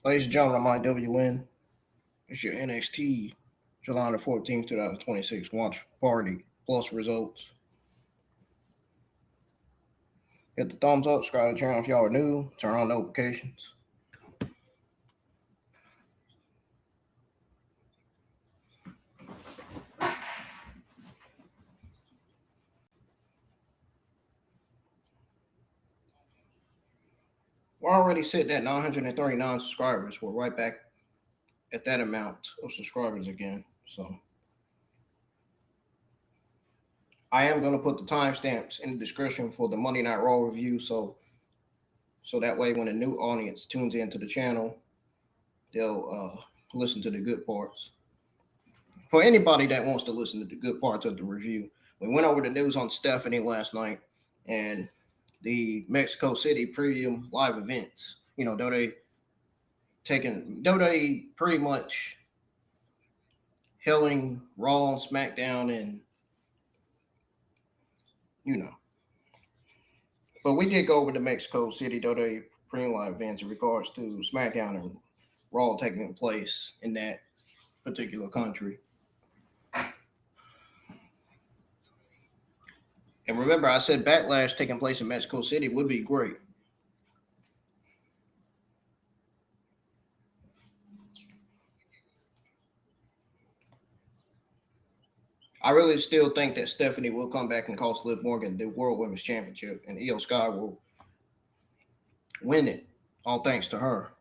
Ladies and gentlemen, I'm IWN. It's your NXT July the 14th, 2026 watch party plus results. Hit the thumbs up, subscribe to the channel if y'all are new, turn on notifications. We're already sitting at 939 subscribers. We're right back at that amount of subscribers again. So I am going to put the timestamps in the description for the Monday Night Raw review. So that way when a new audience tunes into the channel, they'll listen to the good parts. For anybody that wants to listen to the good parts of the review, we went over the news on Stephanie last night and the Mexico City preview live events. You know, though they pretty much hailing Raw and SmackDown and, you know. But we did go over to Mexico City, though they premium live events in regards to SmackDown and Raw taking place in that particular country. And remember, I said Backlash taking place in Mexico City would be great. I really still think that Stephanie will come back and cost Liv Morgan the World Women's Championship, and Io Sky will win it, all thanks to her.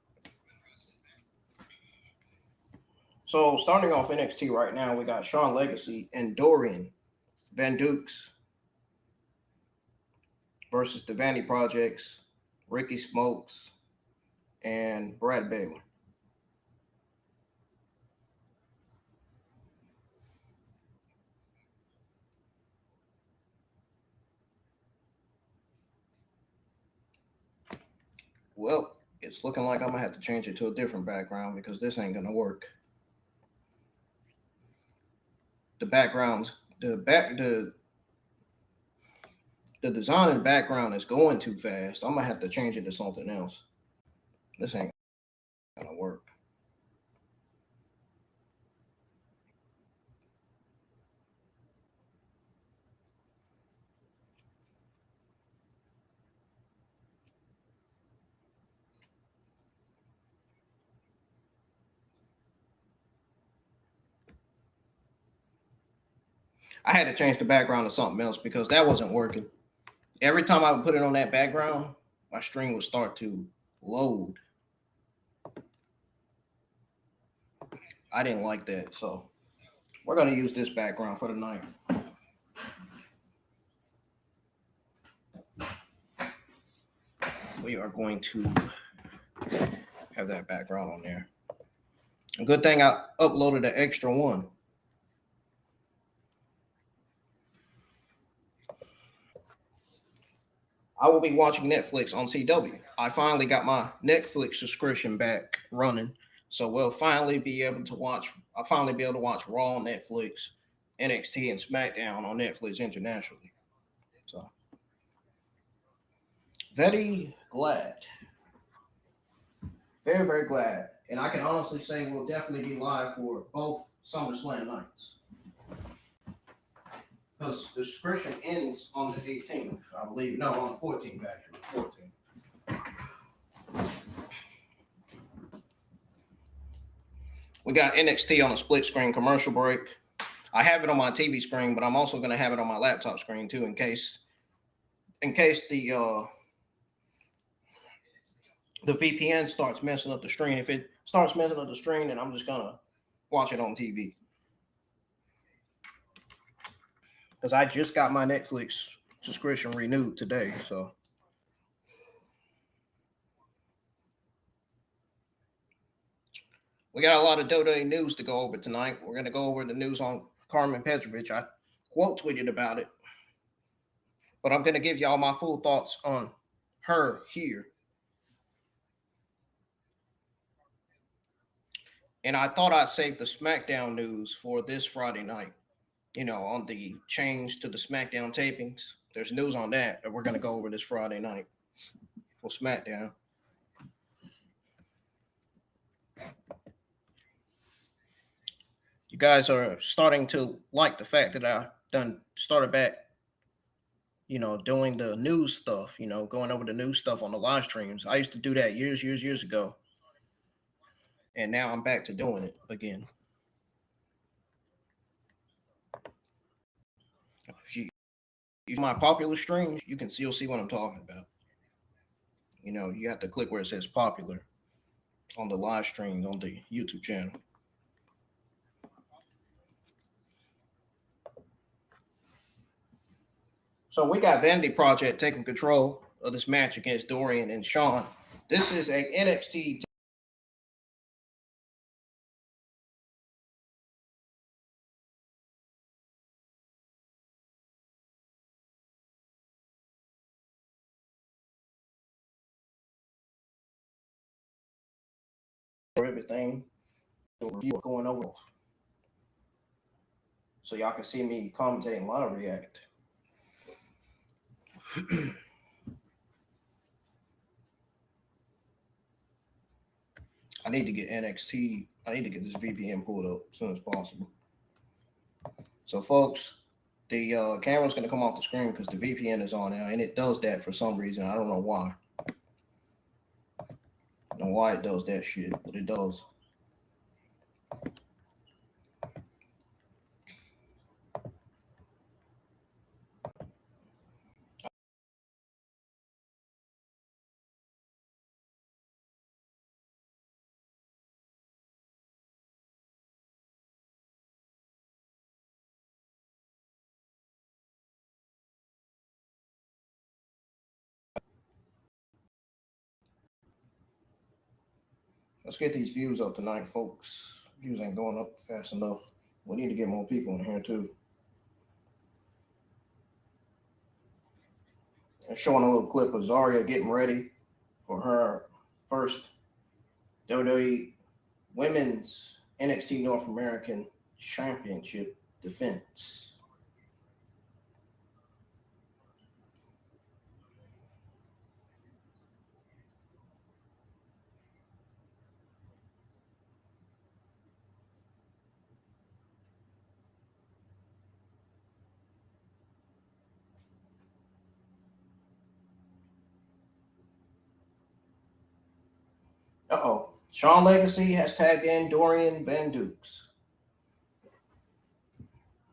So starting off NXT right now, we got Shawn Legacy and Dorian Van Dukes versus the Vanity Projects, Ricky Smokes, and Brad Baylor. Well, it's looking like I'm gonna have to change it to a different background because this ain't gonna work. The backgrounds, the the design in the background is going too fast. I'm gonna have to change it to something else. This ain't gonna work. I had to change the background to something else because that wasn't working. Every time I would put it on that background, my stream would start to load. I didn't like that, so we're gonna use this background for the night. We are going to have that background on there. A good thing I uploaded an extra one. I will be watching Netflix on CW. I finally got my Netflix subscription back running, so we'll finally be able to watch. I'll finally be able to watch Raw on Netflix, NXT, and SmackDown on Netflix internationally. So very glad, very glad, and I can honestly say we'll definitely be live for both SummerSlam nights. Because the subscription ends on the 18th, I believe. No, on the 14th, actually. 14th. We got NXT on a split screen commercial break. I have it on my TV screen, but I'm also going to have it on my laptop screen too, in case the VPN starts messing up the screen. If it starts messing up the screen, then I'm just going to watch it on TV. Because I just got my Netflix subscription renewed today, so. We got a lot of WWE news to go over tonight. We're going to go over the news on Karmen Petrovich. I quote tweeted about it, but I'm going to give y'all my full thoughts on her here. And I thought I'd save the SmackDown news for this Friday night. You know, on the change to the SmackDown tapings. There's news on that we're going to go over this Friday night for SmackDown. You guys are starting to like the fact that I done started back, you know, doing the news stuff, you know, going over the news stuff on the live streams. I used to do that years ago. And now I'm back to doing it again. If you use my popular streams, you'll see what I'm talking about. You know, you have to click where it says popular on the live streams on the YouTube channel. So we got Vanity Project taking control of this match against Dorian and Sean. This is a NXT for everything. The review going over. So y'all can see me commentating live react. I need to get NXT. I need to get this VPN pulled up as soon as possible. So, folks, the camera's going to come off the screen because the VPN is on now, and it does that for some reason. I don't know why. I don't know why it does that shit, but it does. Let's get these views up tonight, folks. Views ain't going up fast enough. We need to get more people in here, too. And showing a little clip of Zaria getting ready for her first WWE Women's NXT North American Championship defense. Uh-oh. Sean Legacy has tagged in Dorian Van Dukes.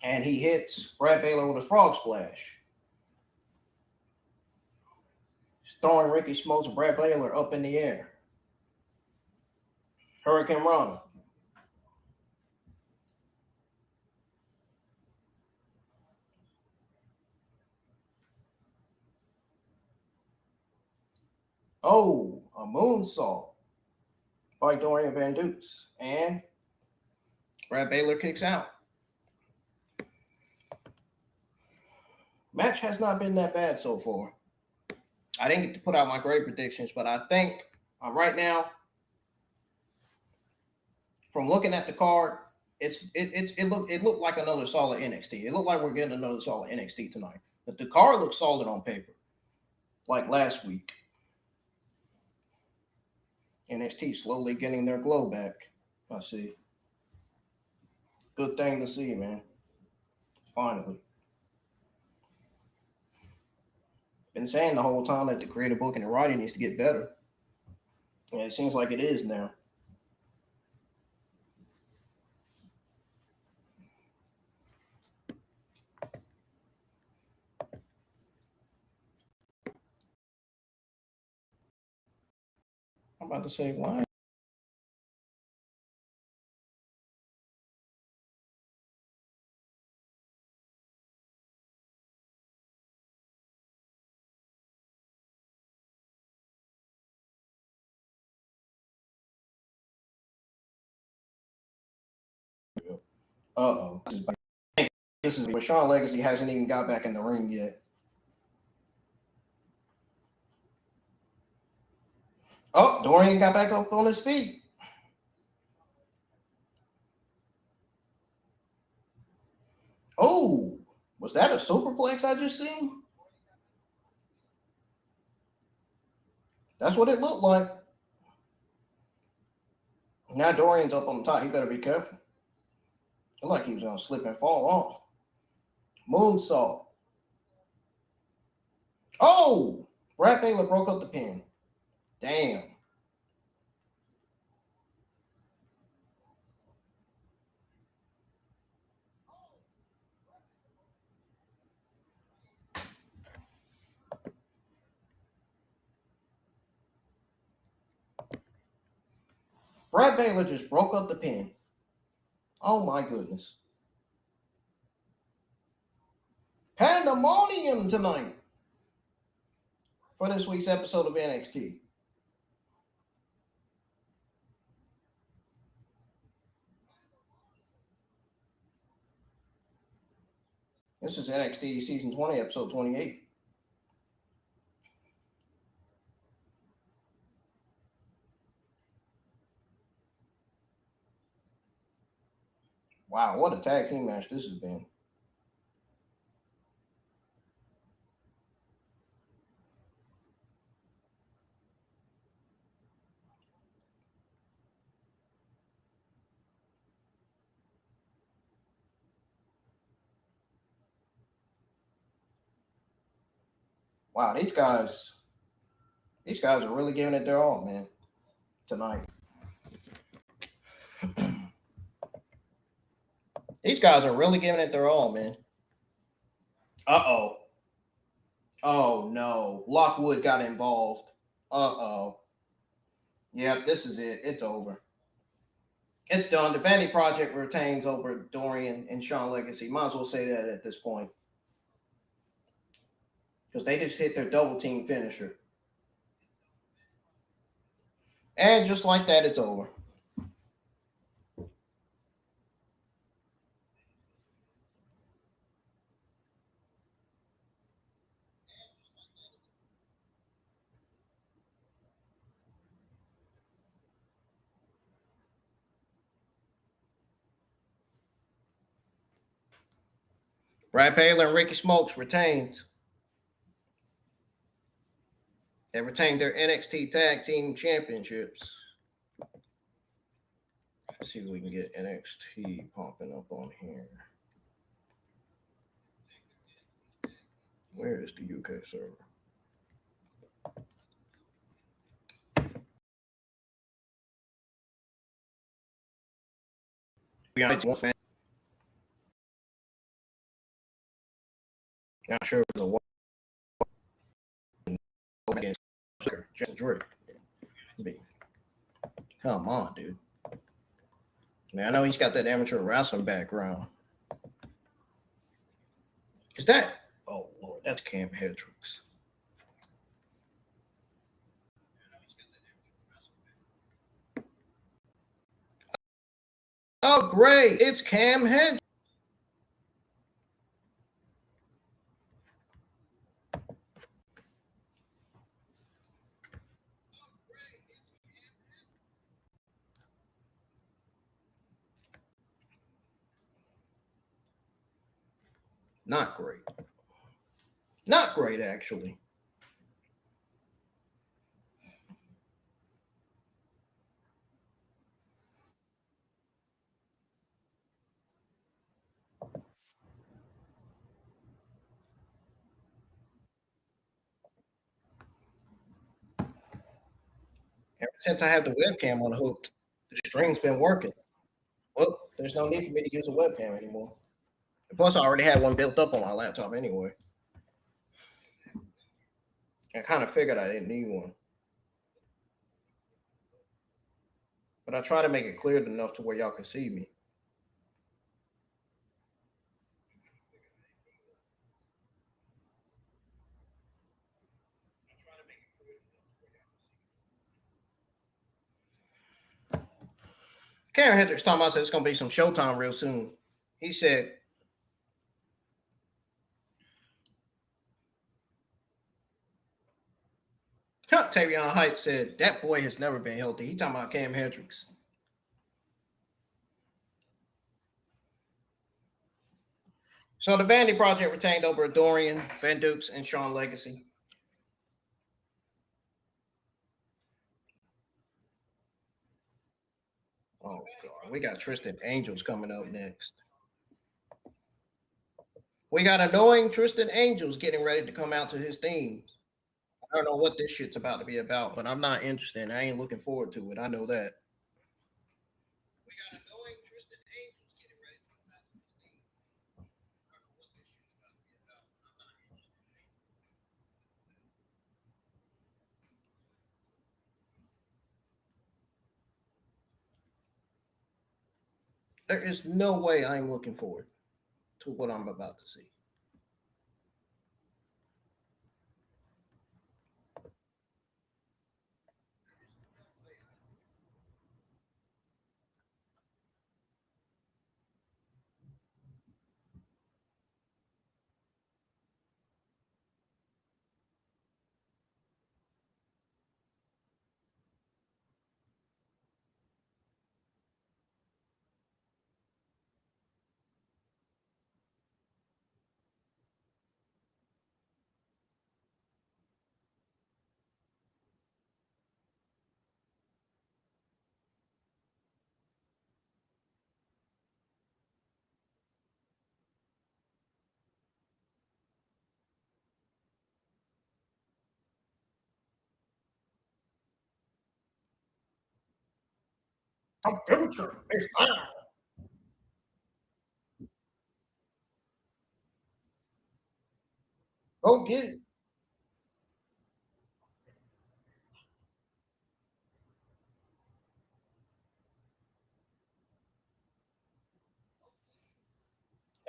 And he hits Brad Baylor with a frog splash. He's throwing Ricky Smokes and Brad Baylor up in the air. Hurricane Run. Oh, a moonsault by Dorian Van Dukes. And Brad Baylor kicks out. Match has not been that bad so far. I didn't get to put out my grade predictions, but I think right now, from looking at the card, it looked like another solid NXT. It looked like we're getting another solid NXT tonight. But the card looks solid on paper, like last week. NXT slowly getting their glow back. I see. Good thing to see, man. Finally. Been saying the whole time that the creative booking and writing needs to get better. And it seems like it is now. I'm about to say, why? Uh-oh. This is where Sean Legacy hasn't even got back in the ring yet. Oh, Dorian got back up on his feet. Oh, was that a superplex I just seen? That's what it looked like. Now Dorian's up on the top. He better be careful. Looked like he was going to slip and fall off. Moonsault. Oh, Brad Baylor broke up the pin. Damn. Brad Baylor just broke up the pin. Oh my goodness. Pandemonium tonight for this week's episode of NXT. This is NXT Season 20, Episode 28. Wow, what a tag team match this has been. Wow, these guys are really giving it their all, man, tonight. These guys are really giving it their all, man. Uh-oh. Oh, no. Lockwood got involved. Uh-oh. Yep, this is it. It's over. It's done. The Vanity Project retains over Dorian and Sean Legacy. Might as well say that at this point. Because they just hit their double team finisher. And just like that, it's over. Brad Baylor and Ricky Smokes retained. They retained their NXT Tag Team Championships. Let's see if we can get NXT popping up on here. Where is the UK server? Not sure if it was a Jordan. Come on, dude. Man, I know he's got that amateur wrestling background. Is that? Oh Lord, that's Cam Hendricks. Oh great, it's Cam Hendricks. Not great. Not great, actually. Ever since I have the webcam on the hook, the stream's been working. Well, there's no need for me to use a webcam anymore. Plus, I already had one built up on my laptop anyway. I kind of figured I didn't need one. But I try to make it clear enough to where y'all can see me. Karen Hendricks talking about said it's going to be some Showtime real soon. He said, Tavion Heights said, that boy has never been healthy. He talking about Cam Hendricks. So the Vanity Project retained over Dorian, Van Dukes, and Sean Legacy. Oh, God. We got Tristan Angels coming up next. We got annoying Tristan Angels getting ready to come out to his themes. I don't know what this shit's about to be about, but I'm not interested. I ain't looking forward to it. I know that. We got annoying Tristan Angels getting ready to come out to his themes. I don't know what this shit's about to be about. I'm not interested. There is no way I'm looking forward to what I'm about to see. The future is now. Go get it.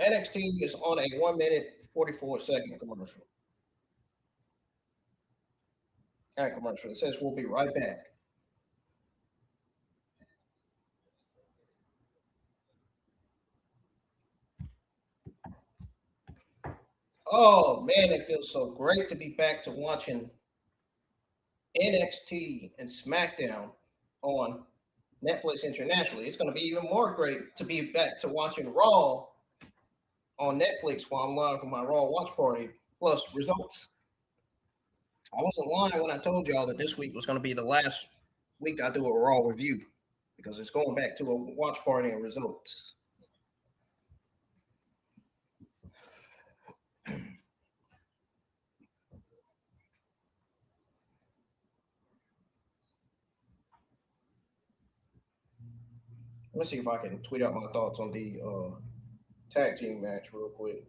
NXT is on a 1 minute 44-second commercial. And commercial. It says we'll be right back. Oh man, it feels so great to be back to watching NXT and SmackDown on Netflix internationally. It's going to be even more great to be back to watching Raw on Netflix while I'm live for my Raw watch party plus results. I wasn't lying when I told y'all that this week was going to be the last week I do a Raw review because it's going back to a watch party and results. Let me see if I can tweet out my thoughts on the tag team match real quick.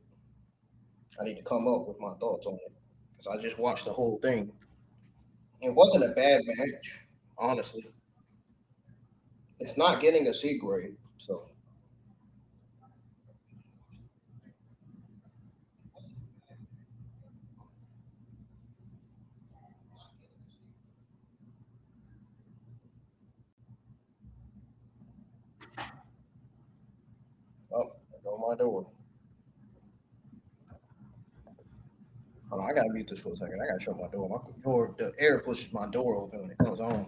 I need to come up with my thoughts on it because I just watched the whole thing. It wasn't a bad match, honestly. It's not getting a C grade, so oh, there go my door. Hold on, I gotta mute this for a second. I gotta shut my door. My door, the air pushes my door open when it comes on.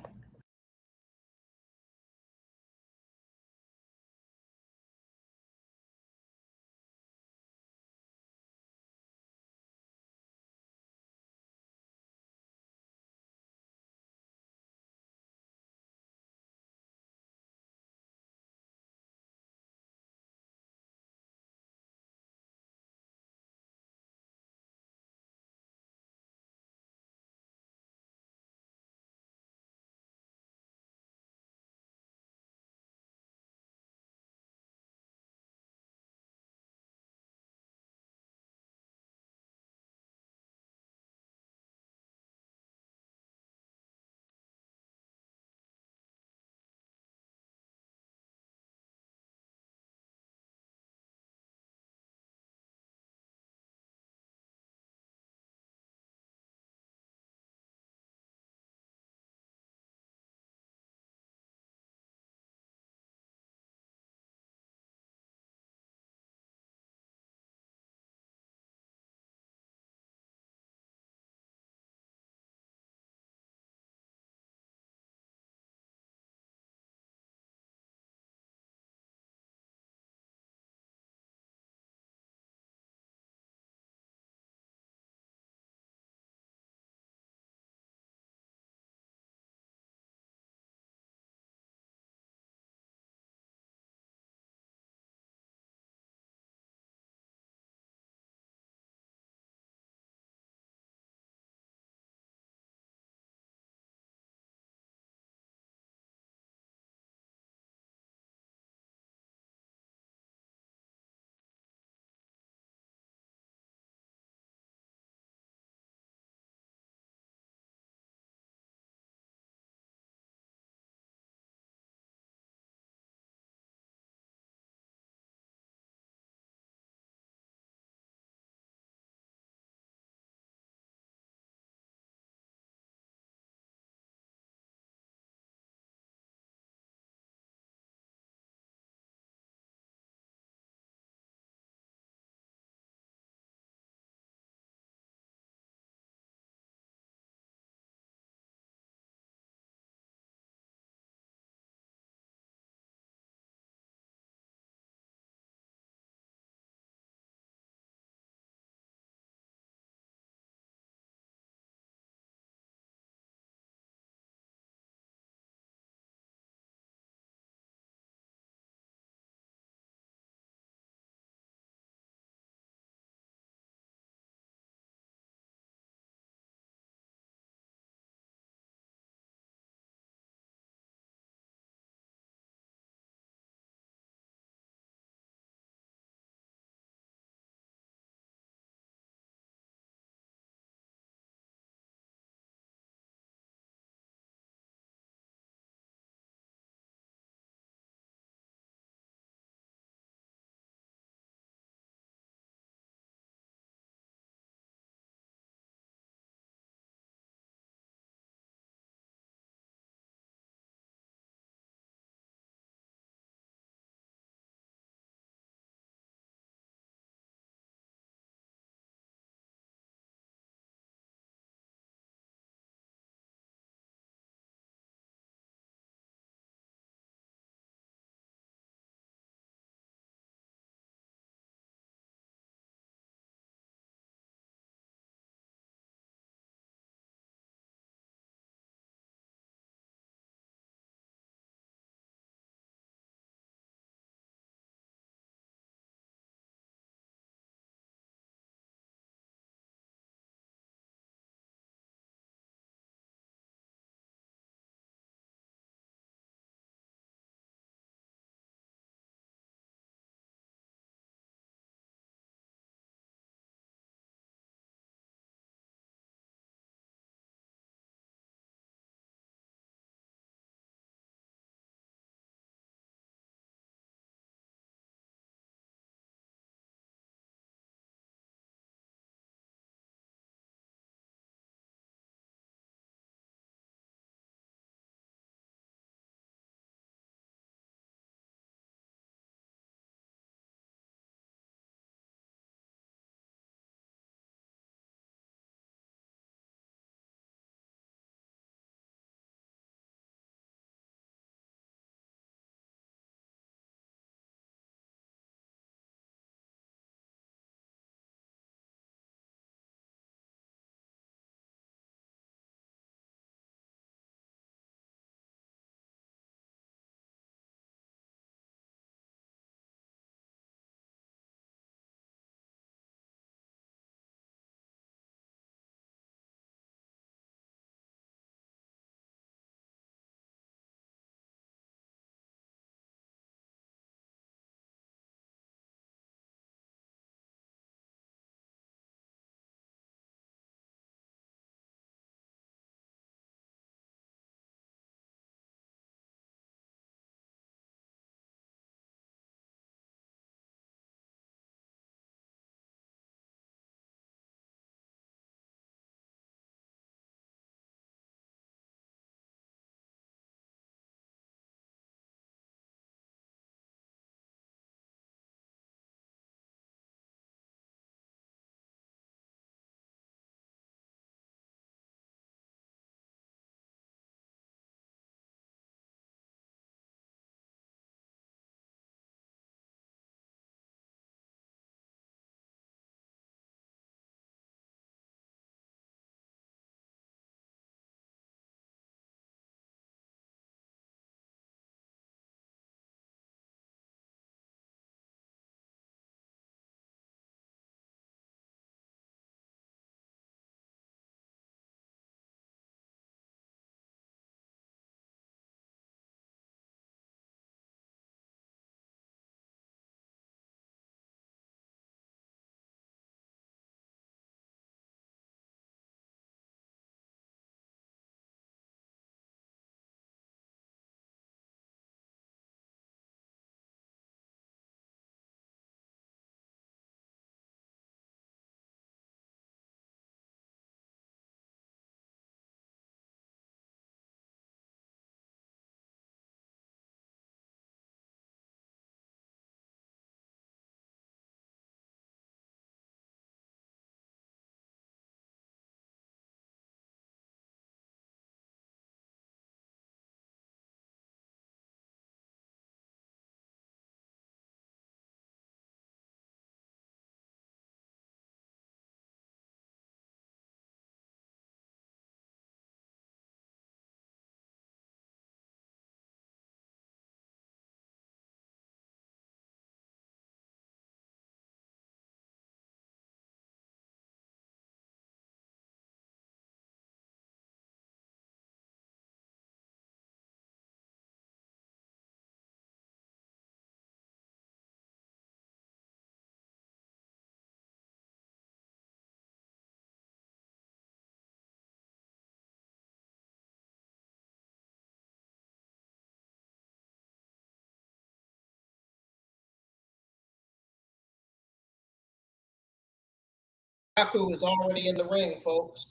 NARAKU is already in the ring, folks.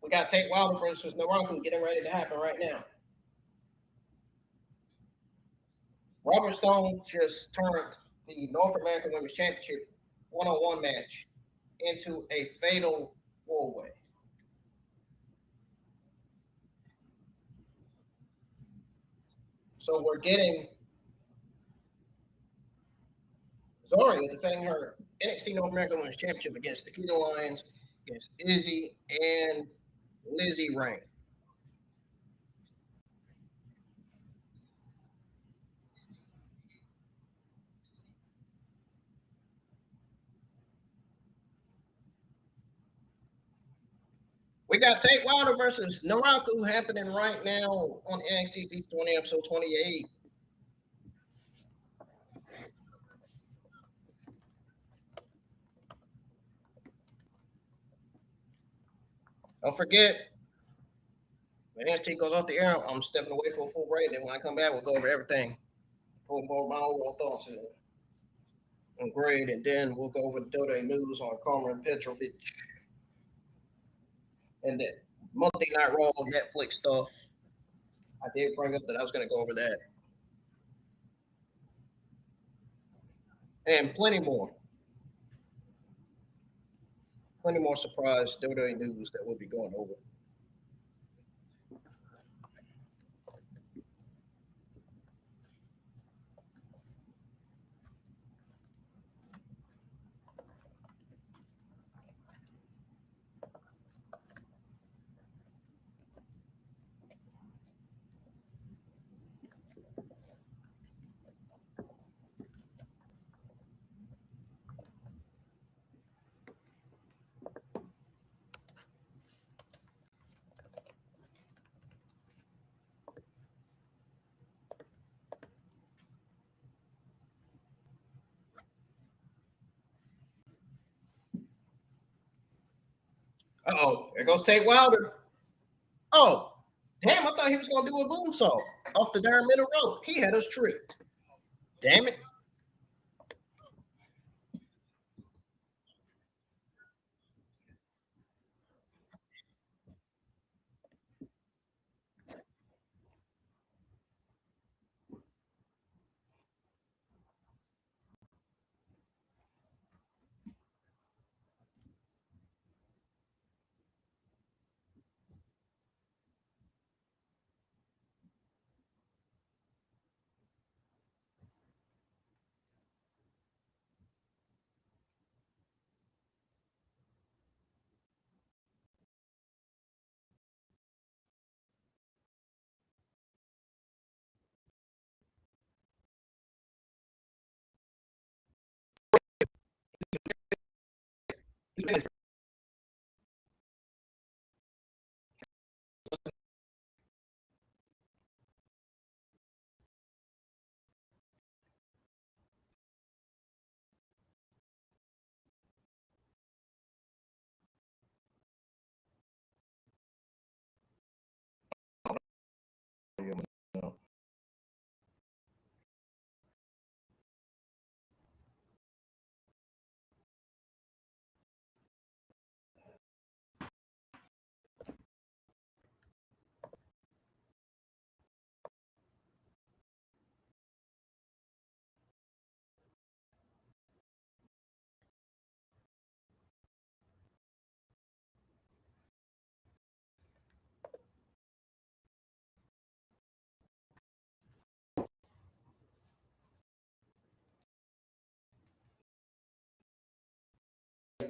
We got Tate Wilder versus NARAKU getting ready to happen right now. Robert Stone just turned the North American Women's Championship one-on-one match into a fatal four-way. So we're getting Zaria defending her NXT North American Women's Championship against Nikkita Lyons, against Izzi, and Lizzy Rain. We got Tate Wilder versus NARAKU happening right now on NXT 20 episode 28. Don't forget, when NXT goes off the air, I'm stepping away for a full break. Then when I come back, we'll go over everything. Put my overall thoughts in on grade, and then we'll go over the Dorian news on Karmen Petrovich and the Monday Night Raw Netflix stuff. I did bring up that I was going to go over that. And plenty more. Plenty more surprise Dorian news that we'll be going over. Uh-oh, there goes Tate Wilder. Oh, damn, I thought he was going to do a boom saw off the darn middle rope. He had us tricked. Damn it.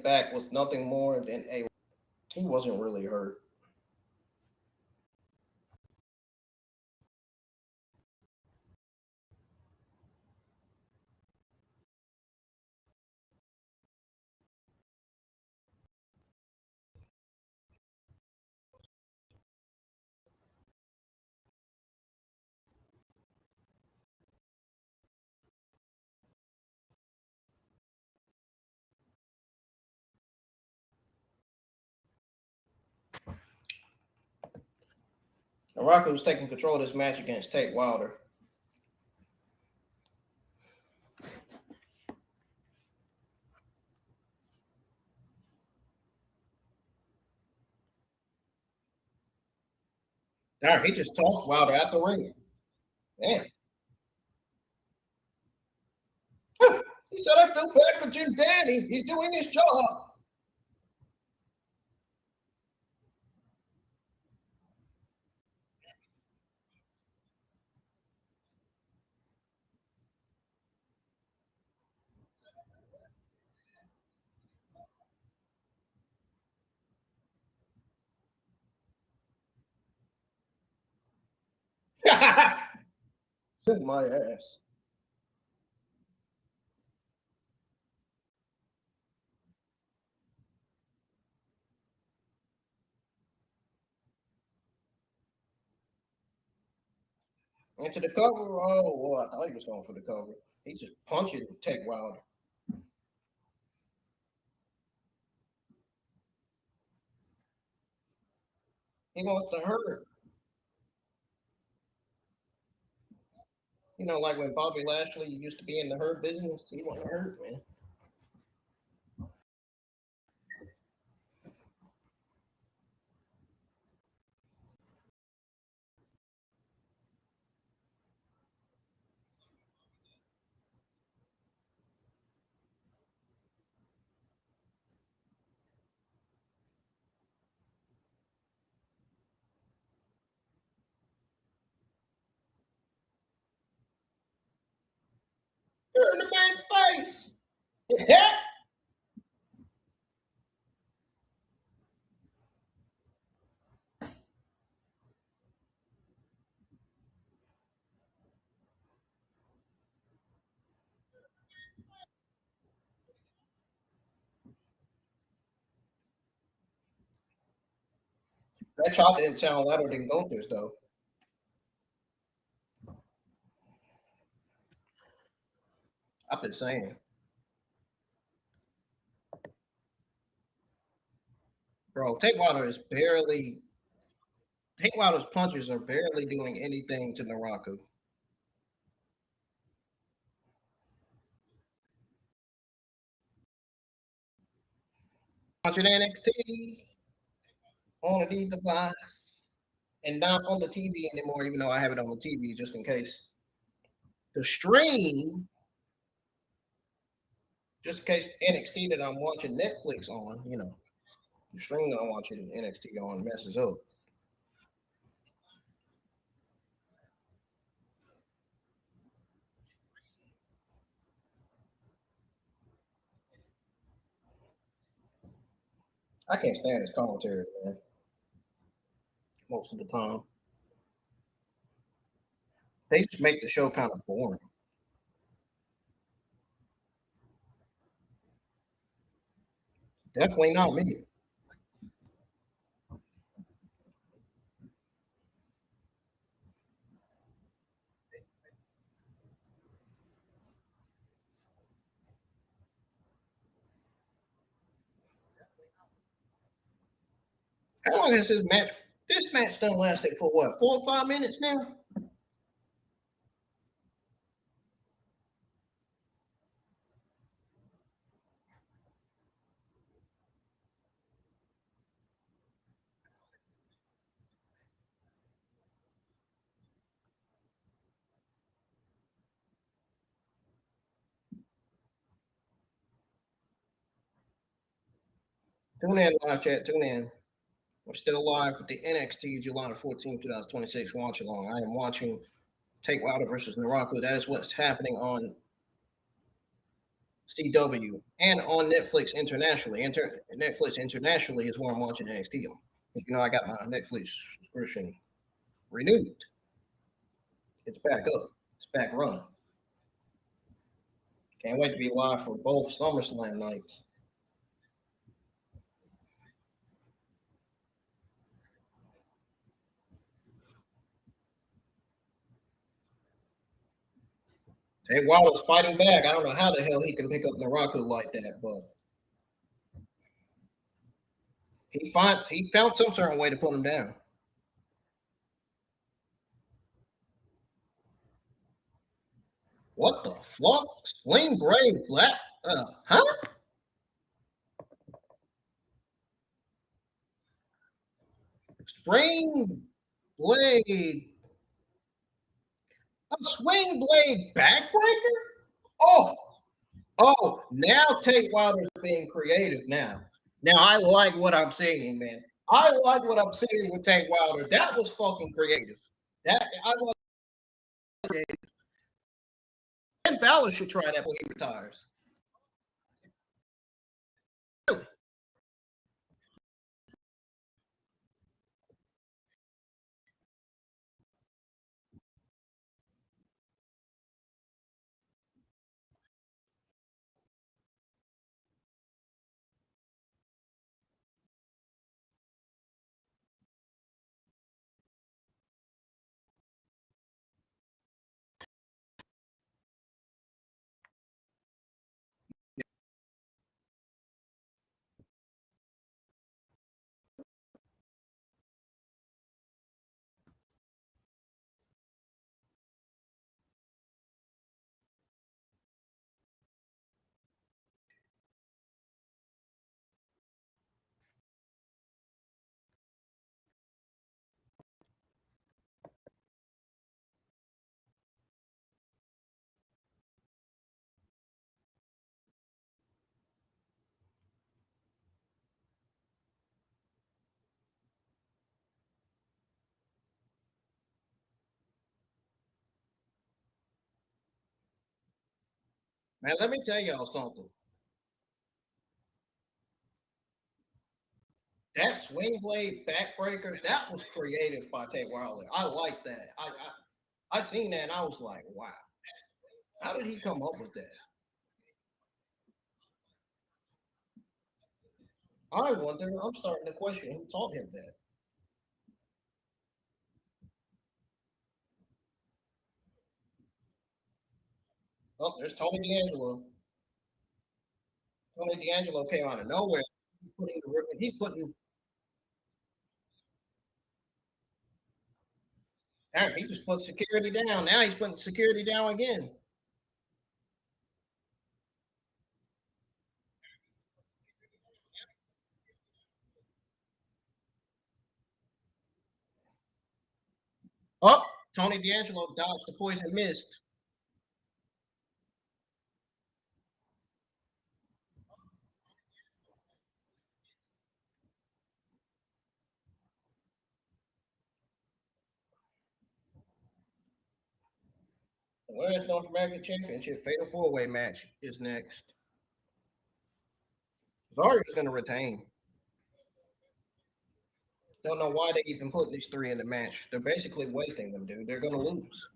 Back was nothing more than a. He wasn't really hurt. NARAKU was taking control of this match against Tate Wilder. Darn, he just tossed Wilder out the ring. Damn. He said, I feel bad for Jim Danny. He's doing his job. My ass. Into the cover. Oh, well, I thought he was going for the cover. He just punching Tech Wilder. He wants to hurt. You know, like when Bobby Lashley used to be in the hurt business, he want to hurt, man. Turn the man's face. That shot didn't sound louder than Gunther's, though. I've been saying, bro, Tank Wilder's punches are barely doing anything to NARAKU. Watching NXT on the device and not on the TV anymore, even though I have it on the TV just in case. The stream, just in case NXT that I'm watching Netflix on, you know, the stream that I'm watching NXT on messes up. I can't stand his commentary, man. Most of the time, they just make the show kind of boring. Definitely not me. How long has this match? This match done lasted for what? 4 or 5 minutes now. Tune in, live chat. Tune in. We're still live with the NXT July 14th, 2026 watch along. I am watching Take Wilder versus NARAKU. That is what's happening on CW and on Netflix internationally. Netflix internationally is where I'm watching NXT on. You know, I got my Netflix subscription renewed. It's back up. It's back running. Can't wait to be live for both SummerSlam nights. Hey, Wilder's fighting back. I don't know how the hell he can pick up NARAKU like that, but he found some certain way to put him down. What the fuck? Sling Brave Black? Huh? Spring blade. A swing blade backbreaker? Oh, oh, now Tate Wilder's being creative now. Now I like what I'm seeing, man. I like what I'm seeing with Tate Wilder. That was fucking creative. That I like creative. And Balor should try that when he retires. Really? Man, let me tell y'all something. That swing blade backbreaker, that was creative by Tate Wilder. I like that. I seen that and I was like, wow. How did he come up with that? I wonder, I'm starting to question who taught him that. Oh, there's Tony D'Angelo. Tony D'Angelo came out of nowhere. He's putting he just put security down. Now he's putting security down again. Oh, Tony D'Angelo dodged the poison mist. The Women's North American Championship Fatal Four Way match is next. Zaria is going to retain. Don't know why they even put these three in the match. They're basically wasting them, dude. They're going to lose.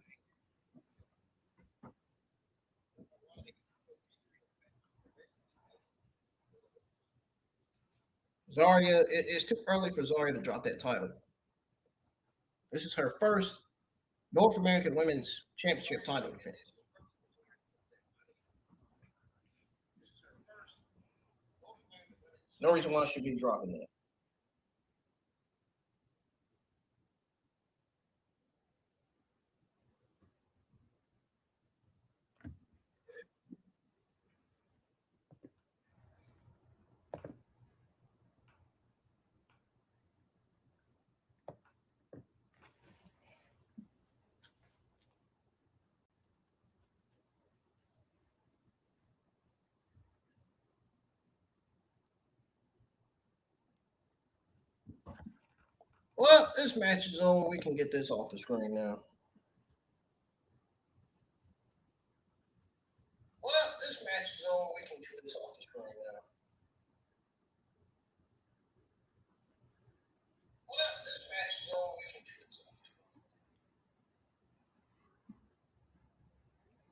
Zaria, it's too early for Zaria to drop that title. This is her first North American Women's Championship title defense. No reason why she be dropping that. Well, this match is on. We can get this off the screen now. Well, this match is on. We can get this off the screen now. Well, this match is on. We can get this off the screen.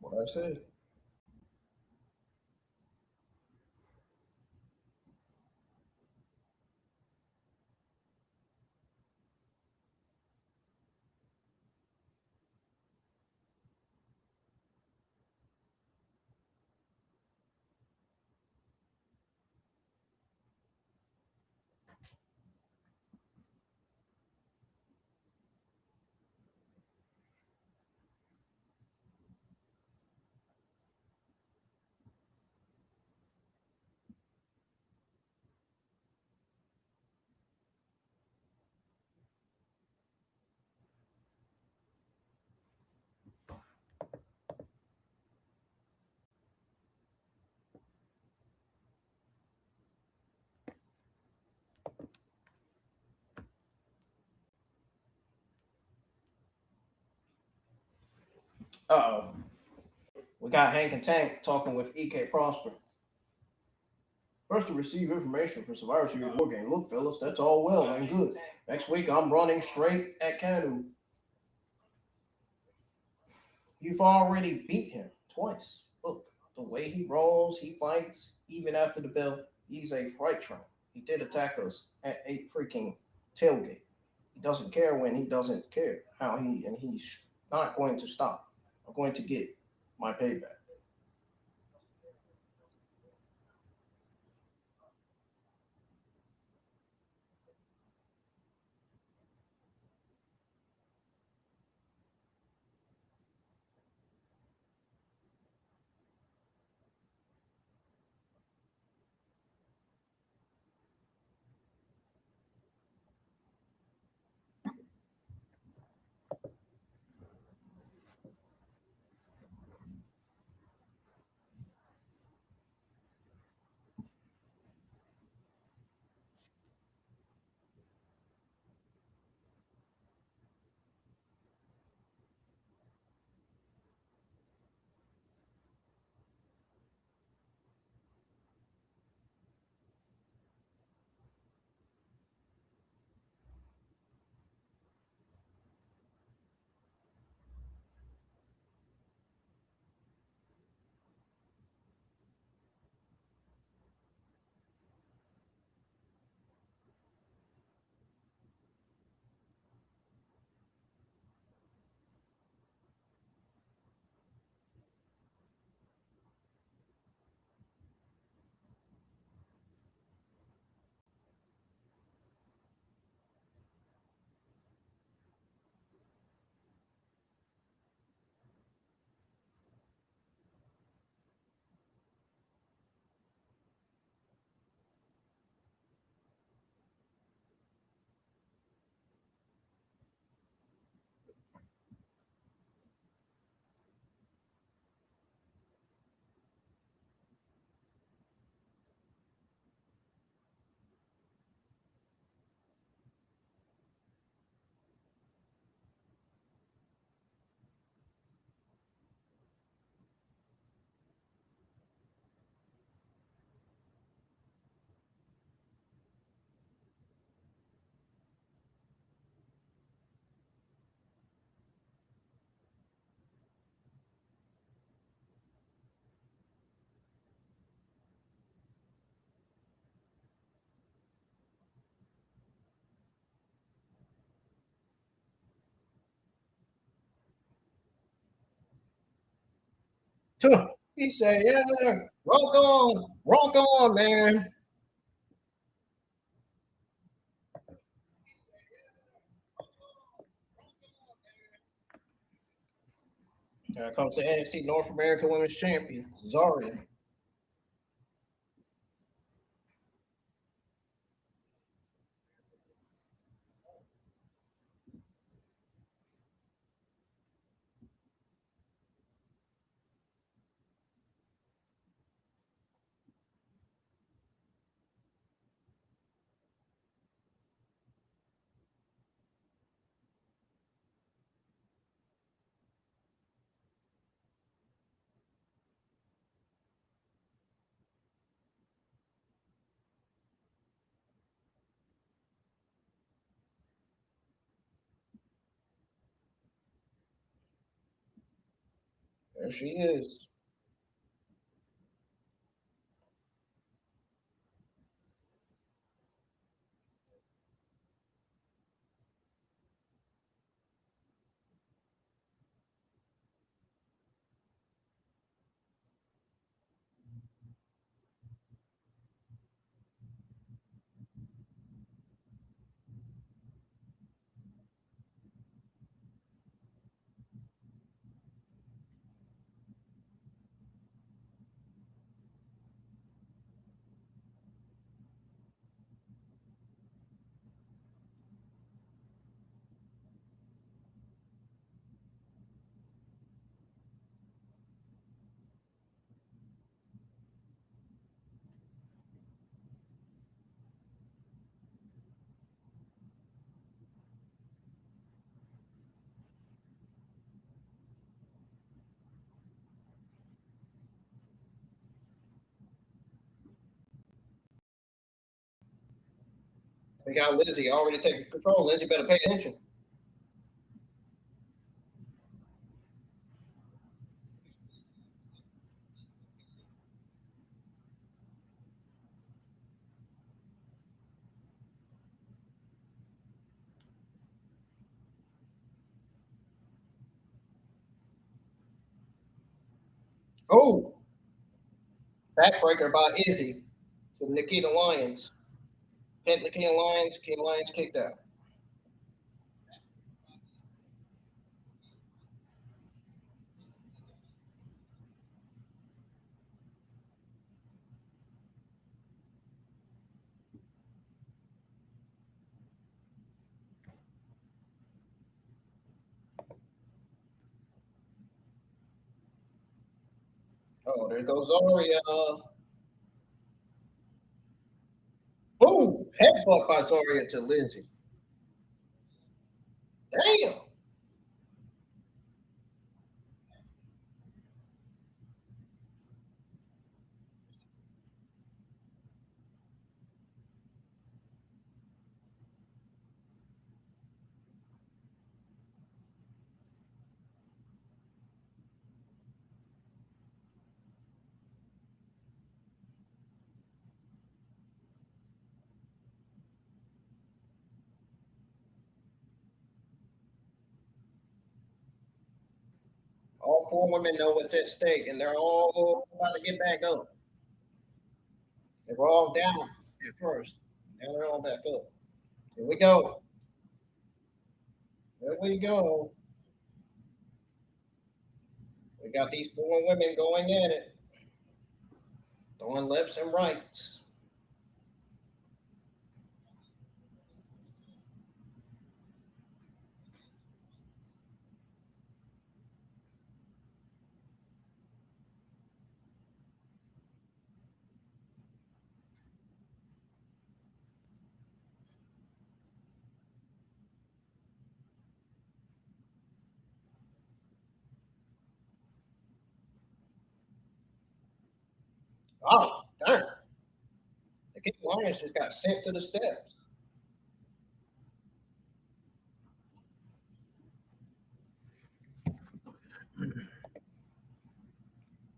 What I said. Uh oh. We got Hank and Tank talking with EK Prosper. First to receive information for Survivor Series War Game. Look, fellas, that's all well and good. Next week, I'm running straight at Canu. You've already beat him twice. Look, the way he rolls, he fights, even after the bell, he's a freight train. He did attack us at a freaking tailgate. He doesn't care when he doesn't care and he's not going to stop. I'm going to get my payback. He said, yeah, rock on, man. Here comes the NXT North American Women's Champion, Zaria. There she is. We got Lizzy already taking control. Lizzy better pay attention. Oh, backbreaker by Izzi to Nikkita Lyons. Hit Nikkita Lyons. Nikkita Lyons kicked out. Oh, there goes Zaria. Oh, headbutt by Zaria to Lizzy. Damn. All four women know what's at stake, and they're all about to get back up. They were all down at first. Now they're all back up. Here we go. Here we go. We got these four women going at it, throwing lefts and rights. Oh, darn. The King Lions just got sent to the steps.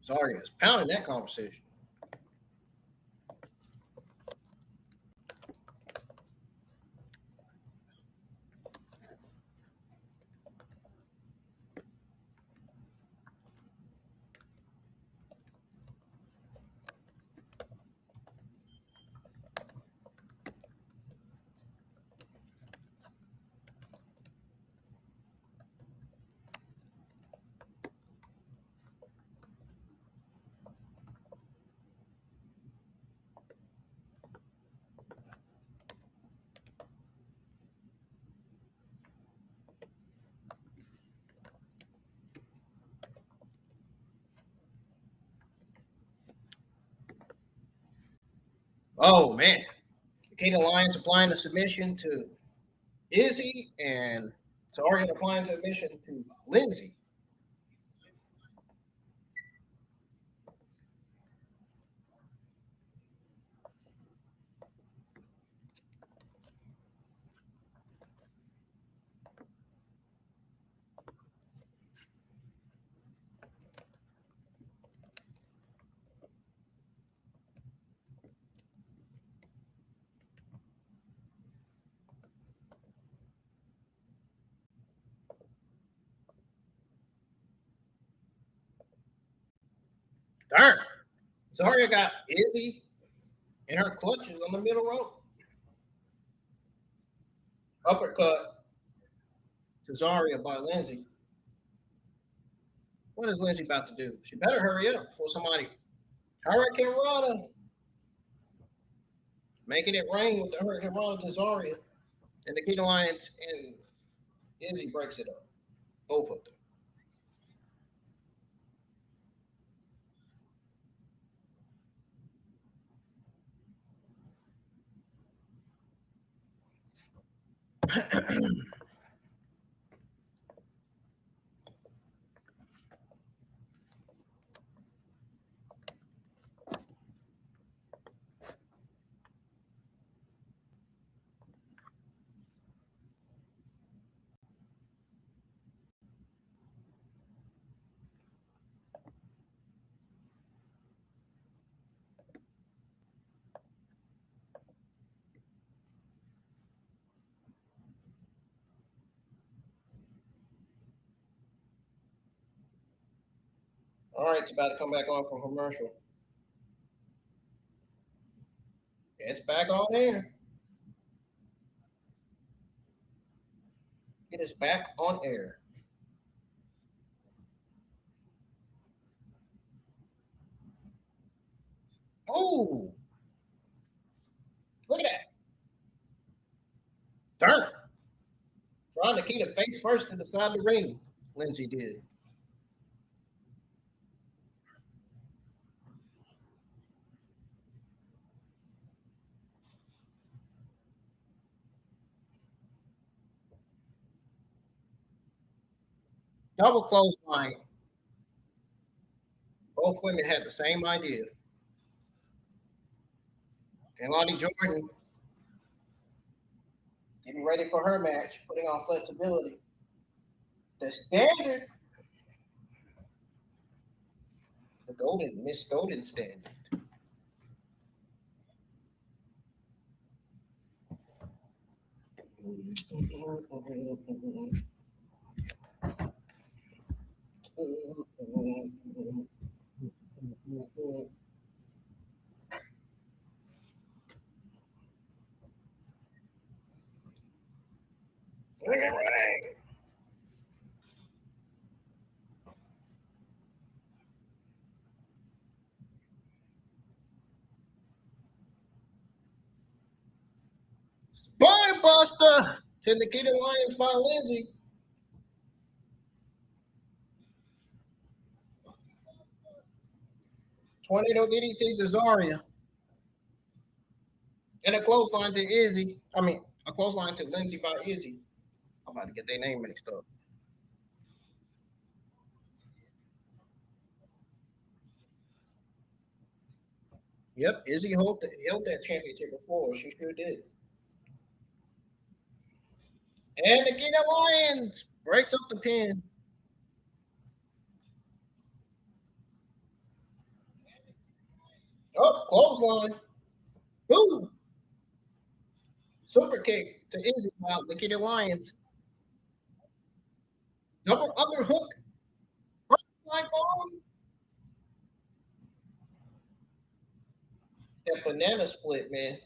Sorry, it's pounding that conversation. Oh, man. The King Lions applying a submission to Izzy, and Zaria applying submission to Lizzy. Darn. Zaria got Izzy in her clutches on the middle rope. Uppercut to Zaria by Lizzy. What is Lizzy about to do? She better hurry up before somebody. Hurricane Rana. Making it rain with the Hurricane Rana to Zaria. And the King Lions and Izzy breaks it up. Both of them. All right, it's about to come back on from commercial. It's back on air. It is back on air. Oh, look at that. Darn. Trying to keep it face first to the side of the ring. Lizzy did. Double clothesline. Both women had the same idea. Kelani Jordan getting ready for her match, putting on flexibility. The standard, the golden, Miss Golden standard. Look at Ray. Spine Buster to Nikkita Lyons by Lizzy. Tornado DDT to Zaria. And a clothesline to Izzy. I mean, a clothesline to Lizzy by Izzy. I'm about to get their name mixed up. Yep, Izzy held that championship before. She sure did. And Nikkita Lyons breaks up the pin. Oh, clothesline. Boom. Super kick to Izzy by Nikkita Lyons. Double underhook. Like bomb. That banana split, man.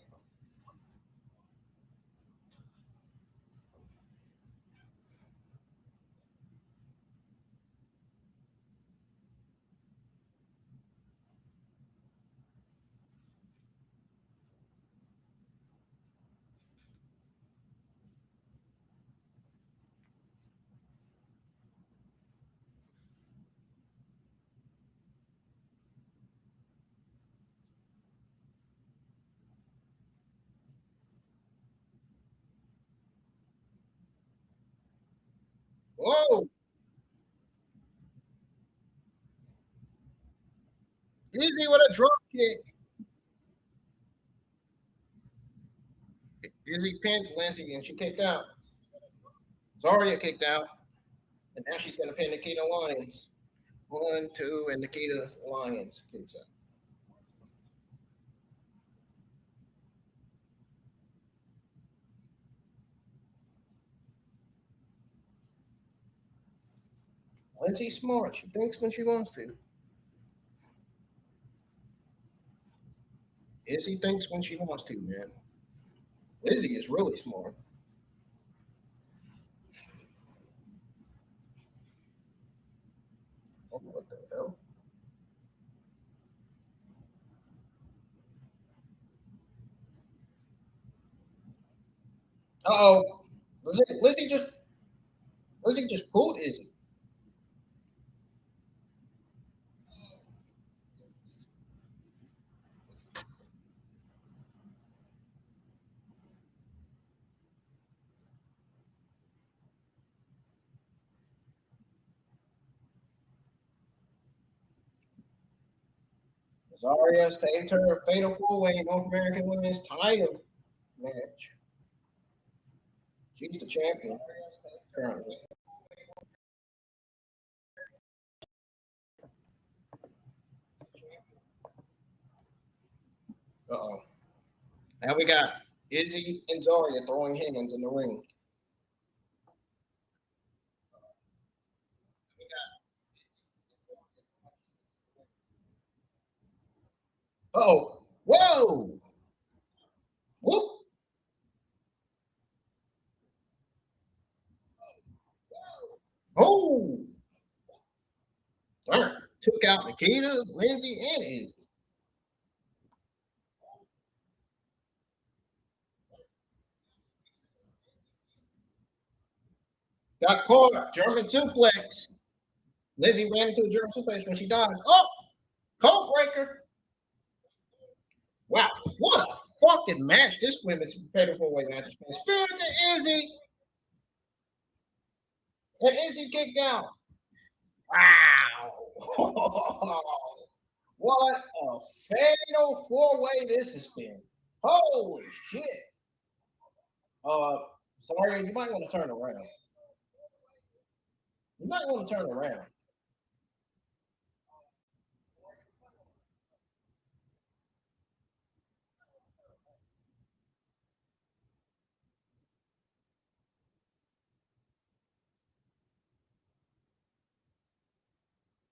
Whoa. Izzy with a drop kick. Izzy pinned Lizzy and she kicked out. Zaria kicked out. And now she's going to pin Nikkita Lyons. 1, 2, and Nikkita Lyons kicks out. Lindsay's smart. She thinks when she wants to. Izzy thinks when she wants to, man. Lizzy is really smart. Oh, what the hell? Uh-oh. Lizzy just pulled Izzy. Zaria saved her fatal four-way North American Women's title match. She's the champion currently. Uh-oh. Now we got Izzy and Zaria throwing hands in the ring. Oh, whoa, whoop. Oh, darn. Took out Nikkita, Lizzy, and Izzy. Got caught. German suplex. Lizzy ran into a German suplex when she died. Oh, code breaker. Wow, what a fucking match this women's fatal four-way match has been. Spirit to Izzy, and Izzy kicked out. Wow. What a fatal four-way this has been. Holy shit. Uh, sorry, you might want to turn around. You might want to turn around.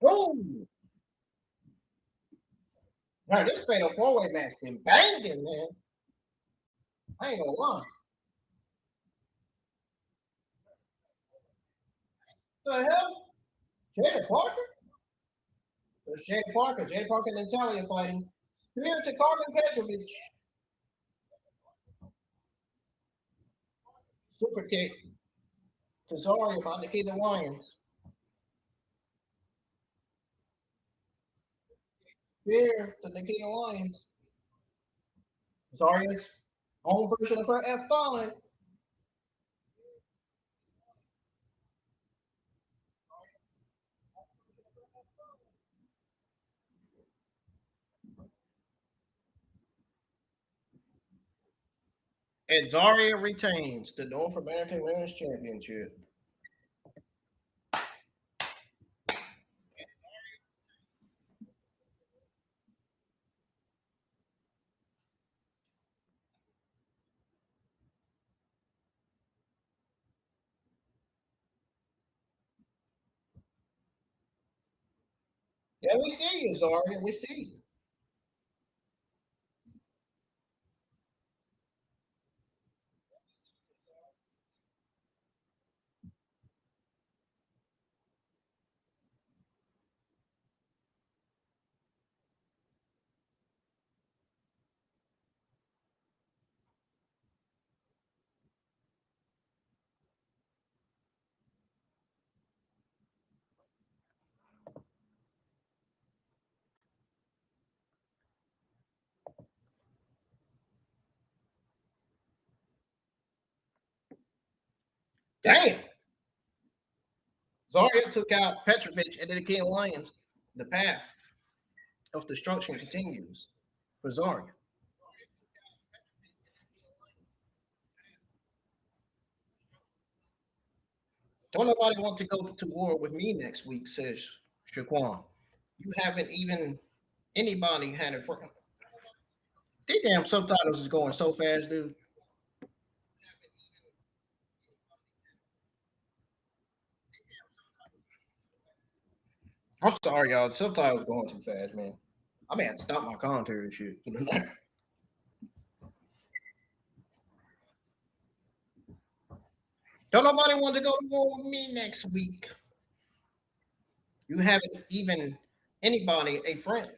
Boom. Now, this fatal four-way match been banging, man. I ain't gonna lie. The hell? Jada Parker? There's Jada Parker. Jada Parker and Natalia fighting. Here to Karmen Petrovich. Super kick to Zaria by Nikkita Lyons. Here to Nikkita Lyons. Zaria's own version of her F5. And Zaria retains the North American Women's Championship. Yeah, we see you, Zaria. We see you. Damn. Zaria took out Petrovich and then the King Lions. The path of destruction continues for Zaria. Don't nobody want to go to war with me next week, says Shaquan. You haven't even anybody had it for. These damn subtitles is going so fast, dude. I'm sorry, y'all. The subtitles going too fast, man. I may have to stop my commentary and shit. Don't nobody want to go to war with me next week. You haven't even anybody a friend.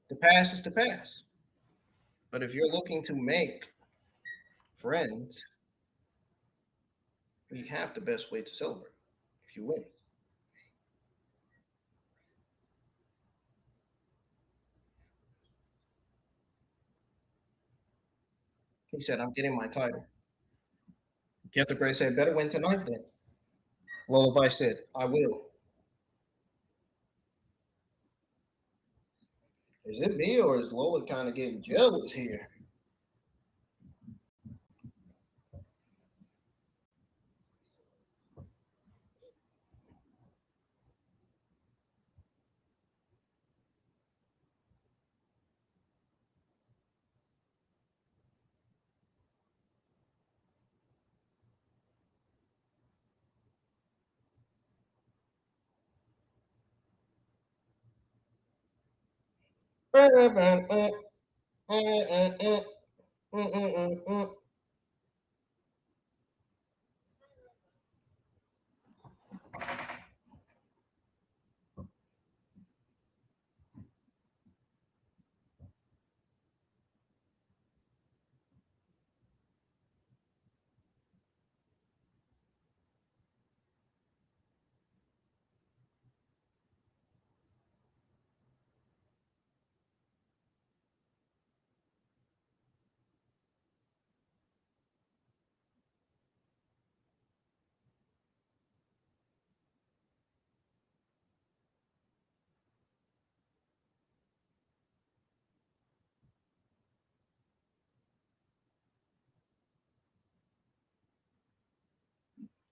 The past is the past. But if you're looking to make friends, you have the best way to celebrate if you win. He said, I'm getting my title. Captain Gray said, better win tonight then. Lola Vice said, I will. Is it me or is Lola kind of getting jealous here?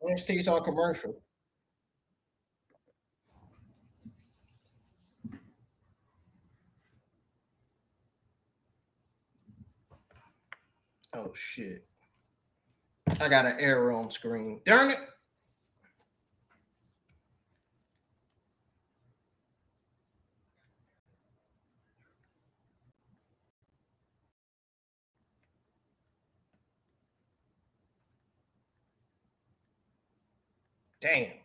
NXT's on commercial. Oh shit. I got an error on screen. Darn it. Damn.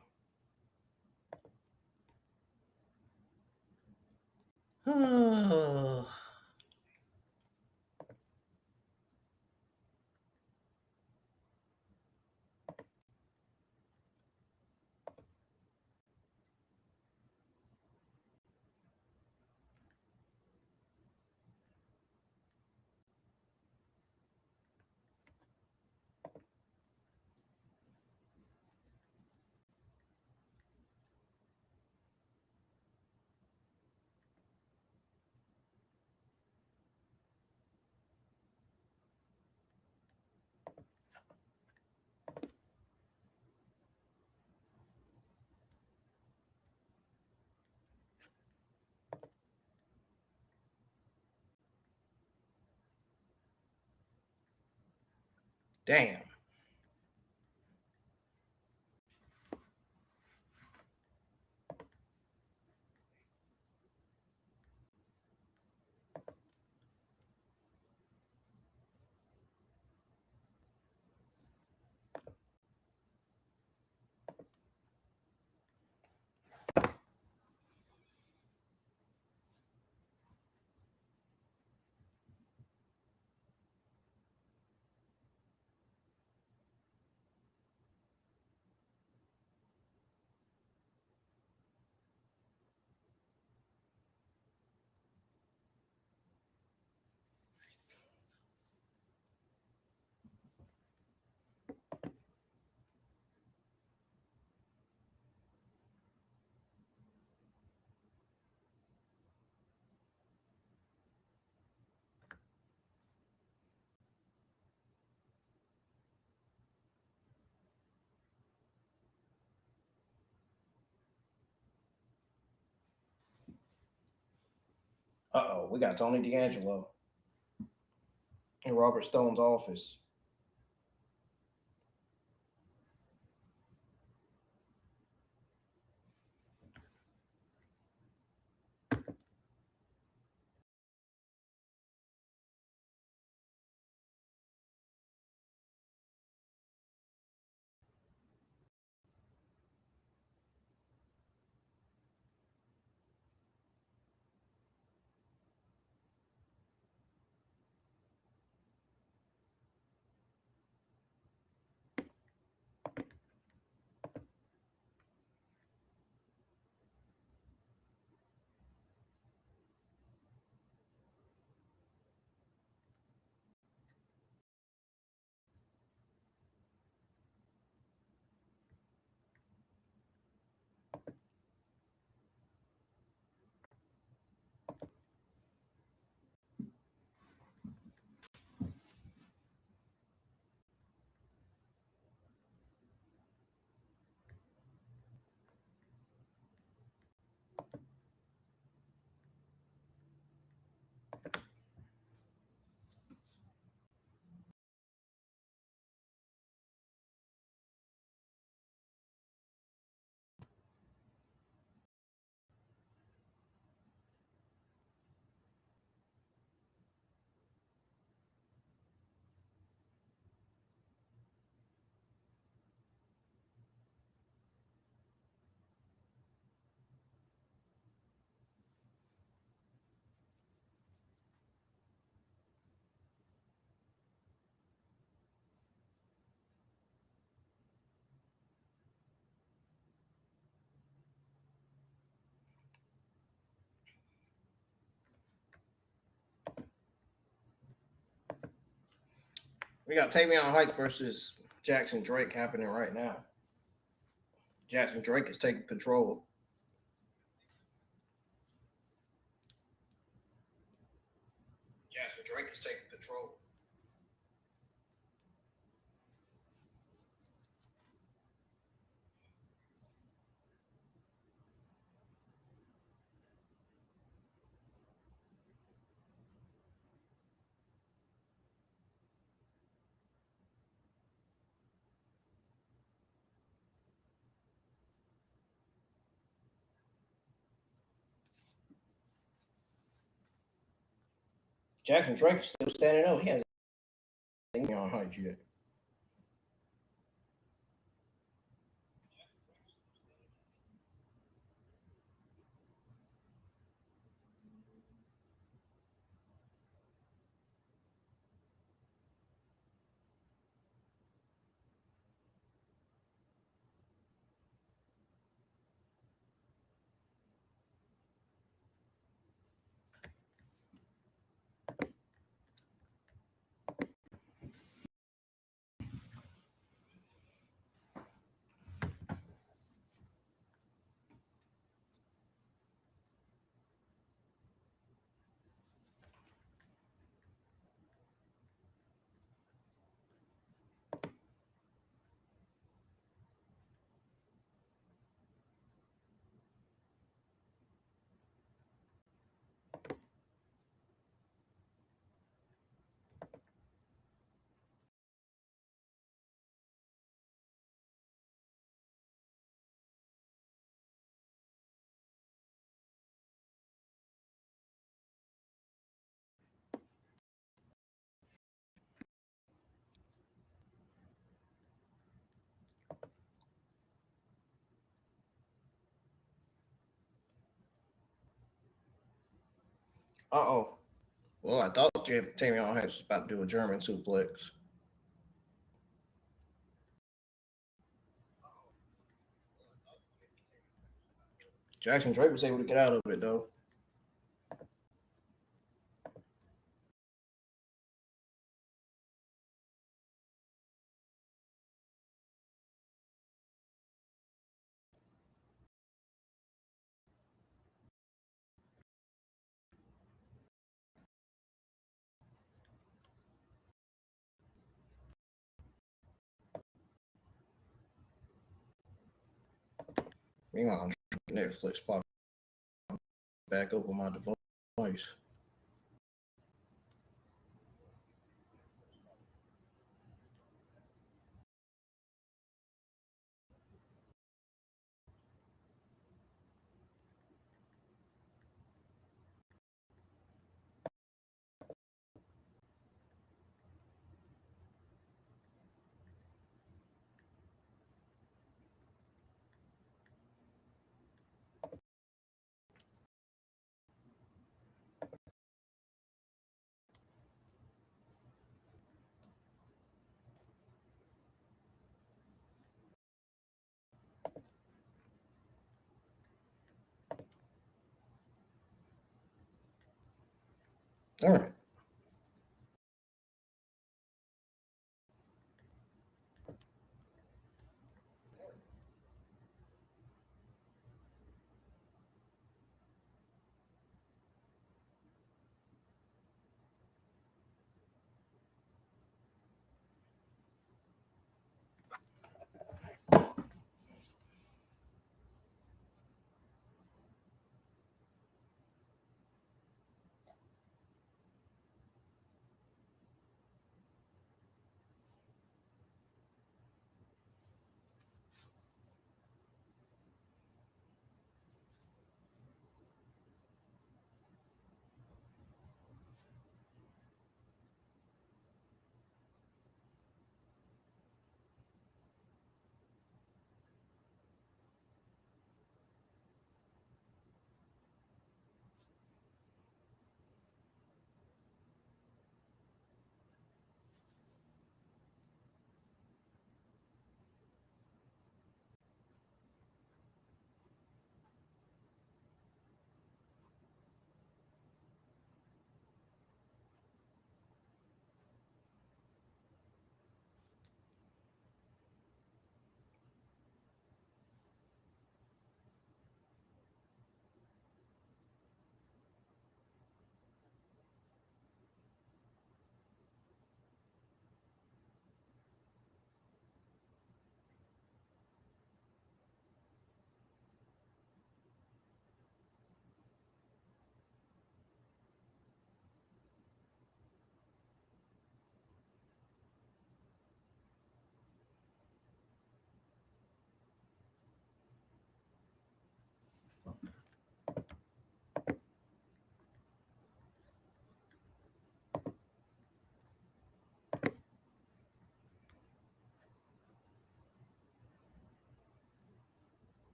Damn. Uh-oh, we got Tony D'Angelo in Robert Stone's office. We got Tavion Heights versus Jackson Drake happening right now. Jackson Drake is taking control. Jackson Drake is taking control. Jackson Drake is still standing up. He hasn't on Heights yet. Uh-oh. Well, I thought Tavion Heights was about to do a German suplex. Jackson Drake was able to get out of it, though. Meanwhile, Netflix popped back up on my device. All right.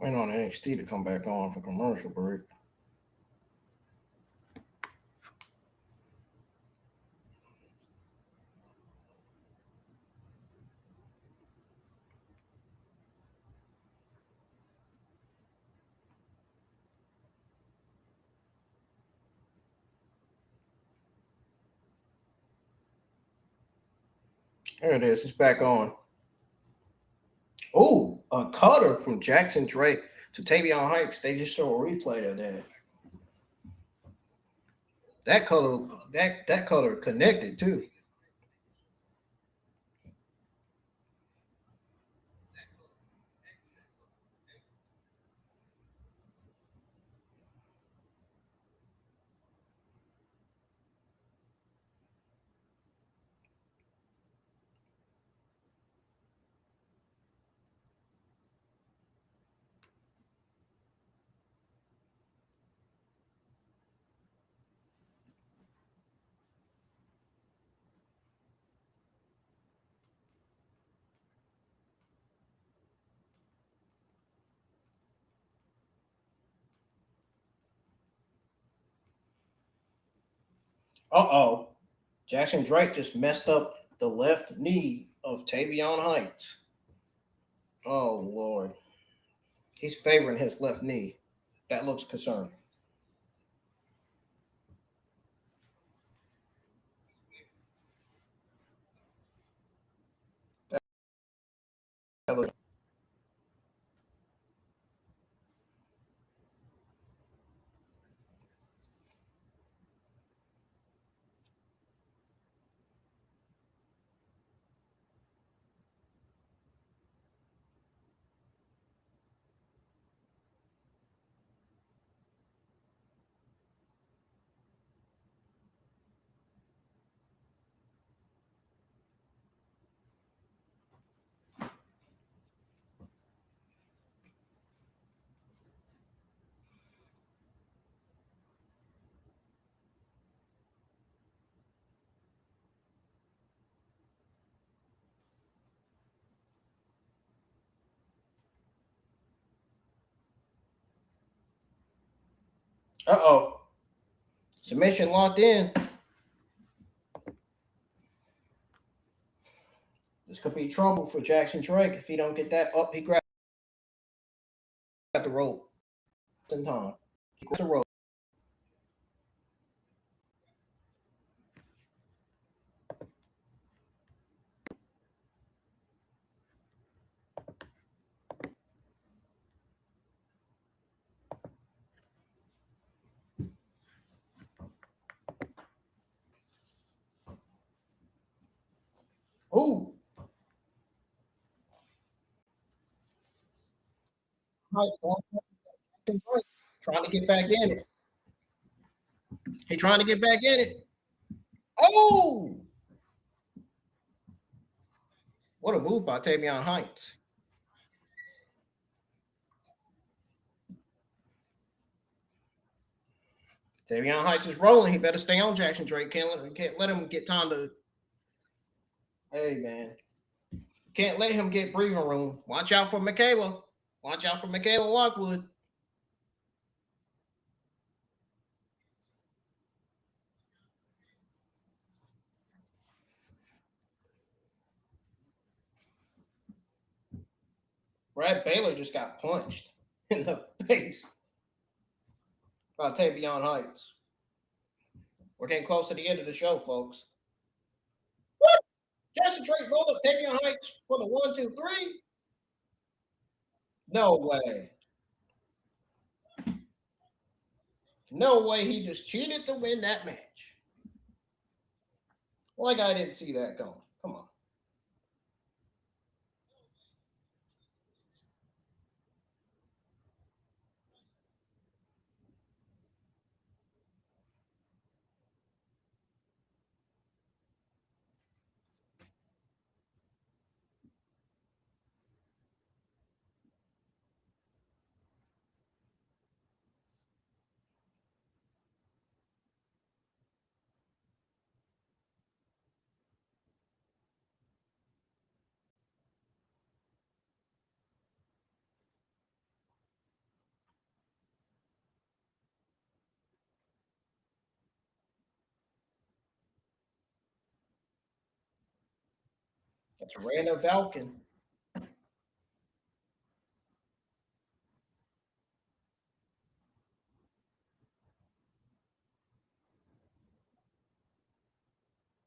Waiting on NXT to come back on for commercial break. There it is. It's back on. Oh, a cutter from Jackson Drake to Tavion Hikes. They just show a replay of that. That cutter connected too. Uh-oh. Jackson Drake just messed up the left knee of Tavion Heights. Oh, Lord. He's favoring his left knee. That looks concerning. That looks... Uh-oh. Submission locked in. This could be trouble for Jackson Drake if he don't get that up. He grabbed the rope in time. He grabbed the rope. Ooh. Trying to get back in it. He trying to get back in it. Oh! What a move by Tavion Heights. Tavion Heights is rolling. He better stay on Jackson Drake. Can't let him get time to. Hey, man. Can't let him get breathing room. Watch out for Michaela. Watch out for Michaela Lockwood. Brad Baylor just got punched in the face by Tavion Heights. We're getting close to the end of the show, folks. What? Jackson Drake rolled up Tavion Heights for the 1, 2, 3? No way. No way he just cheated to win that match. Like I didn't see that going. Come on. That's Rana Valken.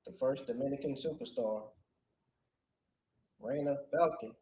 The first Dominican superstar, Rana Valken.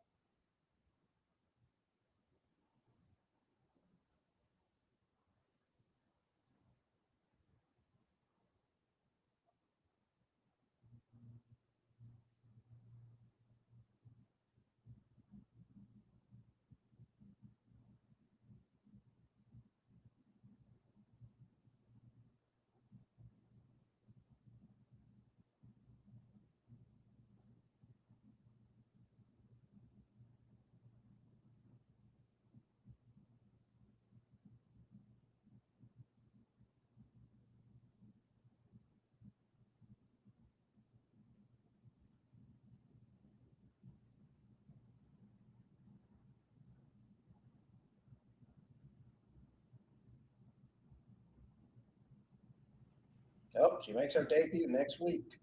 Oh, she makes her debut next week.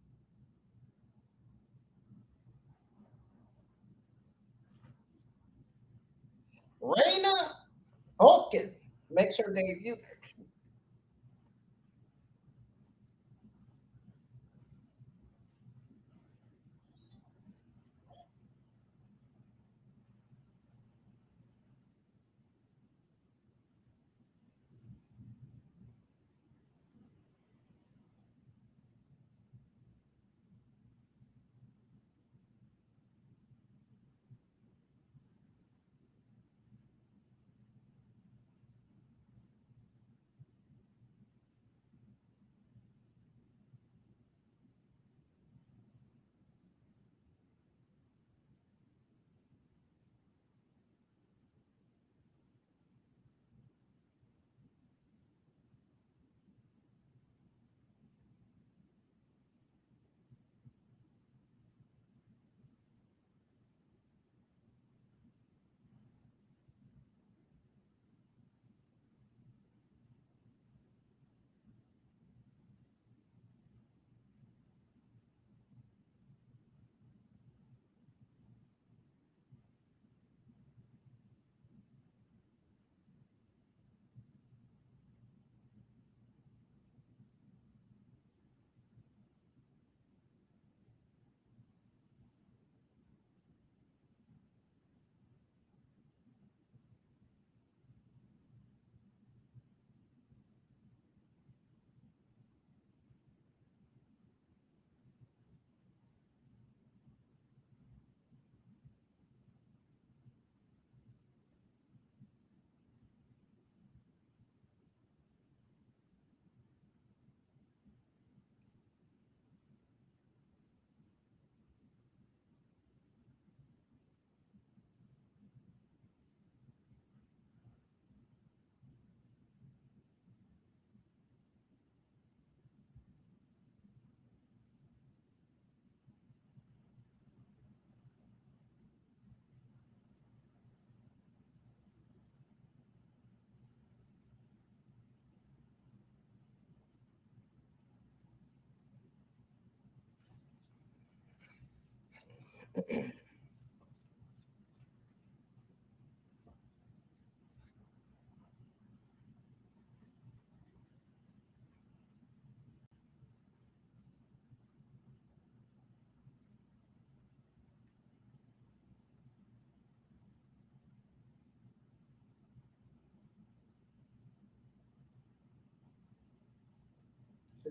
Rana Valken makes her debut.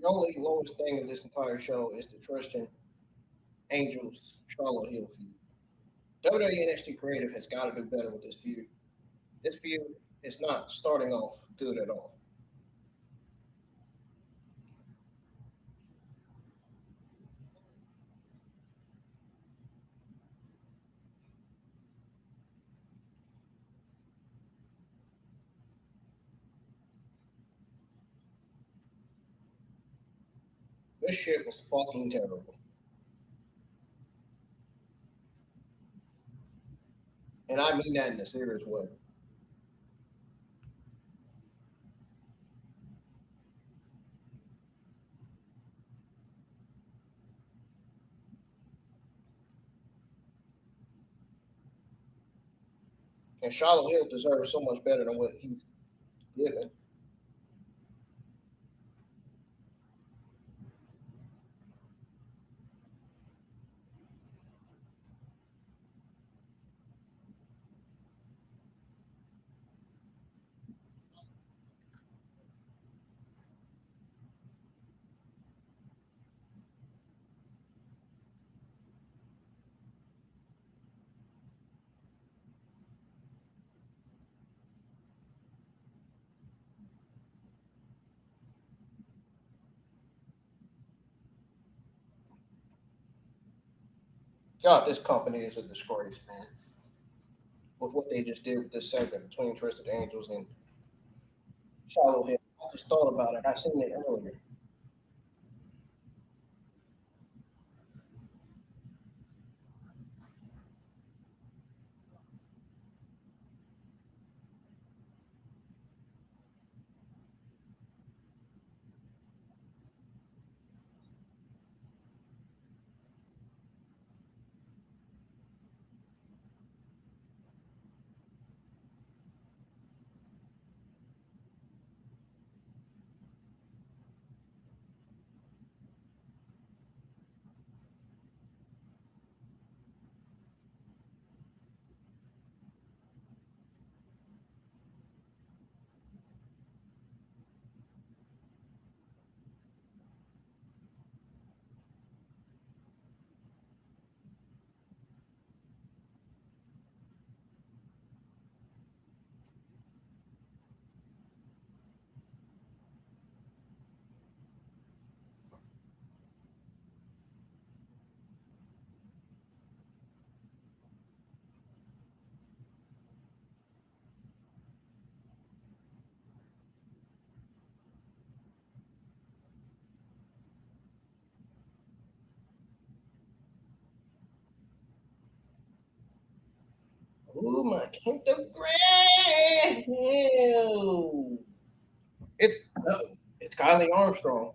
The only lowest thing in this entire show is the Tristan Angels Charlotte Hill feud. WWE NXT Creative has got to do better with this feud. This feud is not starting off good at all. This shit was fucking terrible. And I mean that in a serious way. And Charlotte Hill deserves so much better than what he's given. God, this company is a disgrace, man. With what they just did with this segment between Twisted Angels and Charlotte Hill. I just thought about it. I seen it earlier. Ooh, my Grand Hill. It's it's Kylie Armstrong.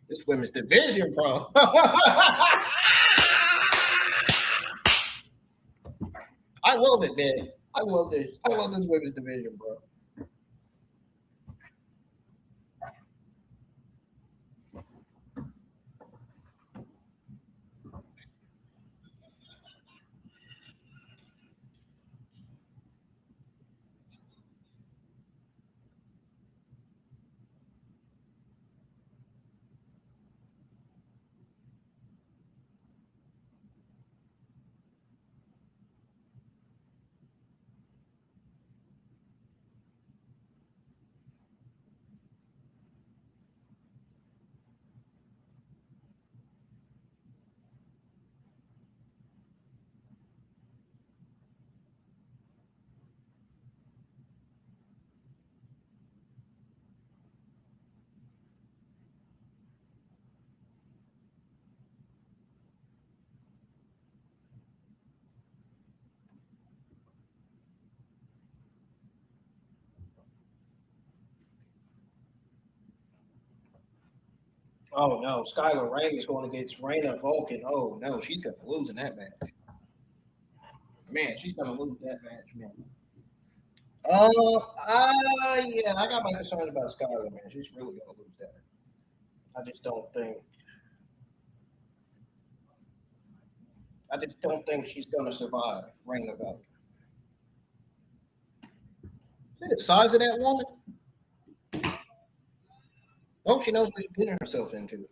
This women's division, bro. I love it, man. I love this. I love this women's division, bro. Oh no, Skylar Ray is going against Raina Vulcan. Oh no, she's gonna lose in that match. Man, she's gonna lose that match, man. Yeah, I got my concern about Skylar, man. She's really gonna lose that. I just don't think. I just don't think she's gonna survive Raina Vulcan. The size of that woman. Hope she knows what she's getting herself into.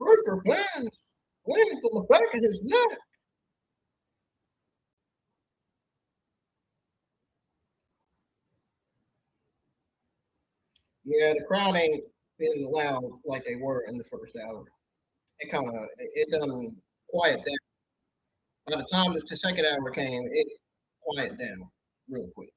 Breaker bands wind from the back of his neck. Yeah, the crowd ain't been loud like they were in the first hour. It done quiet down. By the time the second hour came, it quiet down real quick.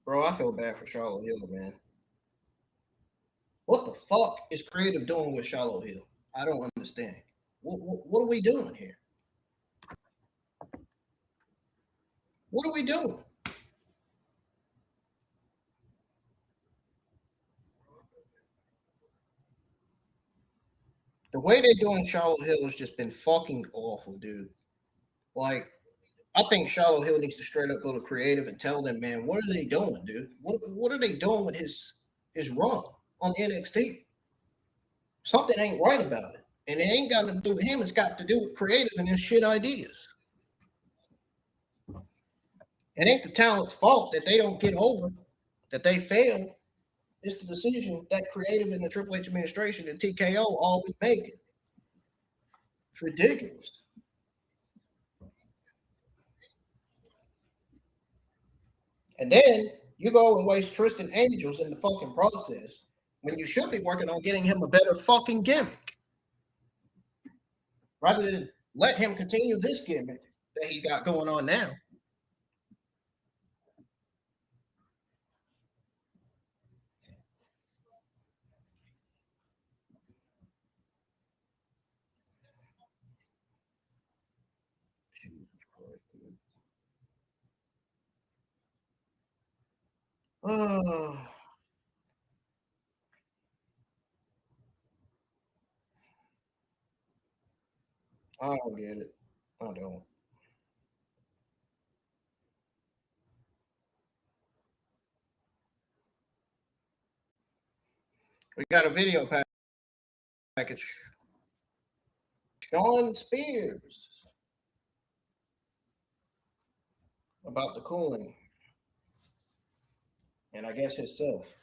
Bro, I feel bad for Charlotte Hill, man. What the fuck is creative doing with Charlotte Hill? I don't understand. What are we doing here? What are we doing? The way they're doing Charlotte Hill has just been fucking awful, dude. Like, I think Charlotte Hill needs to straight up go to creative and tell them, man, what are they doing, dude? What are they doing with his run on NXT? Something ain't right about it. And it ain't got to do with him, it's got to do with creative and his shit ideas. It ain't the talent's fault that they don't get over, that they fail. It's the decision that creative and the Triple H administration and TKO all be making. It's ridiculous. And then you go and waste Tristan Angels in the fucking process when you should be working on getting him a better fucking gimmick. Rather than let him continue this gimmick that he got going on now. I don't get it. I don't. We got a video package. Sean Spears about the cooling, and I guess himself.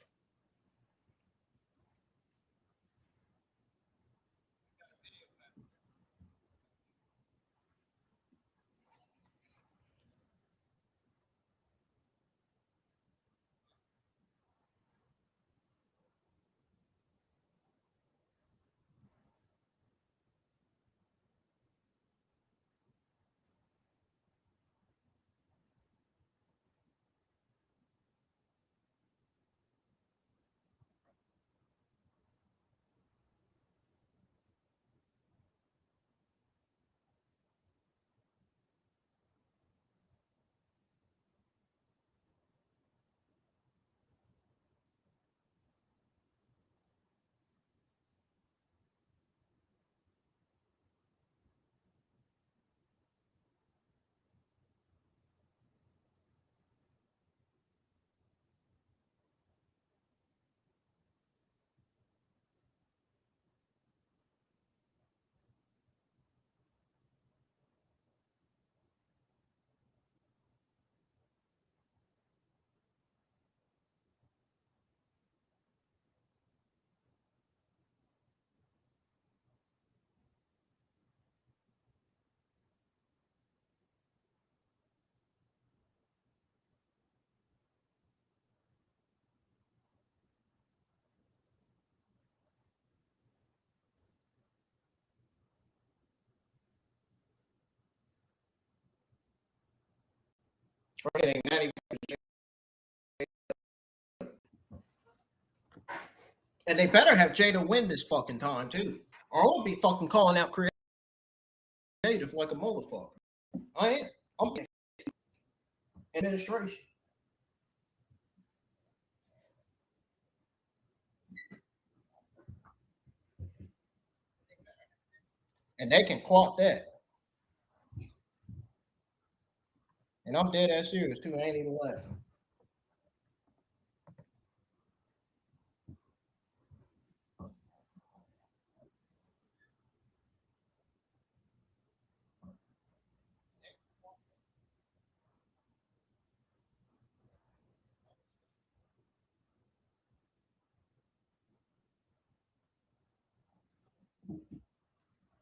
We're getting Natty, and they better have Jada win this fucking time too, or I won't be fucking calling out creative like a motherfucker. I am. I'm administration. And they can clock that. And I'm dead ass serious too. I ain't even laughing.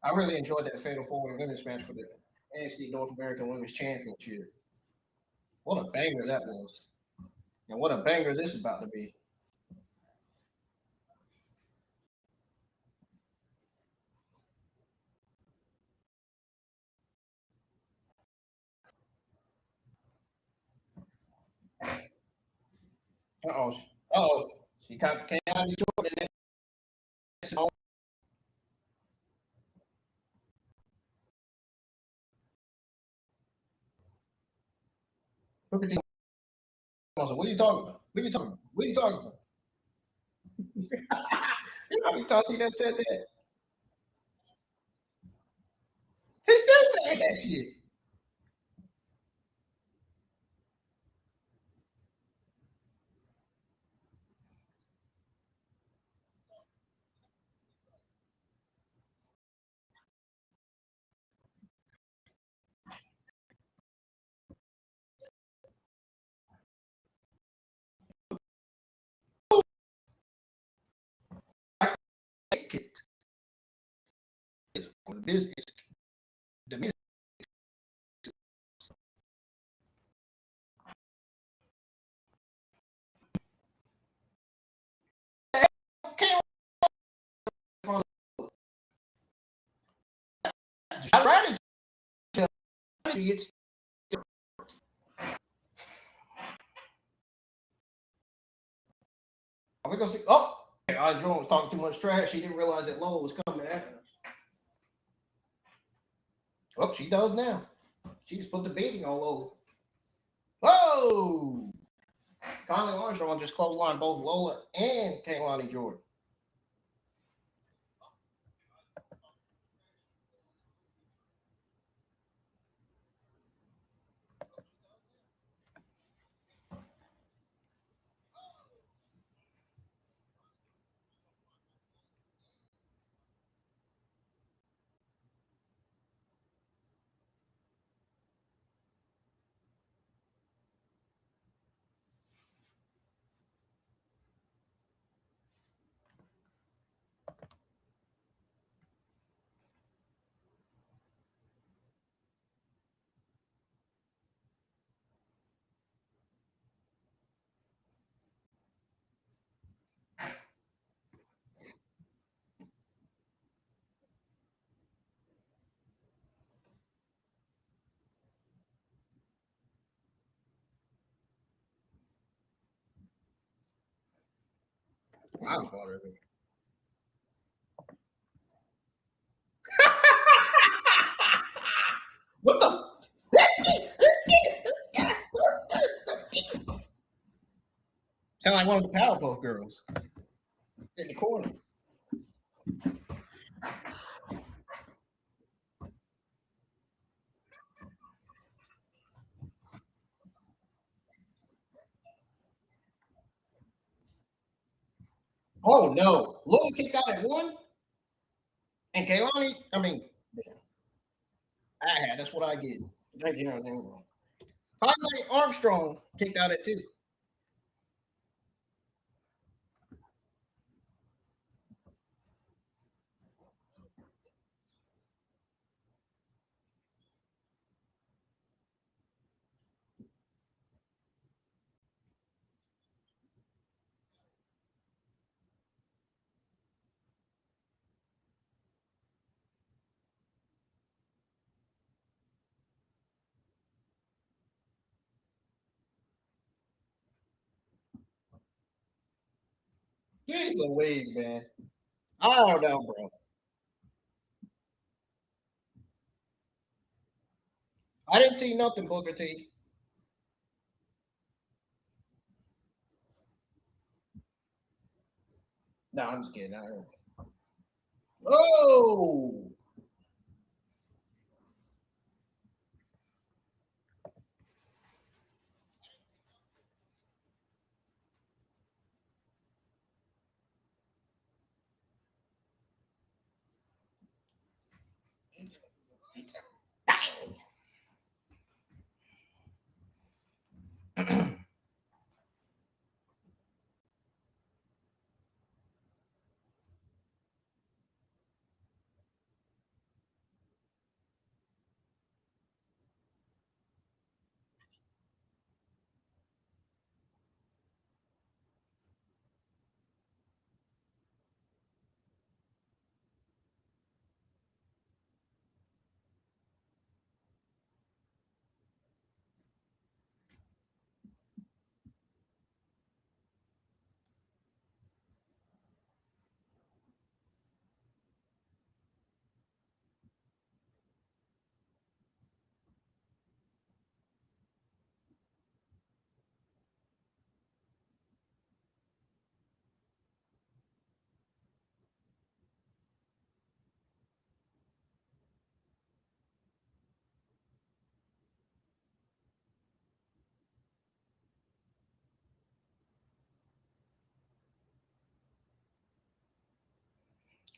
I really enjoyed that Fatal 4-Way women's match for the NXT North American Women's Championship. What a banger that was. And what a banger this is about to be. Uh-oh. Uh-oh. She got Kelani Jordan. Look at you. What are you talking about? What are you talking about? What are you talking about? You know how many times he done said that? He's still saying that shit. It's for the business. The business. I'd rather tell it's we're gonna see. Oh, Jordan was talking too much trash. She didn't realize that Lola was coming after her. Oh, she does now. She just put the beating on Lola. Whoa! Karmen Armstrong just clotheslined both Lola and Kelani Jordan. I'm part of it. What the? Sound like one of the Powerpuff Girls in the corner. Oh no! Lola kicked out at one, and Kelani. I mean, that's what I get. Thank you. Wrong. Highlight Armstrong kicked out at two. Jeez Louise, man. I don't know, bro. I didn't see nothing, Booker T. No, I'm just kidding. I don't. Oh!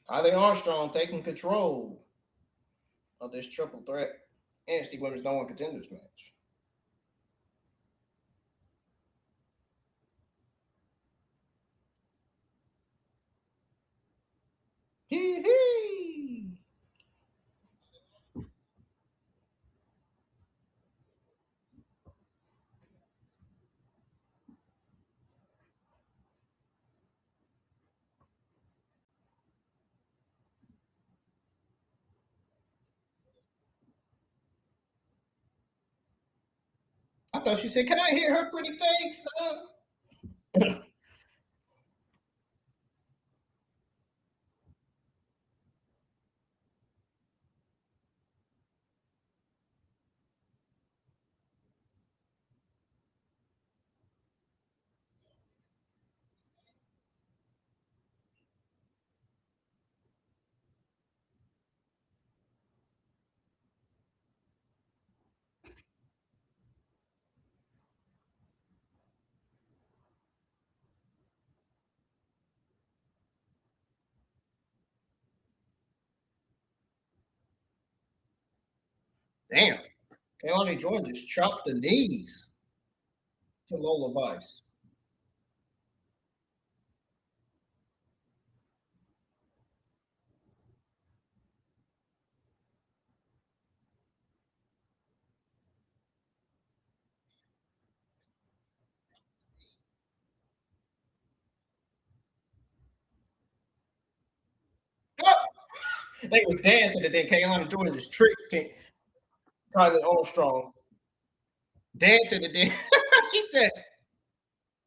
Are they Armstrong taking control of this triple threat NXT Women's No One Contenders match? Hee hee! I thought she said, "Can I hear her pretty face?" Damn. Kelani Jordan just chopped the knees to Lola Vice. Oh! They was dancing and then Kelani Jordan just tricked Armstrong. Dancing and then she said,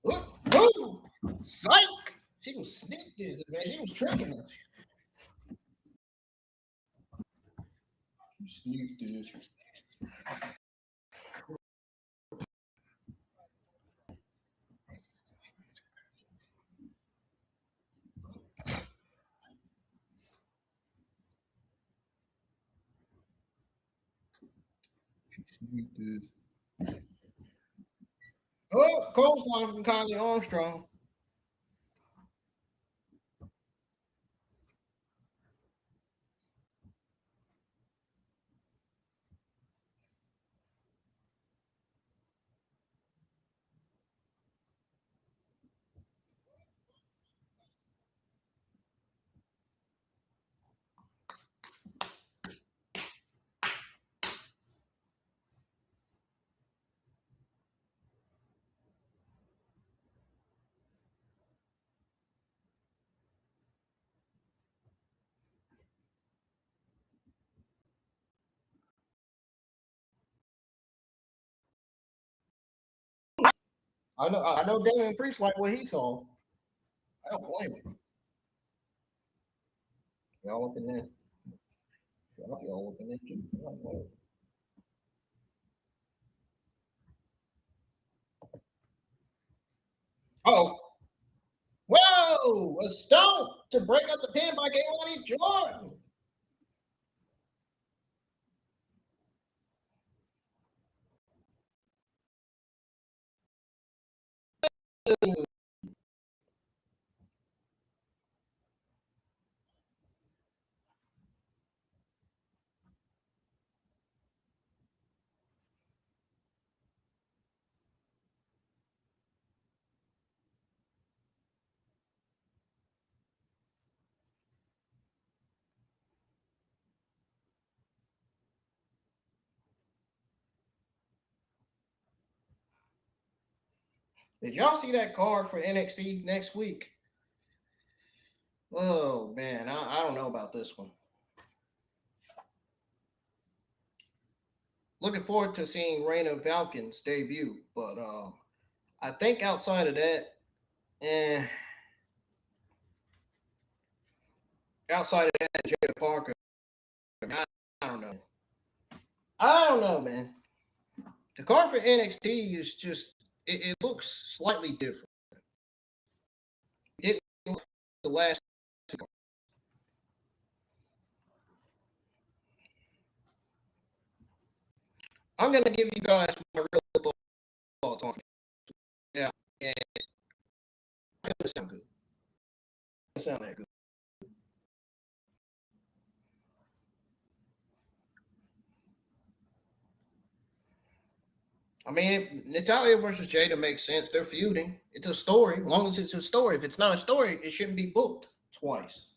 "Woo, psych." She was sneak this, man. She was tricking her. Sneak this. Sneak this. Oh, coleslaw from Kylie Armstrong. I know Damian Priest like what he saw. I don't blame him. Y'all looking there. Y'all looking there too. I don't blame him. Oh, whoa! A stomp to break up the pin by Kelani Jordan. Did y'all see that card for NXT next week? Oh man, I don't know about this one. Looking forward to seeing Reign of Falcons debut, but I think outside of that, eh, outside of that, Jada Parker, I don't know. I don't know, man. The card for NXT is just it looks slightly different. It the last two. I'm gonna give you guys my real thoughts on it. Yeah, yeah, it doesn't sound good. It doesn't sound that good. I mean, Natalia versus Jada makes sense. They're feuding. It's a story. As long as it's a story. If it's not a story, it shouldn't be booked twice.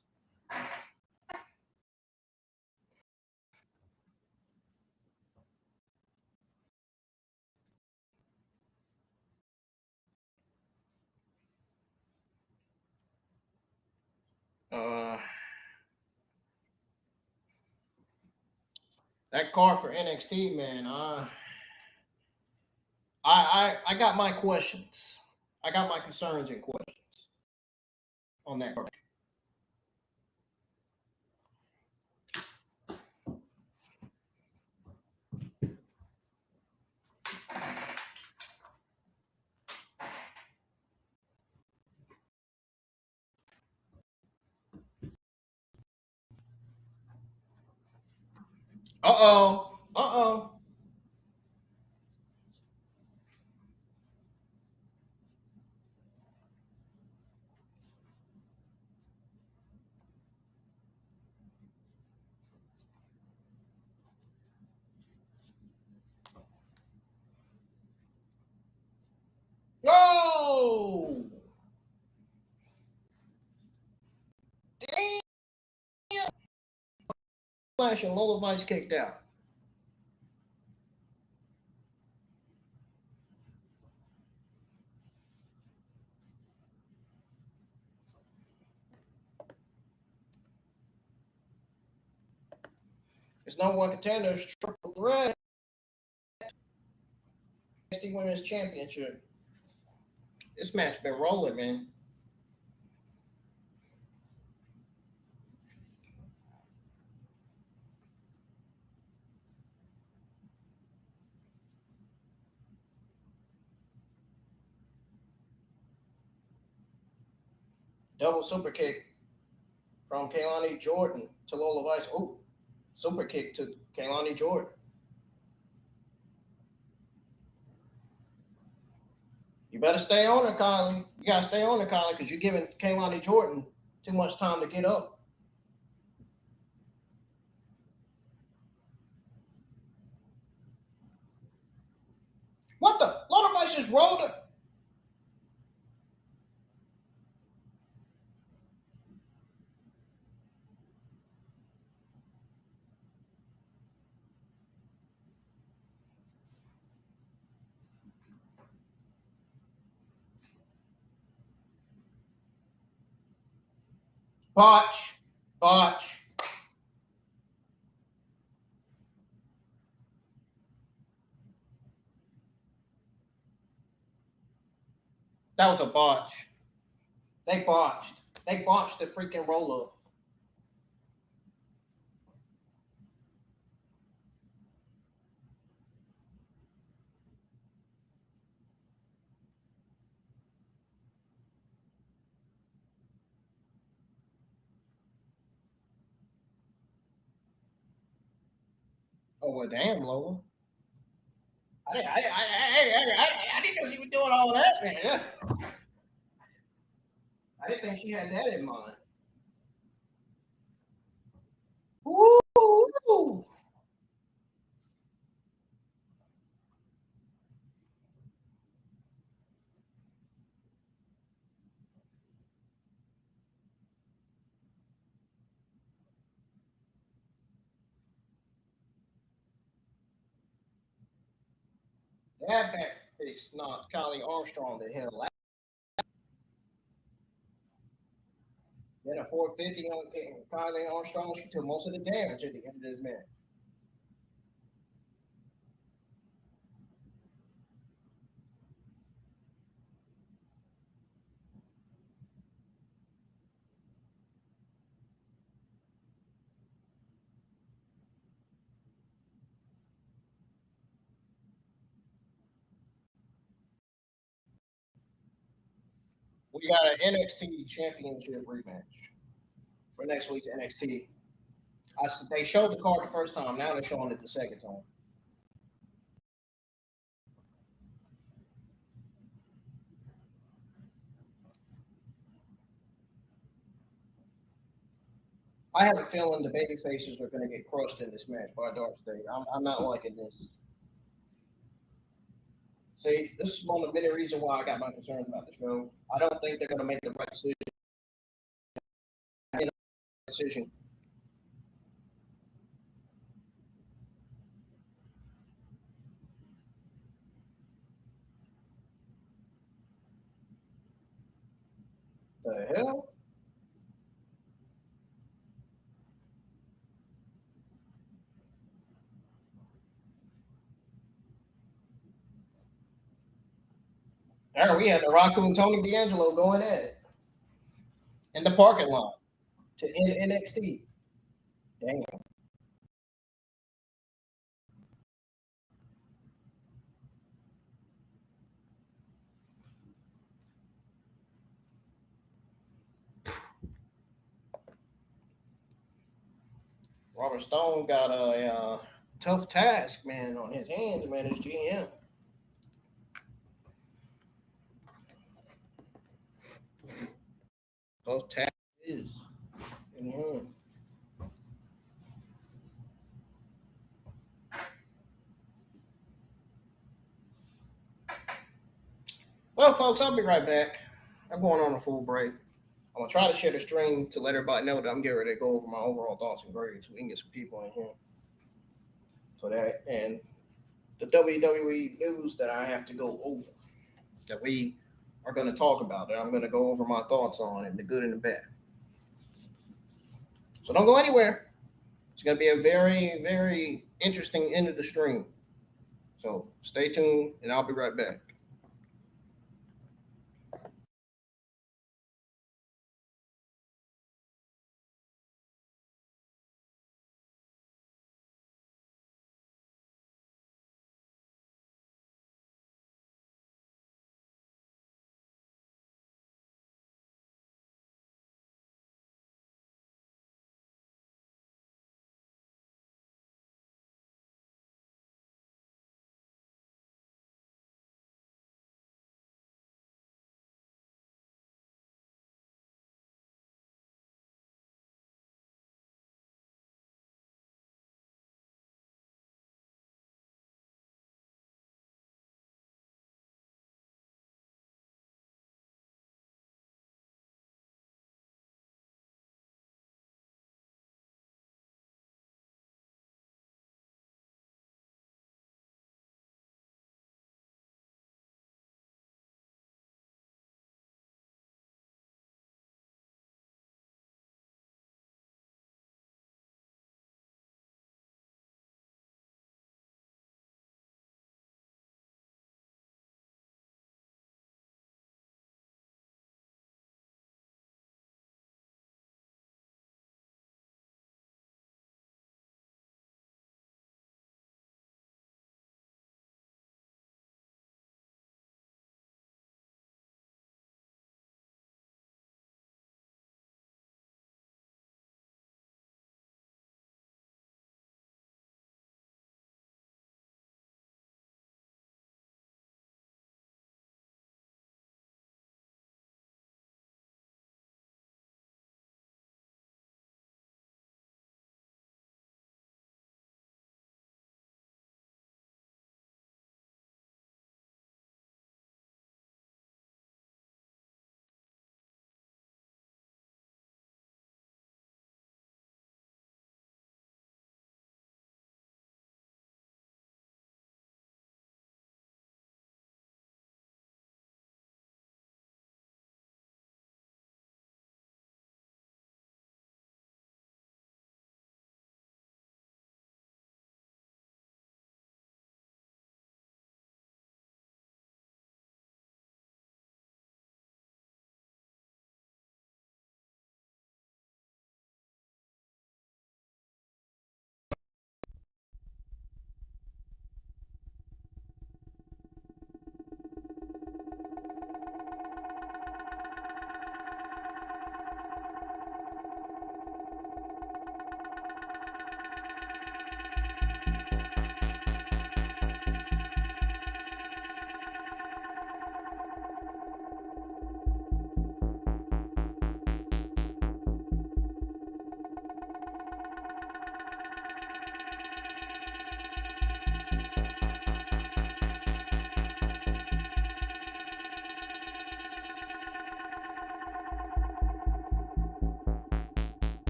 Uh, that card for NXT, man. I got my questions. I got my concerns and questions on that card. Uh oh. Uh oh. Flash and Lola Vice kicked out. It's number one contenders, triple threat. NXT Women's Championship. This match been rolling, man. Double super kick from Kelani Jordan to Lola Vice. Oh, super kick to Kelani Jordan. You better stay on her, Kylie. You got to stay on her, Kylie, because you're giving Kelani Jordan too much time to get up. What the? Lola Vice just rolled her. Botch. Botch. That was a botch. They botched. They botched the freaking roll up. Oh, well, damn, Lola. I didn't know she was doing all that, man. I didn't think she had that in mind. Woo! That back fix knocked Kylie Armstrong to hell. Then a 450 on Kylie Armstrong. She took most of the damage at the end of this match. We got an NXT Championship rematch for next week's NXT. They showed the card the first time. Now they're showing it the second time. I have a feeling the baby faces are going to get crushed in this match by Dark State. I'm not liking this. See, this is one of the many reasons why I got my concerns about the show. I don't think they're going to make the right decision. The hell? There we had NARAKU and Tony D'Angelo going at it in the parking lot to NXT. Damn. Robert Stone got a tough task, man, on his hands, man, as GM. Tough task is. Mm-hmm. Well, folks, I'll be right back. I'm going on a full break. I I'm gonna try to share the stream to let everybody know that I'm getting ready to go over my overall thoughts and grades. So we can get some people in here for that, and the WWE news that I have to go over, that we are going to talk about, that I'm going to go over my thoughts on, and the good and the bad. So don't go anywhere. It's going to be a very, very interesting end of the stream. So stay tuned, and I'll be right back.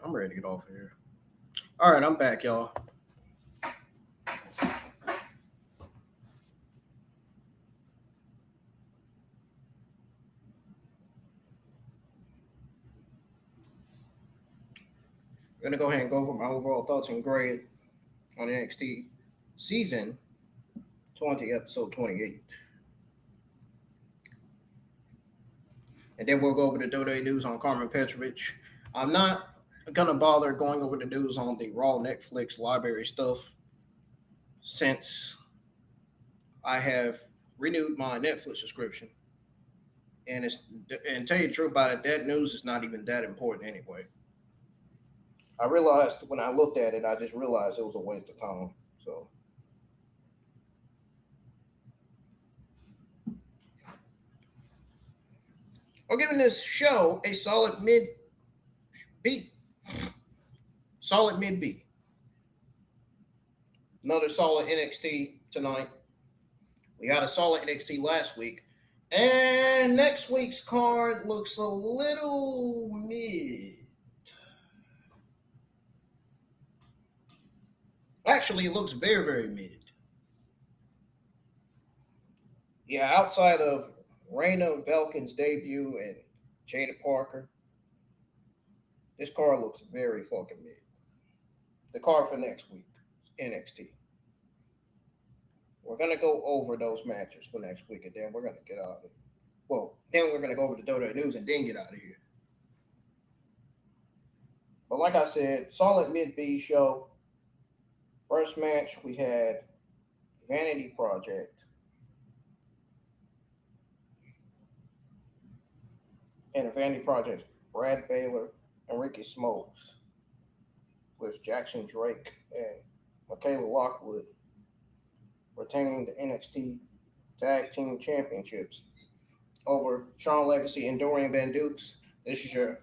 I'm ready to get off of here. All right, I'm back, y'all. I'm gonna go ahead and go over my overall thoughts and grade on NXT season 20, episode 28. And then we'll go over the Dorian news on Karmen Petrovich. I'm not gonna bother going over the news on the Raw Netflix library stuff since I have renewed my Netflix subscription. And tell you the truth about it, that news is not even that important anyway. I realized when I looked at it, I just realized it was a waste of time. So I'm giving this show a solid mid B. Solid mid B. Another solid NXT tonight. We got a solid NXT last week. And next week's card looks a little mid. Actually, it looks very, very mid. Yeah, outside of Raina Belkin's debut and Jada Parker, this card looks very fucking mid. The card for next week, NXT. We're going to go over those matches for next week, and then we're going to get out of here. Well, then we're going to go over the Dota news and then get out of here. But like I said, solid mid-B show. First match, we had Vanity Project and the Vanity Project, Brad Baylor and Ricky Smokes with Jackson Drake and Michaela Lockwood retaining the NXT Tag Team Championships over Shawn Legacy and Dorian Van Dukes. This is your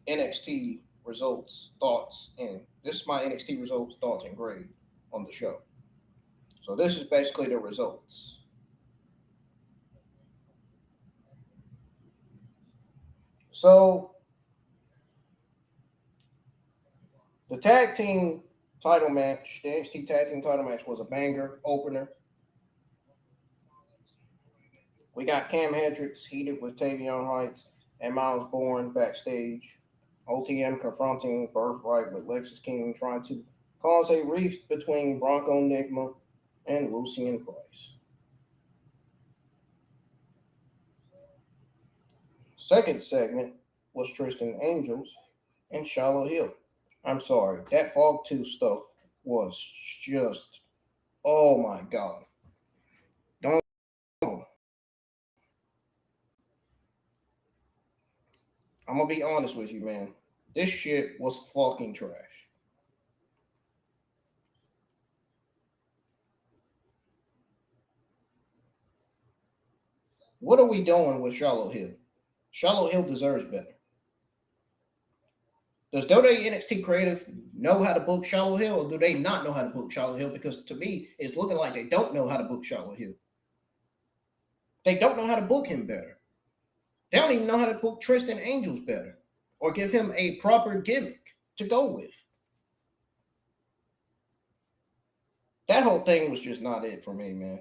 NXT results, thoughts, and this is my NXT results, thoughts, and grade on the show. So this is basically the results. So the tag team title match, the NXT tag team title match was a banger opener. We got Cam Hendricks heated with Tavion Heights and Miles Bourne backstage. OTM confronting Birthright with Lexus King trying to cause a rift between Bronco Nigma and Lucian Price. Second segment was Tristan Angels and Shallow Hill. I'm sorry, that Fog 2 stuff was just, oh my God. Don't. I'm going to be honest with you, man. This shit was fucking trash. What are we doing with Shallow Hill? Shallow Hill deserves better. Does Dota NXT Creative know how to book Shallow Hill, or do they not know how to book Shallow Hill? Because to me, it's looking like they don't know how to book Shallow Hill. They don't know how to book him better. They don't even know how to book Tristan Angels better or give him a proper gimmick to go with. That whole thing was just not it for me, man.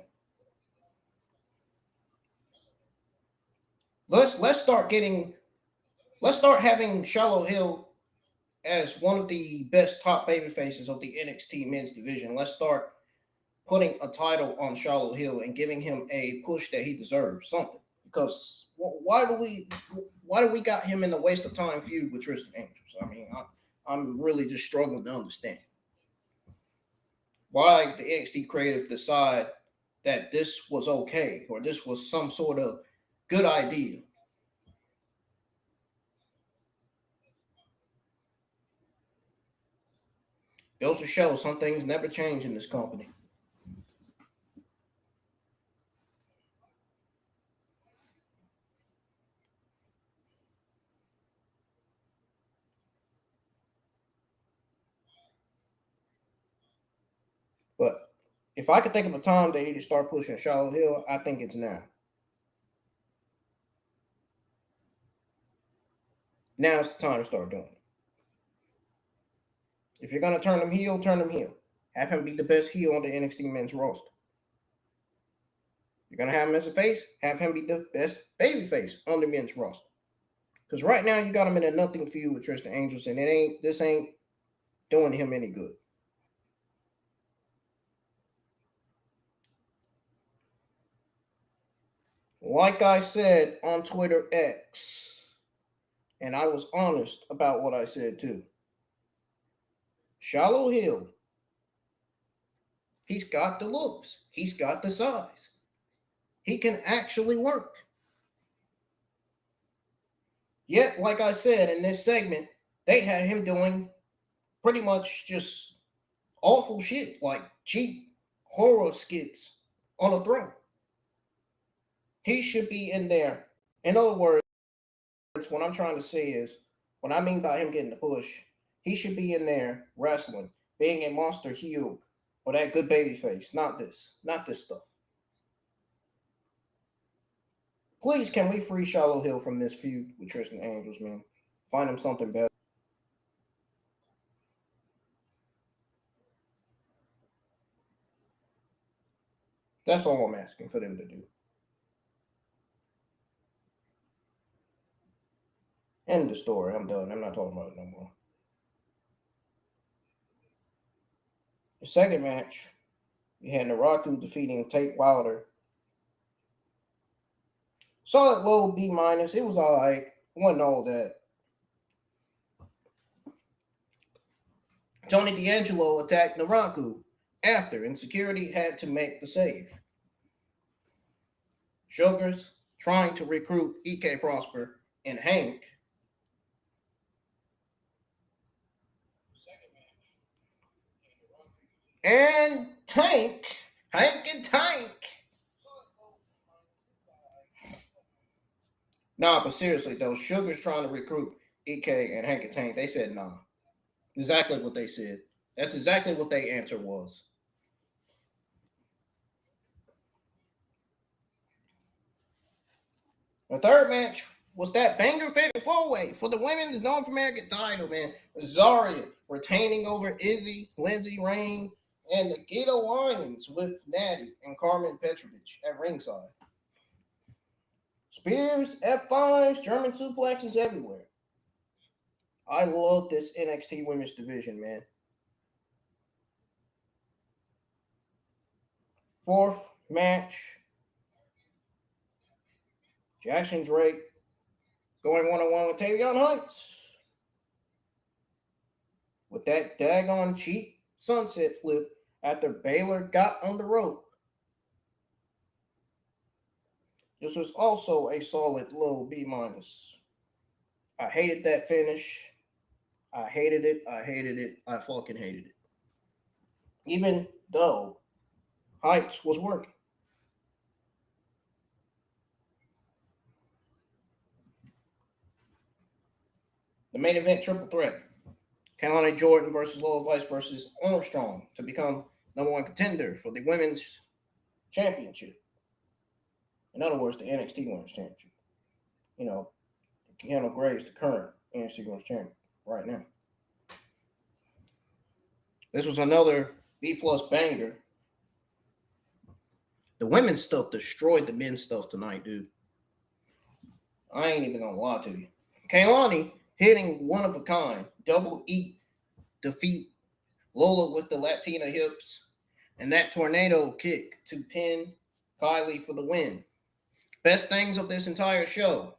Let's start having Shallow Hill as one of the best top baby faces of the NXT men's division. Let's start putting a title on Shallow Hill and giving him a push that he deserves, something. Because why do we got him in the waste of time feud with Tristan Angels? I mean, I'm really just struggling to understand why the NXT creative decide that this was okay or this was some sort of good idea. Goes to show some things never change in this company. But if I could think of a time they need to start pushing Shallow Hill, I think it's now. Now's the time to start doing it. If you're gonna turn him heel, turn him heel. Have him be the best heel on the NXT men's roster. You're gonna have him as a face, have him be the best baby face on the men's roster. Because right now you got him in a nothing feud with Tristan Angels, and this ain't doing him any good. Like I said on Twitter X, and I was honest about what I said too. Shallow Hill, he's got the looks, he's got the size, he can actually work. Yet, like I said in this segment, they had him doing pretty much just awful shit, like cheap horror skits on a throne. He should be in there. In other words, what I'm trying to say is, what I mean by him getting the push, he should be in there wrestling, being a monster heel, or that good baby face. Not this stuff. Please, can we free Shallow Hill from this feud with Tristan Angels, man? Find him something better. That's all I'm asking for them to do. End the story. I'm done. I'm not talking about it no more. The second match, you had NARAKU defeating Tate Wilder. Solid low B minus. It was all right. Wasn't all that. Tony D'Angelo attacked NARAKU after Insecurity had to make the save. Sugars trying to recruit EK Prosper and Hank. And Hank and Tank. Nah, but seriously though, Sugars trying to recruit EK and Hank and Tank. They said nah. Exactly what they said. That's exactly what their answer was. The third match was that banger fatal four-way for the women's North American title, man. Zaria retaining over Izzi, Lizzy, Rain, and Nikkita Lyons with Natty and Karmen Petrovich at ringside. Spears, F5s, German suplexes everywhere. I love this NXT women's division, man. Fourth match, Jackson Drake going one-on-one with Tavion Hunts. With that daggone cheap sunset flip after Baylor got on the rope. This was also a solid low B minus. I hated that finish. I hated it. I fucking hated it. Even though Heights was working. The main event triple threat. Kelani Jordan versus Lola Vice versus Armstrong to become number one contender for the women's championship. In other words, the NXT Women's Championship. You know, Kendall Gray is the current NXT Women's Champion right now. This was another B plus banger. The women's stuff destroyed the men's stuff tonight, dude. I ain't even gonna lie to you. Kelani hitting one of a kind, double E defeat Lola with the Latina hips, and that tornado kick to pin Kylie for the win. Best things of this entire show.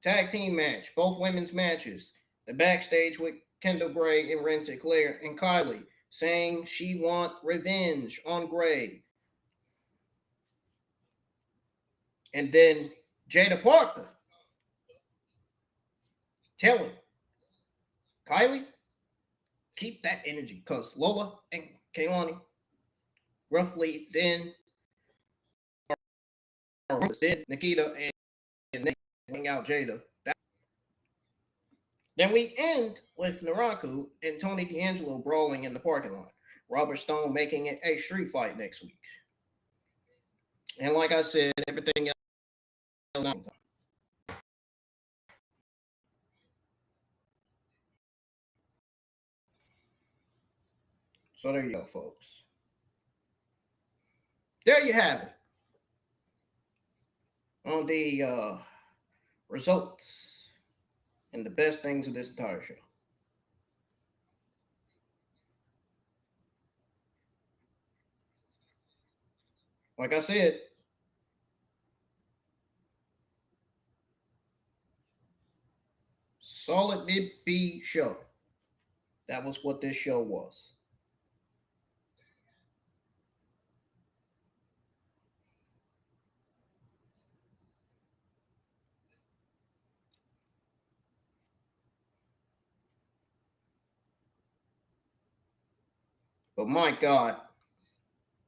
Tag team match, both women's matches. The backstage with Kendall Gray and Ren Sinclair and Kylie saying she want revenge on Gray. And then Jada Parker telling Kylie, keep that energy, because Lola and Kelani roughly then Nikkita and hang out Jada. Then we end with NARAKU and Tony D'Angelo brawling in the parking lot. Robert Stone making it a street fight next week. And like I said, everything else. So there you go, folks. There you have it. On the results and the best things of this entire show. Like I said, solid mid B show. That was what this show was. But my God,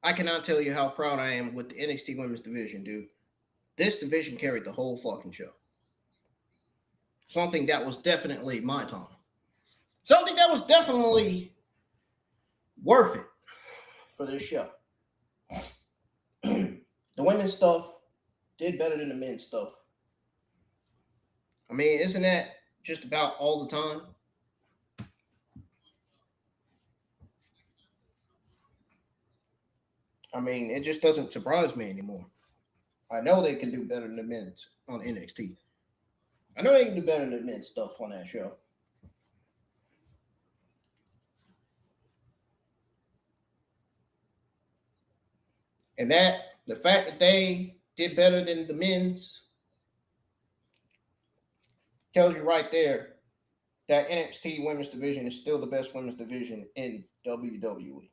I cannot tell you how proud I am with the NXT Women's Division, dude. This division carried the whole fucking show. Something that was definitely my time. Something that was definitely worth it for this show. The women's stuff did better than the men's stuff. I mean, isn't that just about all the time? I mean, it just doesn't surprise me anymore. I know they can do better than the men's on NXT. I know they can do better than the men's stuff on that show. And that, the fact that they did better than the men's tells you right there that NXT women's division is still the best women's division in WWE.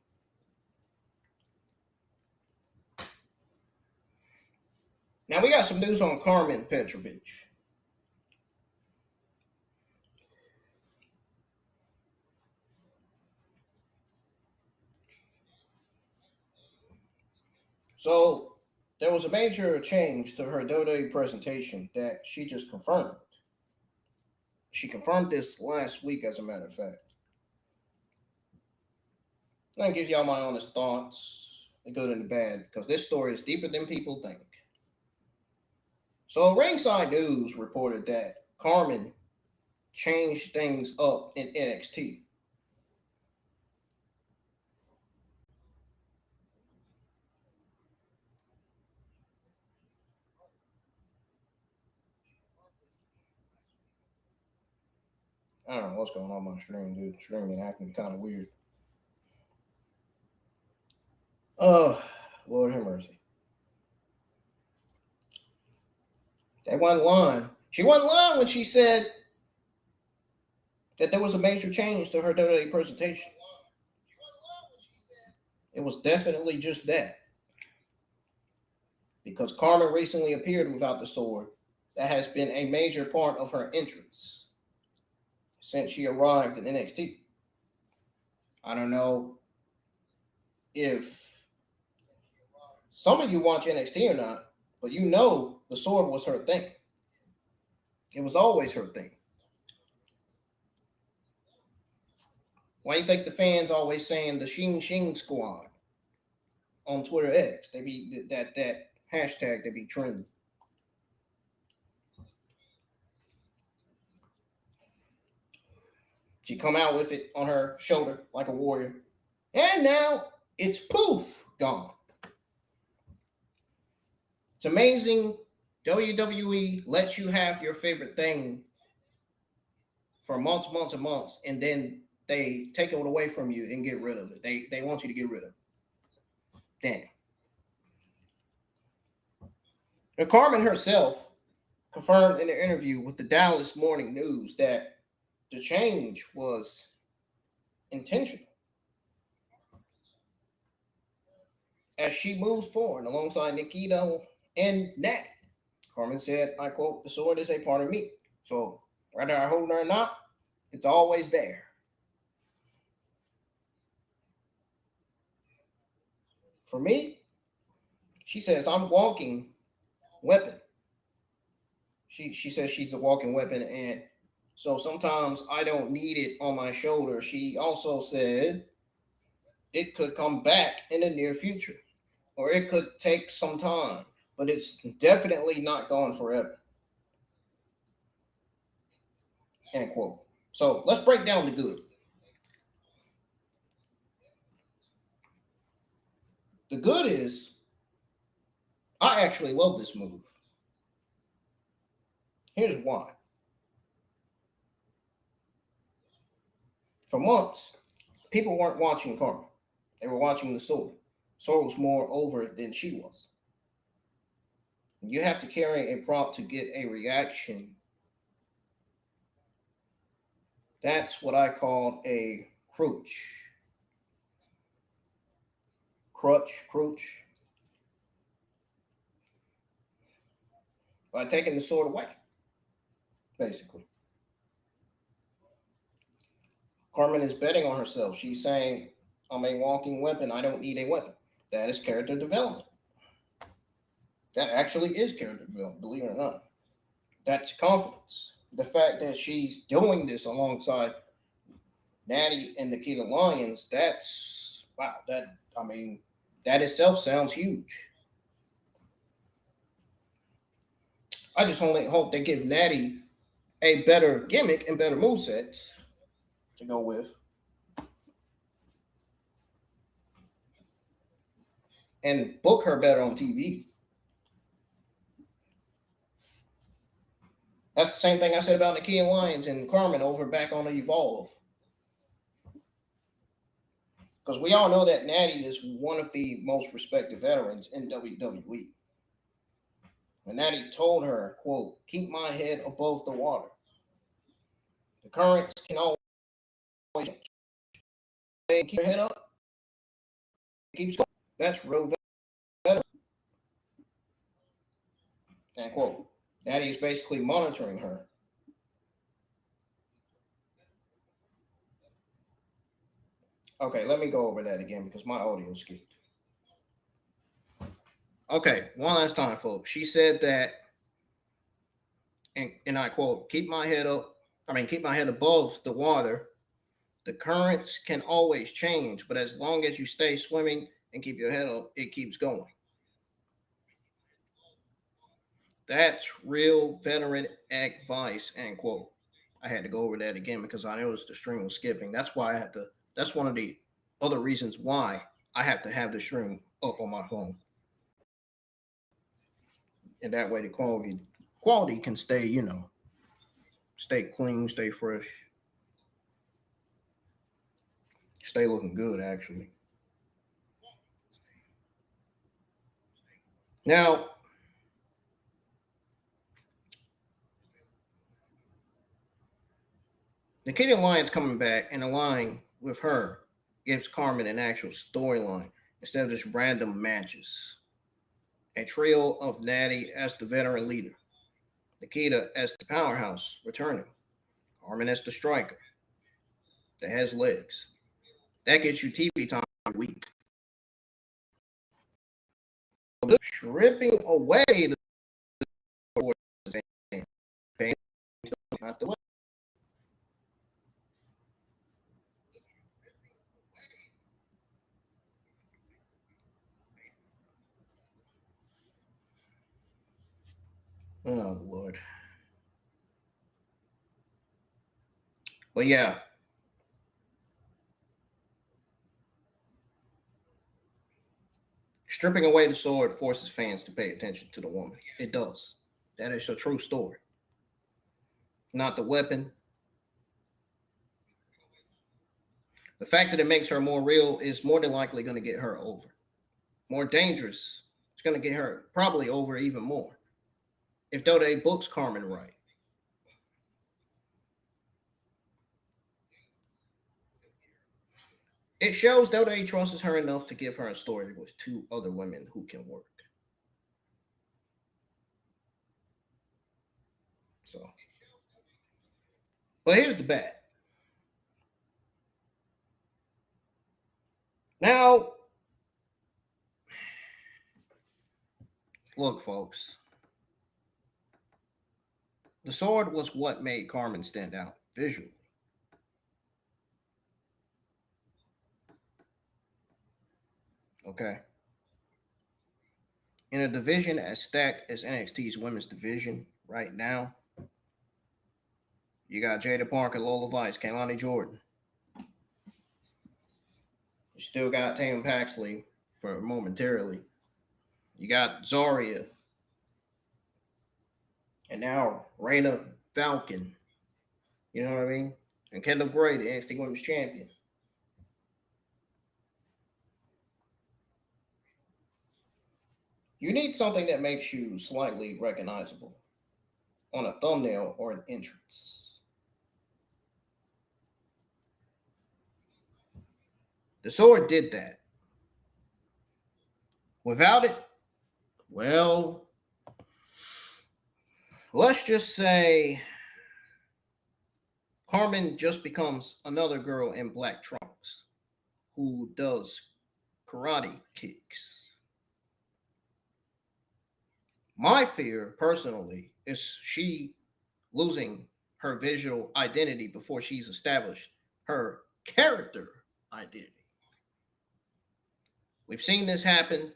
Now we got some news on Karmen Petrovich. So there was a major change to her WWE presentation that she just confirmed. She confirmed this last week, as a matter of fact. I'm gonna give y'all my honest thoughts, the good and the bad, because this story is deeper than people think. So Ringside News reported that Karmen changed things up in NXT. I don't know what's going on my stream, dude. Streaming acting kind of weird. Oh, Lord have mercy. That wasn't lying. She wasn't lying when she said that there was a major change to her WWE presentation. It was definitely just that. Because Karmen recently appeared without the sword. That has been a major part of her entrance since she arrived in NXT. I don't know if some of you watch NXT or not, but you know the sword was her thing. It was always her thing. Why do you think the fans always saying the Shing Shing Squad on Twitter X? They be that hashtag they be trending. She come out with it on her shoulder like a warrior. And now it's poof, gone. It's amazing. WWE lets you have your favorite thing for months, months, and months, and then they take it away from you and get rid of it. They want you to get rid of it. Damn. And Karmen herself confirmed in an interview with the Dallas Morning News that the change was intentional. As she moves forward alongside Nikkita and Nat, Karmen said, I quote, the sword is a part of me. So whether I hold it or not, it's always there. For me, she says, I'm walking weapon. She says she's a walking weapon, and so sometimes I don't need it on my shoulder. She also said it could come back in the near future, or it could take some time, but it's definitely not gone forever. End quote. So let's break down the good. The good is, I actually love this move. Here's why. For months, people weren't watching Karmen. They were watching the sword. Sword was more over than she was. You have to carry a prop to get a reaction. That's what I call a crutch. Crutch. By taking the sword away, basically. Karmen is betting on herself. She's saying, I'm a walking weapon. I don't need a weapon. That is character development. That actually is character development, believe it or not. That's confidence. The fact that she's doing this alongside Natty and Nikkita Lyons, that's wow. That itself sounds huge. I just only hope they give Natty a better gimmick and better movesets to go with. And book her better on TV. That's the same thing I said about Nikkita Lyons and Karmen over back on the Evolve. Because we all know that Natty is one of the most respected veterans in WWE. And Natty told her, quote, keep my head above the water. The currents can always keep your head up. It keeps going. That's real veteran. And quote, Natty is basically monitoring her. Okay, let me go over that again because my audio skipped. Okay, one last time, folks. She said that, and I quote, keep my head above the water. The currents can always change, but as long as you stay swimming and keep your head up, it keeps going. That's real veteran advice, end quote. I had to go over that again because I noticed the stream was skipping. That's why I had to, that's one of the other reasons why I have to have the stream up on my phone. And that way the quality can stay, stay clean, stay fresh, stay looking good actually. Now, Nikkita Lyons coming back and aligning with her gives Karmen an actual storyline instead of just random matches. A trio of Natty as the veteran leader, Nikkita as the powerhouse returning, Karmen as the striker that has legs. That gets you TV time every week. Stripping away the not the way. Oh Lord. But yeah. Stripping away the sword forces fans to pay attention to the woman. It does. That is a true story. Not the weapon. The fact that it makes her more real is more than likely going to get her over. More dangerous. It's going to get her probably over even more. If Tate books Karmen right. It shows Tate trusts her enough to give her a story with two other women who can work. So, but here's the bad. Now, look, folks. The sword was what made Karmen stand out visually. Okay. In a division as stacked as NXT's women's division right now, you got Jada Parker, Lola Vice, Kelani Jordan. You still got Tatum Paxley for momentarily. You got Zaria, and now Reina Falcon. You know what I mean? And Kendall Bray, the NXT Women's Champion. You need something that makes you slightly recognizable on a thumbnail or an entrance. The sword did that. Without it, well, let's just say Karmen just becomes another girl in black trunks who does karate kicks. My fear, personally, is she losing her visual identity before she's established her character identity. We've seen this happen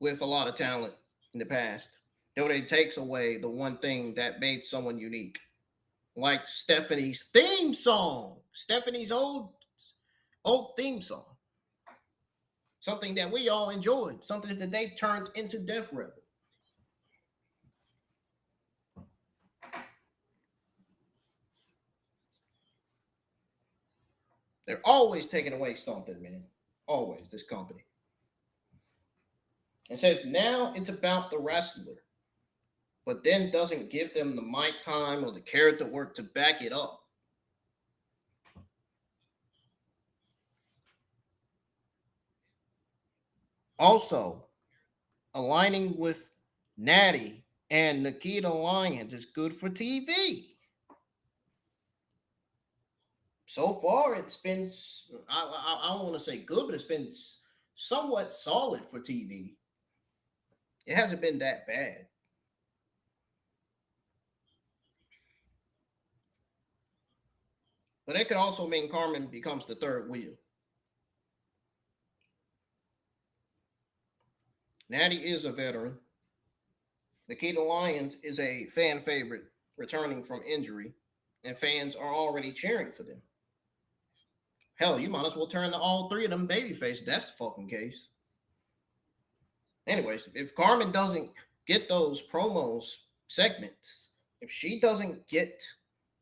with a lot of talent in the past. It takes away the one thing that made someone unique, like Stephanie's theme song, Stephanie's old theme song, something that we all enjoyed, something that they turned into Death Rebel. They're always taking away something, man. Always, this company. It says now it's about the wrestler, but then doesn't give them the mic time or the character work to back it up. Also, aligning with Natty and Nikkita Lyons is good for TV. So far, it's been, I don't want to say good, but it's been somewhat solid for TV. It hasn't been that bad. But it could also mean Karmen becomes the third wheel. Natty is a veteran. Nikkita Lyons is a fan favorite returning from injury, and fans are already cheering for them. Hell, you might as well turn to all three of them babyface. That's the fucking case. Anyways, if Karmen doesn't get those promos segments, if she doesn't get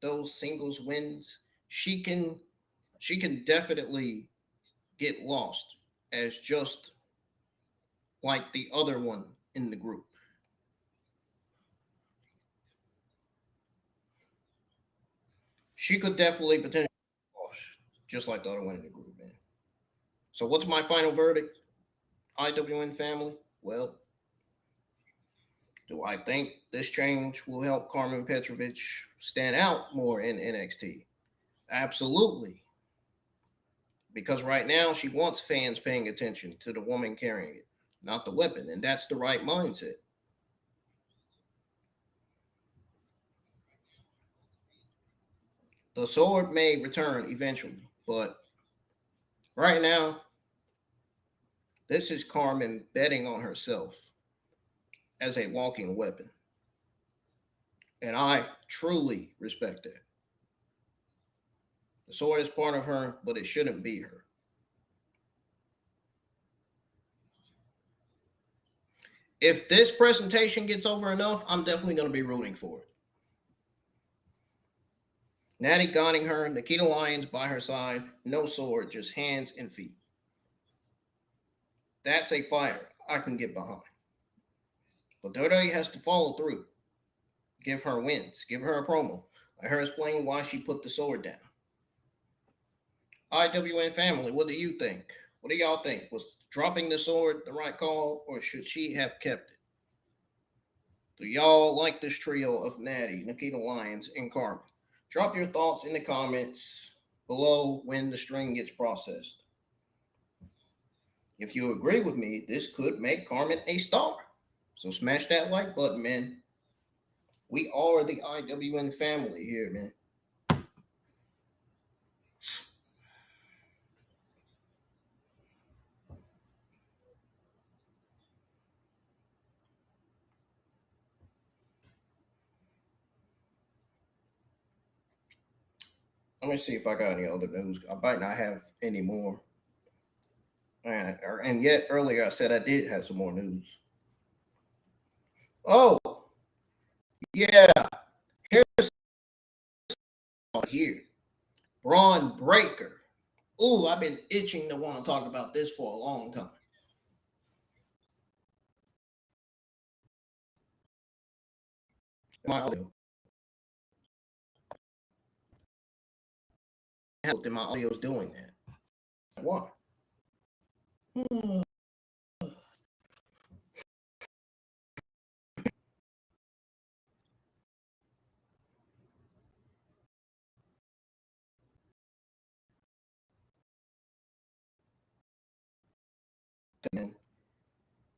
those singles wins, she can definitely get lost as just like the other one in the group. She could definitely potentially lost, just like the other one in the group, man. So what's my final verdict? IWN family? Well, do I think this change will help Karmen Petrovich stand out more in NXT? Absolutely. Because right now she wants fans paying attention to the woman carrying it, not the weapon. And that's the right mindset. The sword may return eventually, but right now, this is Karmen betting on herself as a walking weapon. And I truly respect that. The sword is part of her, but it shouldn't be her. If this presentation gets over enough, I'm definitely going to be rooting for it. Natty guiding her, Nikkita Lyons by her side, no sword, just hands and feet. That's a fighter I can get behind. But Dodo has to follow through. Give her wins. Give her a promo. Let her explain why she put the sword down. IWN family, what do you think? What do y'all think? Was dropping the sword the right call, or should she have kept it? Do y'all like this trio of Natty, Nikkita Lyons, and Karmen? Drop your thoughts in the comments below when the string gets processed. If you agree with me, this could make Karmen a star. So smash that like button, man. We are the IWN family here, man. Let me see if I got any other news. I might not have any more. And yet earlier I said I did have some more news. Oh, yeah. Here's here. Bron Breakker. Ooh, I've been itching to want to talk about this for a long time. My audio. My audio's doing that. Why?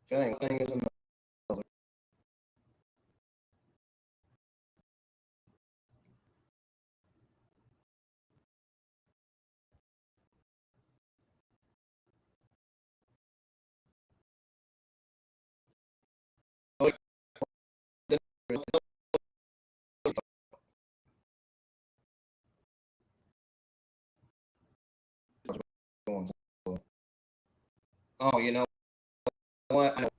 Feeling things in the oh, you know what?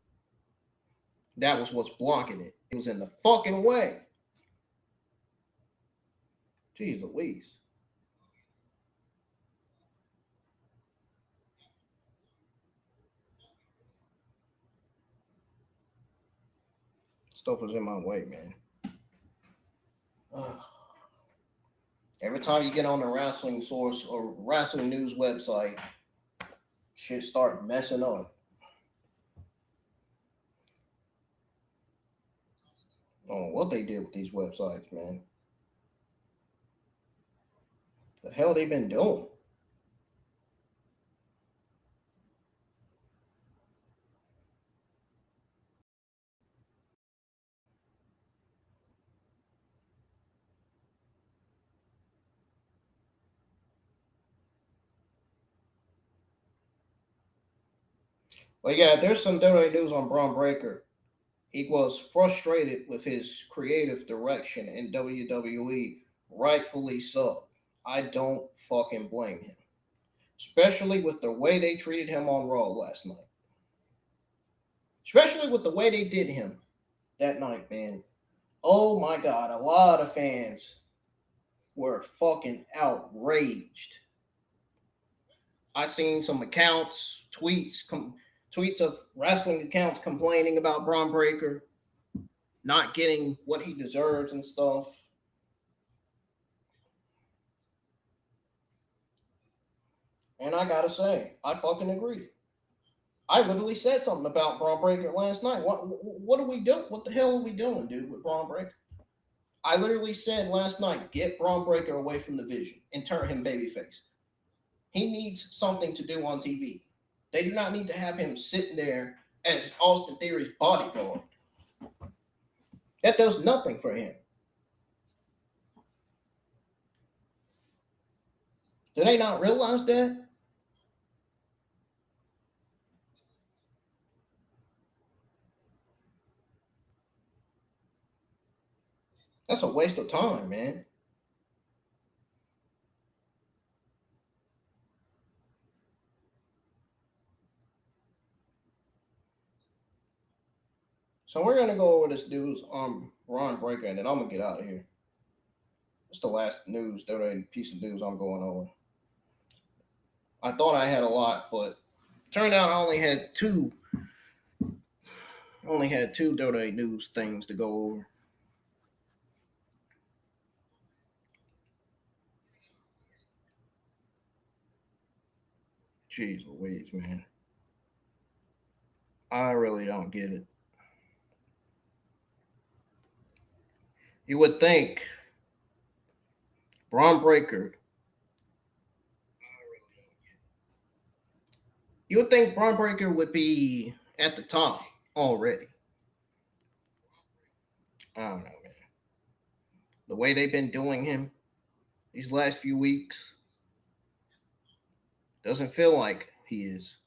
That was what's blocking it. It was in the fucking way. Jeez Louise. Stuff was in my way, man. Every time you get on a wrestling source or wrestling news website, shit start messing up. Oh, what they did with these websites, man. The hell they been doing? Well, yeah, there's some dirty news on Bron Breakker. He was frustrated with his creative direction in WWE, rightfully so. I don't fucking blame him, especially with the way they treated him on Raw last night. Especially with the way they did him that night, man. Oh my God, a lot of fans were fucking outraged. I seen some accounts, tweets of wrestling accounts complaining about Bron Breakker not getting what he deserves and stuff. And I gotta say, I fucking agree. I literally said something about Bron Breakker last night. What are we doing? What the hell are we doing, dude, with Bron Breakker? I literally said last night, get Bron Breakker away from the vision and turn him babyface. He needs something to do on TV. They do not need to have him sitting there as Austin Theory's bodyguard. That does nothing for him. Do they not realize that? That's a waste of time, man. So we're gonna go over this dude's Bron Breakker, and then I'm gonna get out of here. It's the last news, the piece of news I'm going over. I thought I had a lot, but turned out I only had two. Only had two Dota news things to go over. Jeez Louise, man. I really don't get it. You would think Bron Breakker. You would think Bron Breakker would be at the top already. I don't know, man. The way they've been doing him these last few weeks doesn't feel like he is.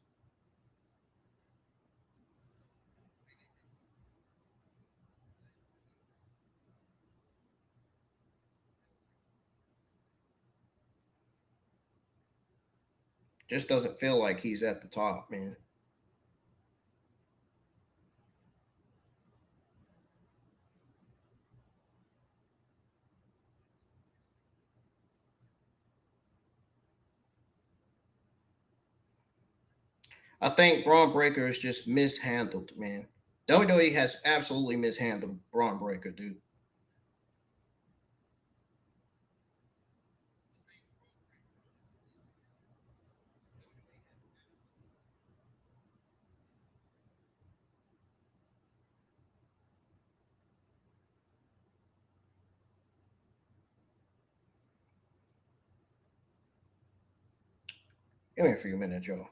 Just doesn't feel like he's at the top, man. I think Braun Breaker is just mishandled, man. WWE has absolutely mishandled Braun Breaker, dude. Give me a few minutes, y'all.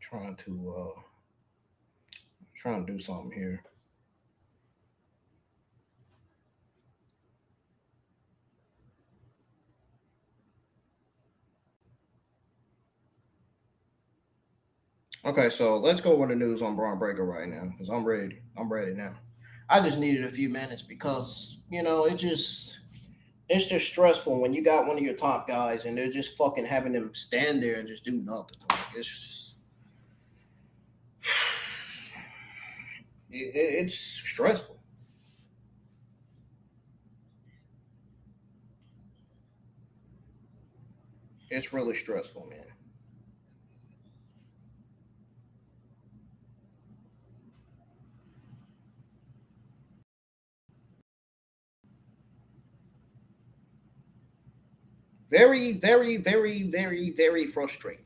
Trying to trying to do something here. Okay, so let's go with the news on Braun Breaker right now because I'm ready. I'm ready now. I just needed a few minutes because it's just stressful when you got one of your top guys and they're just fucking having them stand there and just do nothing. Like, it's just, it's stressful. It's really stressful, man. Very, very, very, very, very frustrating.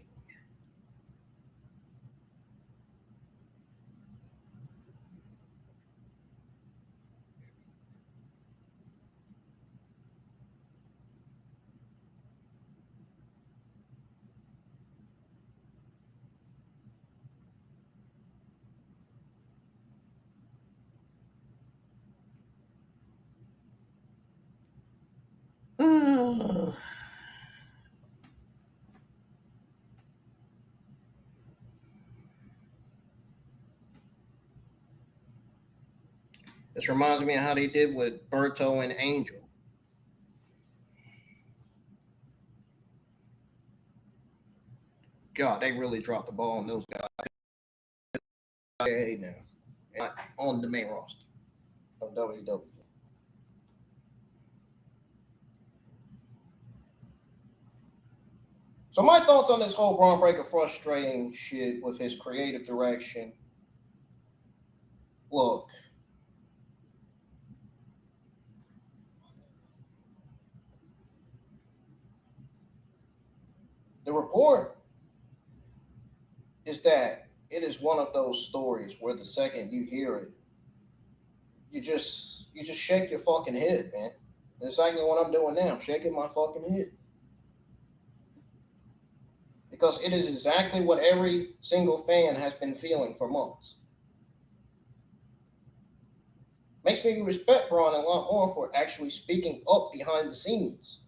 This reminds me of how they did with Berto and Angel. God, they really dropped the ball on those guys. Hey, now, not on the main roster of WWE. So my thoughts on this whole Braun Breaker frustrating shit with his creative direction. Look, the report is that it is one of those stories where the second you hear it, you just shake your fucking head, man. It's exactly what I'm doing now, shaking my fucking head. Because it is exactly what every single fan has been feeling for months. Makes me respect Braun a lot more for actually speaking up behind the scenes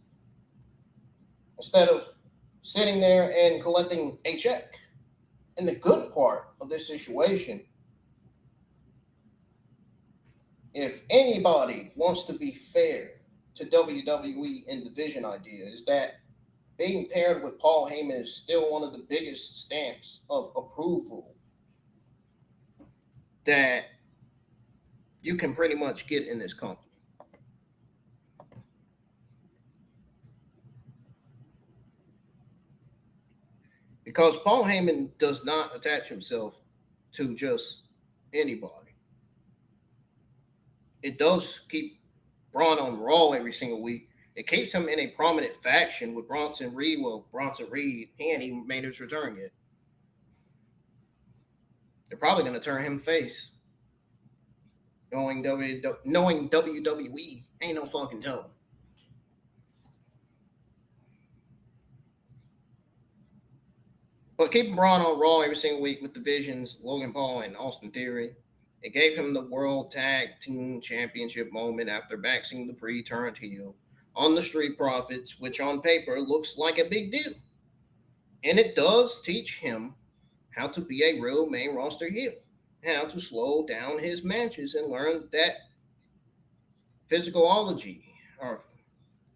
instead of sitting there and collecting a check. And the good part of this situation, if anybody wants to be fair to WWE and the vision idea, is that being paired with Paul Heyman is still one of the biggest stamps of approval that you can pretty much get in this company. Because Paul Heyman does not attach himself to just anybody. It does keep Braun on Raw every single week. It keeps him in a prominent faction with Bronson Reed. Well, Bronson Reed, he ain't even made his return yet. They're probably going to turn him face. Knowing WWE, ain't no fucking telling. But keeping Braun on Raw every single week with divisions, Logan Paul and Austin Theory, it gave him the World Tag Team Championship moment after maxing the pre-turned heel on the Street Profits, which on paper looks like a big deal. And it does teach him how to be a real main roster heel. how to slow down his matches and learn that physicalology or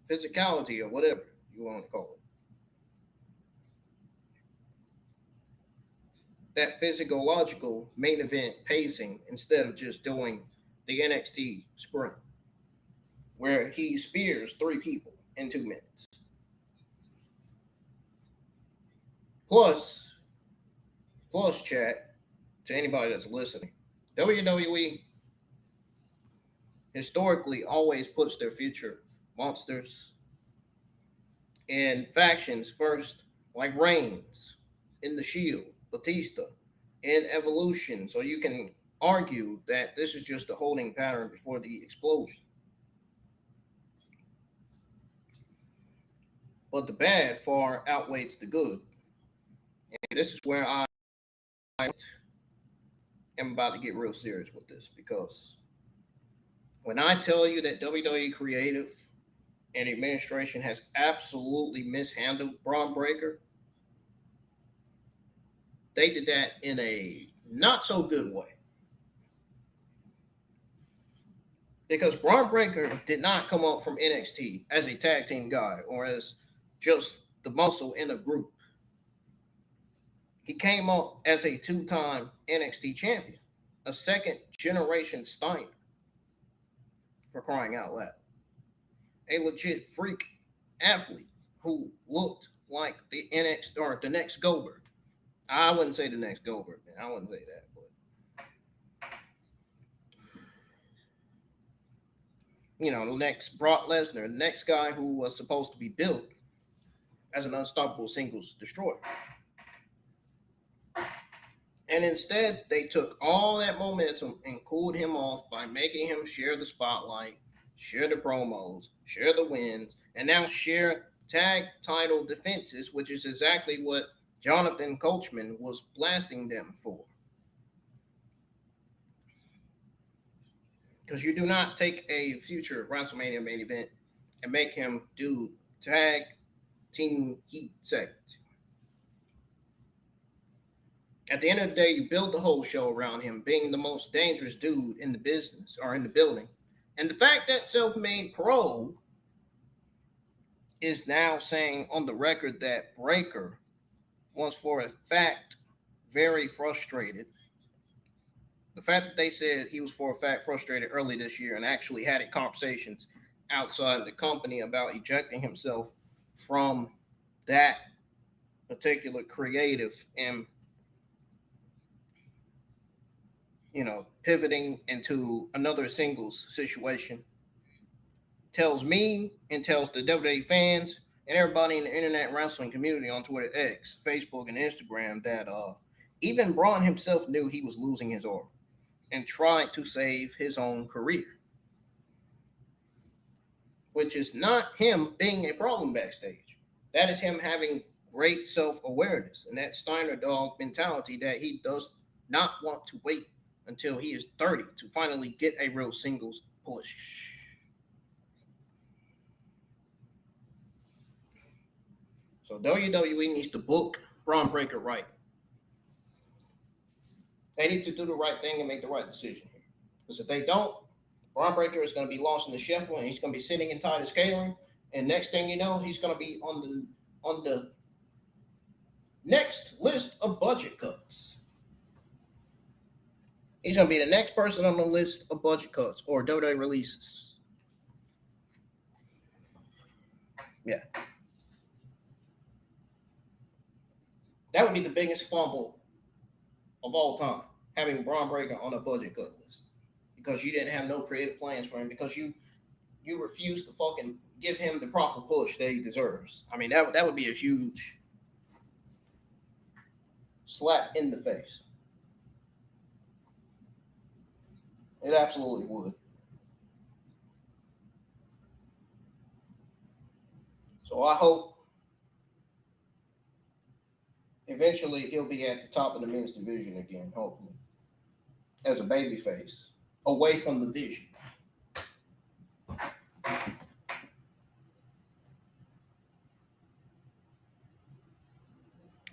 physicality or whatever you want to call it. That physiological main event pacing instead of just doing the NXT sprint where he spears three people in 2 minutes. Plus, chat to anybody that's listening, WWE historically always puts their future monsters and factions first, like Reigns in the Shield, Batista in Evolution. So you can argue that this is just a holding pattern before the explosion. But the bad far outweighs the good. And this is where I am about to get real serious with this, because when I tell you that WWE creative and administration has absolutely mishandled Bron Breakker, they did that in a not so good way. Because Bron Breakker did not come up from NXT as a tag team guy or as just the muscle in a group. He came up as a two-time NXT champion, a second generation Steiner, for crying out loud. A legit freak athlete who looked like the NXT or the next Goldberg. I wouldn't say the next Goldberg, man. I wouldn't say that, but you know, the next Brock Lesnar, the next guy who was supposed to be built as an unstoppable singles destroyer. And instead, they took all that momentum and cooled him off by making him share the spotlight, share the promos, share the wins, and now share tag title defenses, which is exactly what Jonathan Coachman was blasting them for. Because you do not take a future WrestleMania main event and make him do tag team heat segments. At the end of the day, you build the whole show around him being the most dangerous dude in the business or in the building. And the fact that Self-Made Pro is now saying on the record that Breakker was for a fact very frustrated. The fact that they said he was for a fact frustrated early this year and actually had conversations outside the company about ejecting himself from that particular creative and, you know, pivoting into another singles situation tells me and tells the WWE fans and everybody in the internet wrestling community on Twitter, X, Facebook, and Instagram that even Bron himself knew he was losing his aura and tried to save his own career, which is not him being a problem backstage. That is him having great self-awareness and that Steiner dog mentality that he does not want to wait until he is 30 to finally get a real singles push. So WWE needs to book Bron Breakker right. They need to do the right thing and make the right decision. Because if they don't, Bron Breakker is going to be lost in the shuffle and he's going to be sitting in Titus Catering. And next thing you know, he's going to be on the next list of budget cuts. He's going to be the next person on the list of budget cuts or WWE releases. Yeah. That would be the biggest fumble of all time, having Bron Breakker on a budget cut list. Because you didn't have no creative plans for him, because you refused to fucking give him the proper push that he deserves. I mean, that would be a huge slap in the face. It absolutely would. So I hope eventually he'll be at the top of the men's division again, hopefully, as a babyface, away from the vision.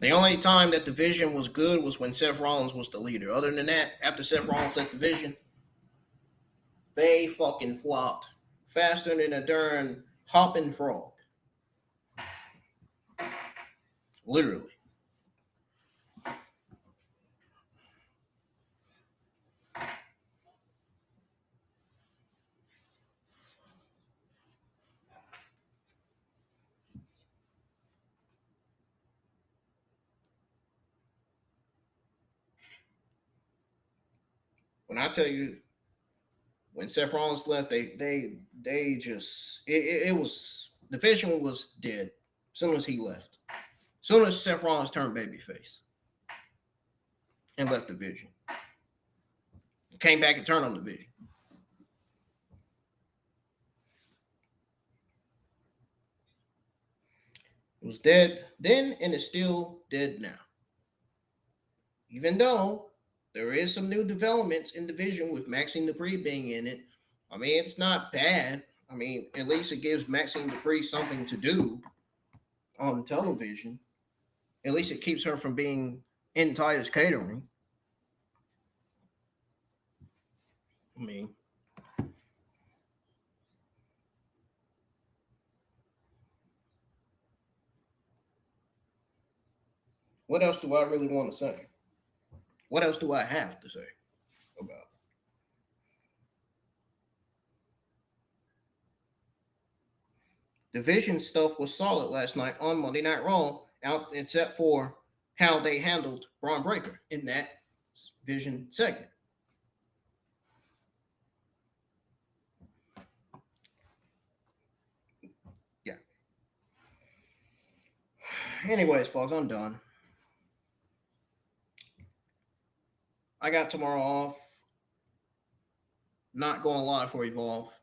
The only time that the division was good was when Seth Rollins was the leader. Other than that, after Seth Rollins left the division, they fucking flopped faster than a darn hopping frog. Literally. When I tell you, when Seth Rollins left, they just it was the division was dead as soon as he left. As soon as Seth Rollins turned babyface and left the division, came back and turned on the division. It was dead then, and it's still dead now. Even though there is some new developments in the division with Maxine Dupree being in it. I mean, it's not bad. I mean, at least it gives Maxine Dupree something to do on television. At least it keeps her from being in Titus Catering. I mean, what else do I really want to say? What else do I have to say about it? Division stuff was solid last night on Monday Night Raw, out except for how they handled Bron Breakker in that Vision segment. Yeah. Anyways, folks, I'm done. I got tomorrow off. Not going live for Evolve.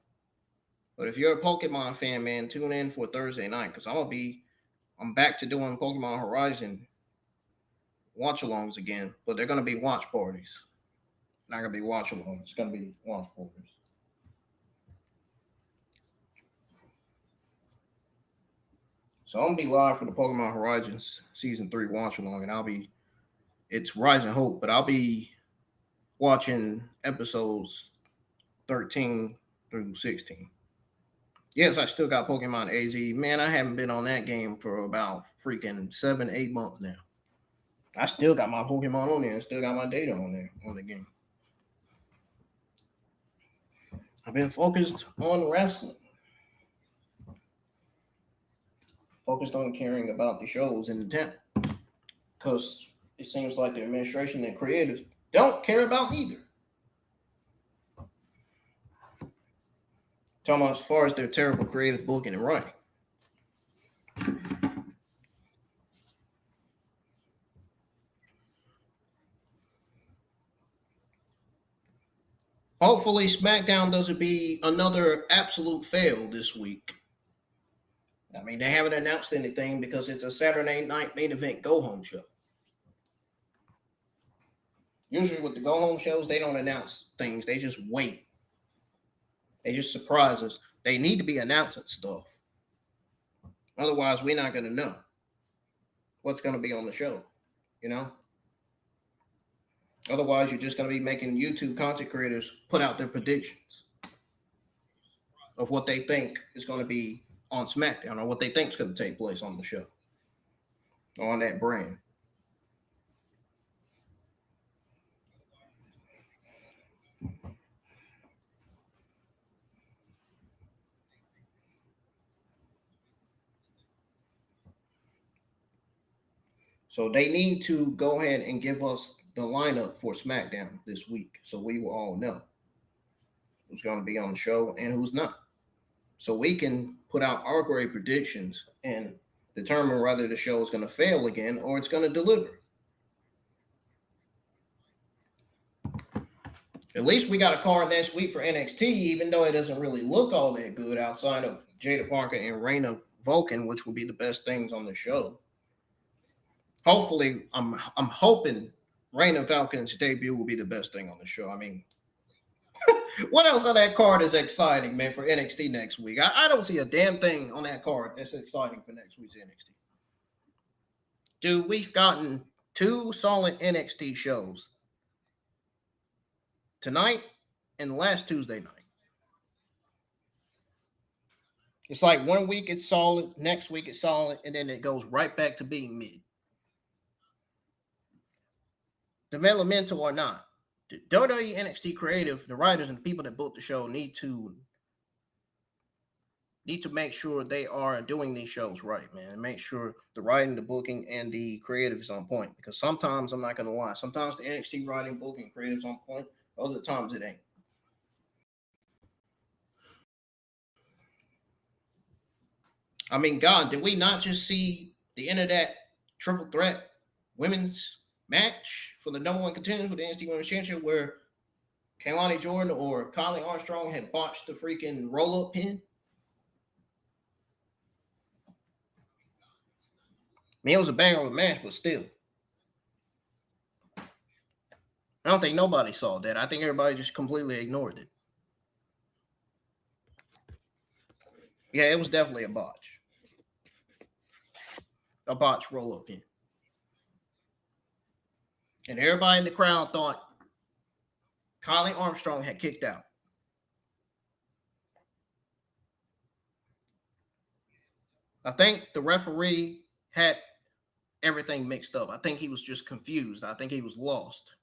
But if you're a Pokemon fan, man, tune in for Thursday night because I'm back to doing Pokemon Horizon watch alongs again, but they're gonna be watch parties. Not gonna be watch alongs. It's gonna be watch parties. So I'm gonna be live for the Pokemon Horizons Season 3 watch along, and it's Rise and Hope, but I'll be watching episodes 13 through 16. Yes, I still got Pokemon AZ. Man, I haven't been on that game for about freaking 7-8 months now. I still got my Pokemon on there and still got my data on there on the game. I've been focused on wrestling. Focused on caring about the shows in the town. Because it seems like the administration and creatives don't care about either. Talking about as far as their terrible creative booking and writing. Hopefully, SmackDown doesn't be another absolute fail this week. I mean, they haven't announced anything because it's a Saturday night main event go-home show. Usually with the go-home shows, they don't announce things. They just wait. They just surprise us. They need to be announcing stuff. Otherwise, we're not going to know what's going to be on the show, you know? Otherwise, you're just going to be making YouTube content creators put out their predictions of what they think is going to be on SmackDown or what they think is going to take place on the show or on that brand. So they need to go ahead and give us the lineup for SmackDown this week so we will all know who's going to be on the show and who's not. So we can put out our great predictions and determine whether the show is going to fail again or it's going to deliver. At least we got a card next week for NXT, even though it doesn't really look all that good outside of Jada Parker and Reina Vulcan, which will be the best things on the show. Hopefully, I'm hoping Reina Vulcan's debut will be the best thing on the show. I mean, what else on that card is exciting, man, for NXT next week? I don't see a damn thing on that card that's exciting for next week's NXT. Dude, we've gotten 2 solid NXT shows tonight and last Tuesday night. It's like 1 week it's solid, next week it's solid, and then it goes right back to being mid. Developmental or not, the WWE NXT creative, the writers and the people that booked the show need to make sure they are doing these shows right, man, and make sure the writing, the booking, and the creative is on point. Because sometimes, I'm not going to lie, sometimes the NXT writing, booking, creative is on point. Other times it ain't. I mean, God, did we not just see the end of that triple threat women's match for the number 1 contender with the NXT Women's Championship where Kelani Jordan or Kylie Armstrong had botched the freaking roll-up pin? I mean, it was a banger of a match, but still. I don't think nobody saw that. I think everybody just completely ignored it. Yeah, it was definitely a botch. A botch roll-up pin. And everybody in the crowd thought Kylie Armstrong had kicked out. I think the referee had everything mixed up. I think he was just confused. I think he was lost.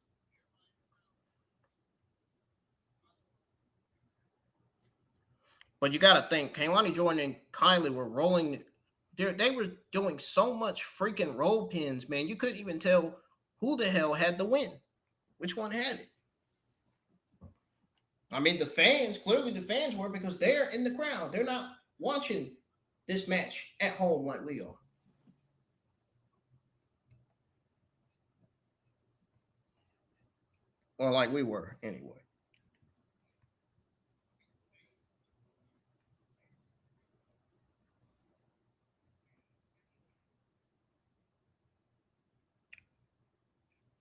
But you got to think, Kelani Jordan and Kylie were rolling. They were doing so much freaking roll pins, man. You couldn't even tell who the hell had the win. Which one had it? I mean, clearly the fans were, because they're in the crowd. They're not watching this match at home like we are. Or like we were, anyway.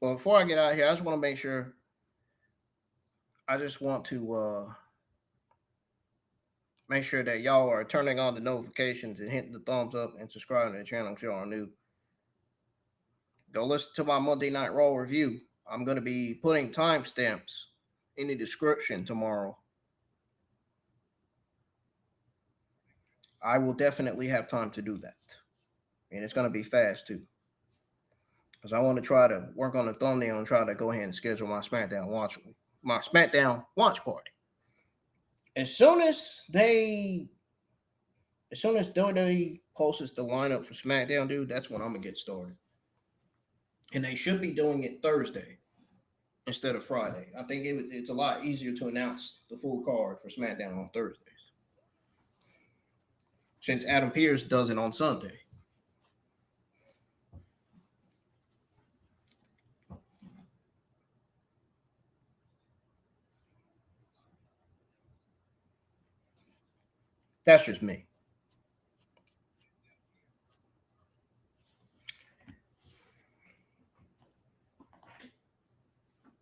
Well, before I get out of here, I just want to make sure. I just want to make sure that y'all are turning on the notifications and hitting the thumbs up and subscribing to the channel if y'all are new. Go listen to my Monday Night Raw review. I'm going to be putting timestamps in the description tomorrow. I will definitely have time to do that. And it's going to be fast, too. Because I want to try to work on the thumbnail and try to go ahead and schedule my SmackDown watch party. As soon as WWE posts the lineup for SmackDown, dude, that's when I'm going to get started. And they should be doing it Thursday instead of Friday. I think it's a lot easier to announce the full card for SmackDown on Thursdays, since Adam Pearce does it on Sunday. That's just me.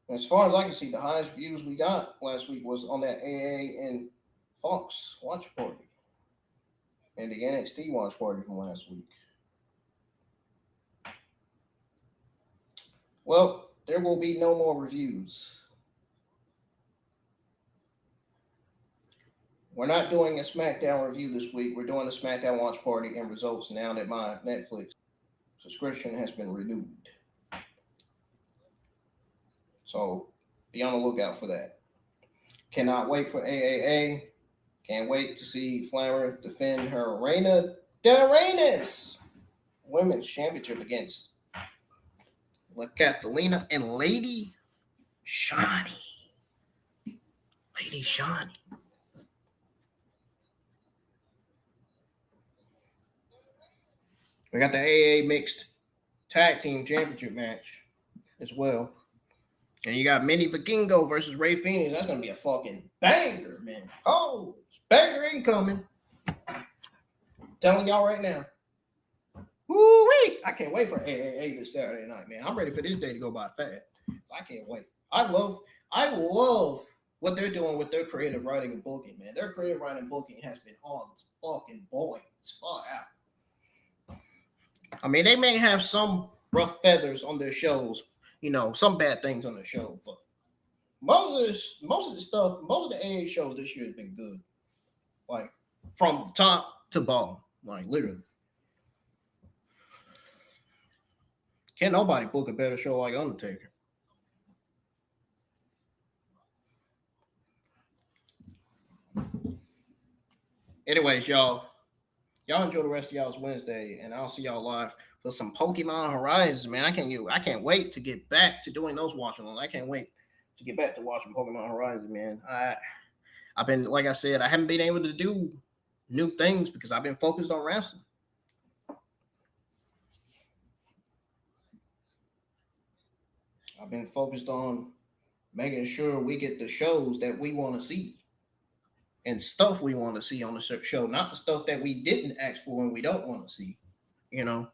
As far as I can see, the highest views we got last week was on that AA and Fox watch party and the NXT watch party from last week. Well, there will be no more reviews. We're not doing a SmackDown review this week. We're doing a SmackDown watch party and results now that my Netflix subscription has been renewed. So be on the lookout for that. Cannot wait for AAA. Can't wait to see Flower defend her Reina de Reinas Women's Championship against La Catalina and Lady Shani. Lady Shani. We got the AA Mixed Tag Team Championship match as well. And you got Manny Vikingo versus Ray Phoenix. That's going to be a fucking banger, man. Oh, banger incoming. I'm telling y'all right now. Woo-wee! I can't wait for AAA this Saturday night, man. I'm ready for this day to go by fast. So I can't wait. I love what they're doing with their creative writing and booking, man. Their creative writing and booking has been on fucking point. It's far out. I mean, they may have some rough feathers on their shows, you know, some bad things on their show, but most of the stuff, most of the AA shows this year has been good. Like from top to bottom, like literally. Can't nobody book a better show like Undertaker. Anyways, y'all enjoy the rest of y'all's Wednesday, and I'll see y'all live for some Pokemon Horizons, man. I can't wait to get back to doing those watching. I can't wait to get back to watching Pokemon Horizons, man. I've been, like I said, I haven't been able to do new things because I've been focused on wrestling. I've been focused on making sure we get the shows that we want to see and stuff we want to see on the show, not the stuff that we didn't ask for and we don't want to see, you know.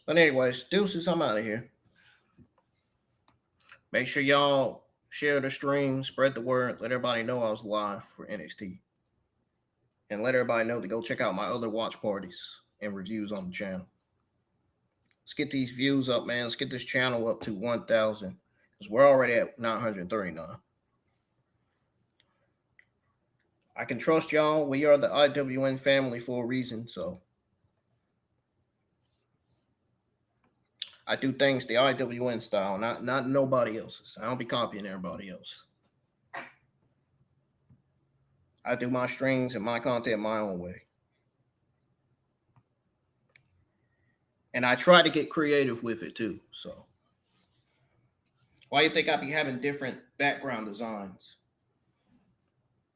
But anyways, deuces, I'm out of here. Make sure y'all share the stream, spread the word, let everybody know I was live for NXT. And let everybody know to go check out my other watch parties and reviews on the channel. Let's get these views up, man. Let's get this channel up to 1,000 because we're already at 939. I can trust y'all. We are the IWN family for a reason, so I do things the IWN style, not nobody else's. I don't be copying everybody else. I do my streams and my content my own way. And I try to get creative with it too. So why you think I be having different background designs?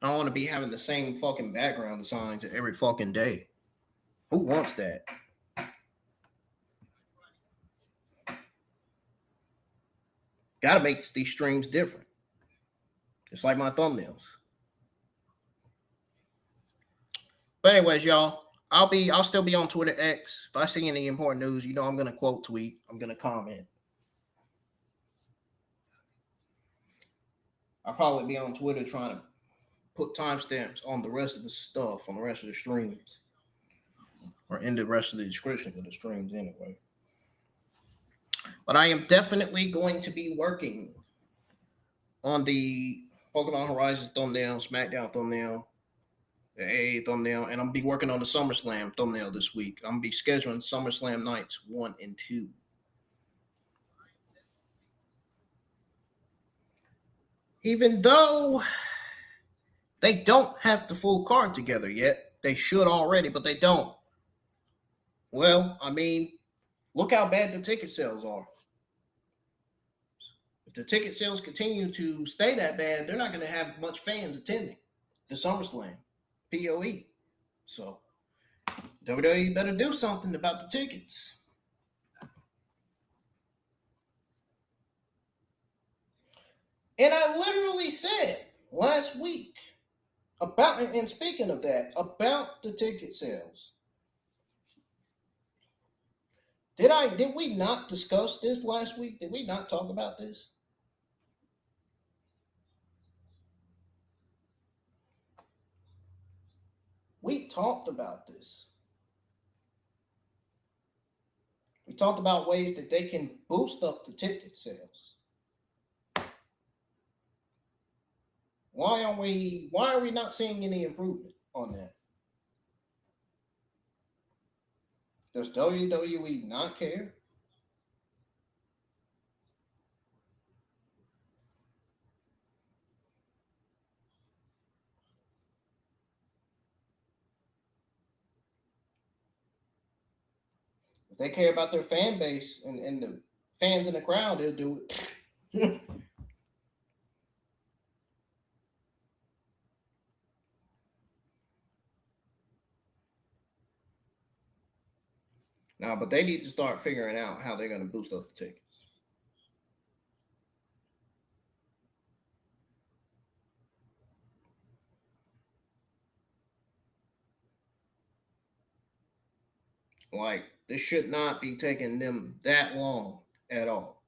I don't want to be having the same fucking background designs every fucking day. Who wants that? Gotta make these streams different. Just like my thumbnails. But anyways, y'all, I'll still be on Twitter X. If I see any important news, you know I'm gonna quote tweet. I'm gonna comment. I'll probably be on Twitter trying to put timestamps on the rest of the stuff, on the rest of the streams. Or in the rest of the description of the streams anyway. But I am definitely going to be working on the Pokemon Horizons thumbnail, SmackDown thumbnail, the AA thumbnail, and I'm gonna be working on the SummerSlam thumbnail this week. I'm gonna be scheduling SummerSlam nights 1 and 2. Even though they don't have the full card together yet, they should already, but they don't. Well, I mean, look how bad the ticket sales are. If the ticket sales continue to stay that bad, they're not going to have much fans attending the SummerSlam, POE. So WWE better do something about the tickets. And I literally said last week about, and speaking of that, about the ticket sales. Did we not discuss this last week? Did we not talk about this? We talked about this. We talked about ways that they can boost up the ticket sales. Why are we not seeing any improvement on that? Does WWE not care? If they care about their fan base and the fans in the crowd, they'll do it. Now, but they need to start figuring out how they're going to boost up the tickets. Like, this should not be taking them that long at all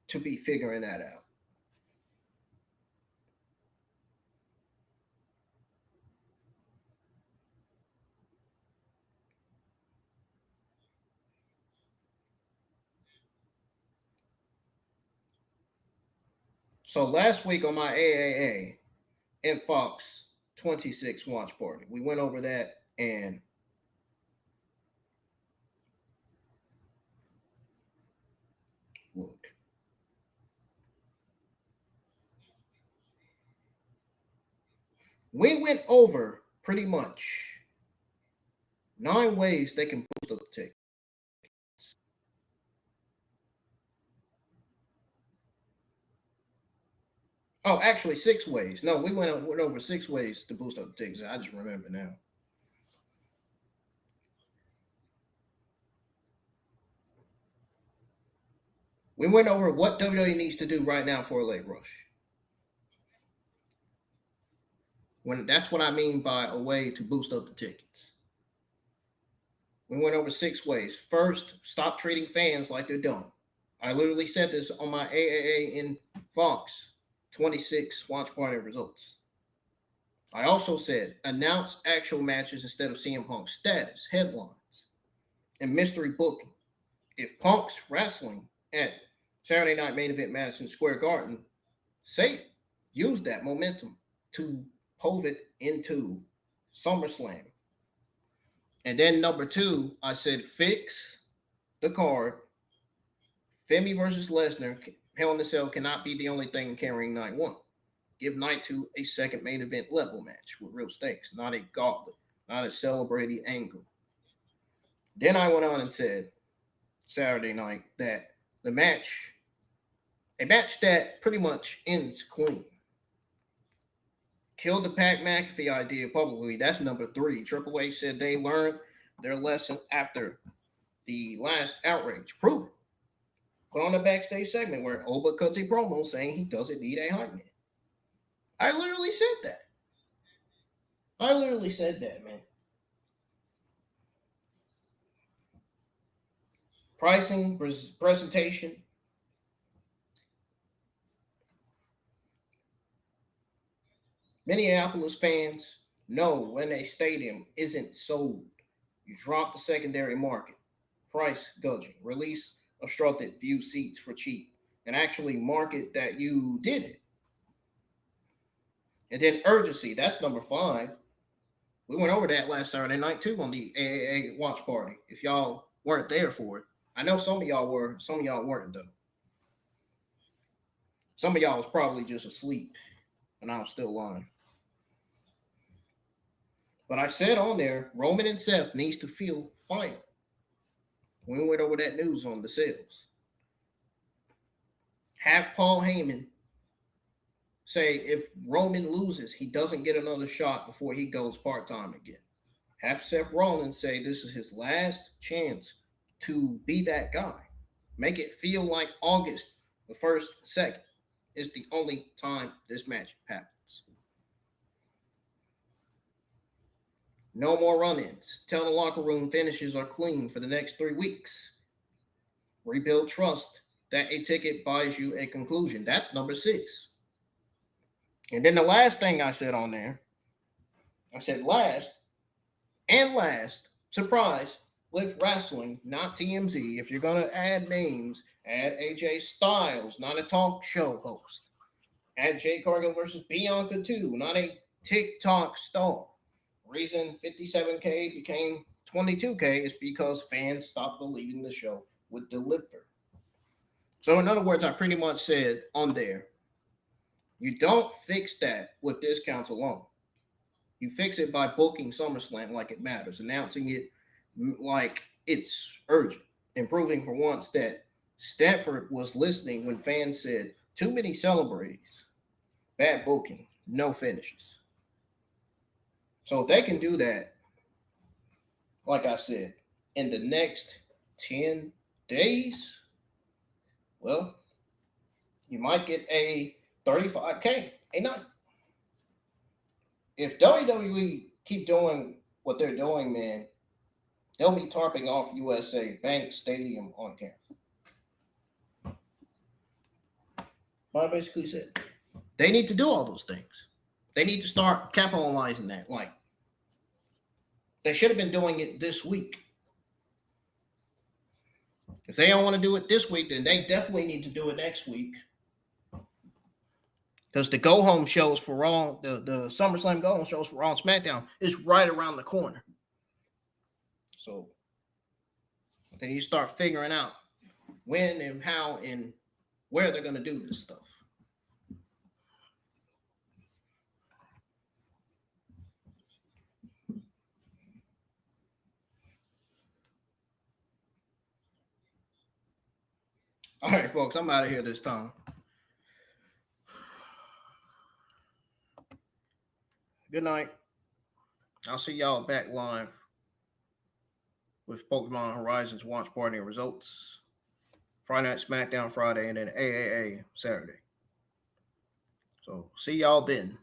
to be figuring that out. So last week on my AAA and Fox 26 watch party, we went over that and look. We went over pretty much 9 ways they can boost up the tickets. Oh, actually, 6 ways. No, we went over 6 ways to boost up the tickets. I just remember now. We went over what WWE needs to do right now for a late rush. When that's what I mean by a way to boost up the tickets. We went over 6 ways. First, stop treating fans like they're dumb. I literally said this on my AAA in Fox 26 watch party results. I also said announce actual matches instead of CM Punk's status, headlines, and mystery booking. If Punk's wrestling at Saturday Night Main Event Madison Square Garden, say it. Use that momentum to pivot into SummerSlam. And then number 2, I said fix the card. Femi versus Lesnar, Hell in a Cell cannot be the only thing carrying night 1. Give night 2 a second main event level match with real stakes, not a gauntlet, not a celebrating angle. Then I went on and said Saturday night that a match that pretty much ends clean. Killed the Pat McAfee idea publicly. That's number 3. Triple H said they learned their lesson after the last outrage. Prove it. Put on a backstage segment where Oba cuts a promo saying he doesn't need a hype man. I literally said that. Man. Pricing, presentation. Minneapolis fans know when a stadium isn't sold. You drop the secondary market. Price gouging. Release obstructed view seats for cheap. And actually market that you did it. And then urgency. That's number 5. We went over that last Saturday night too on the AAA watch party. If y'all weren't there for it. I know some of y'all were. Some of y'all weren't though. Some of y'all was probably just asleep. And I was still lying. But I said on there, Roman and Seth needs to feel final. We went over that news on the sales. Have Paul Heyman say if Roman loses, he doesn't get another shot before he goes part-time again. Have Seth Rollins say this is his last chance to be that guy. Make it feel like August the 1st, 2nd is the only time this match happens. No more run-ins. Tell the locker room finishes are clean for the next 3 weeks. Rebuild trust that a ticket buys you a conclusion. That's number 6. And then the last thing I said on there, I said last, surprise, with wrestling, not TMZ. If you're going to add names, add AJ Styles, not a talk show host. Add Jay Cargill versus Bianca too, not a TikTok star. Reason 57K became 22K is because fans stopped believing the show would deliver. So in other words, I pretty much said on there, you don't fix that with discounts alone. You fix it by booking SummerSlam like it matters, announcing it like it's urgent, and proving for once that Stanford was listening when fans said, too many celebrities, bad booking, no finishes. So if they can do that, like I said, in the next 10 days, well, you might get a 35K a night. If WWE keep doing what they're doing, man, they'll be tarping off USA Bank Stadium on camera. What I basically said. They need to do all those things. They need to start capitalizing that. Like, they should have been doing it this week. If they don't want to do it this week, then they definitely need to do it next week. Because the go home shows for Raw, the SummerSlam go home shows for Raw and SmackDown is right around the corner. So then you start figuring out when and how and where they're going to do this stuff. All right, folks, I'm out of here this time. Good night. I'll see y'all back live with Pokemon Horizons watch party and results. Friday Night SmackDown Friday and then AAA Saturday. So see y'all then.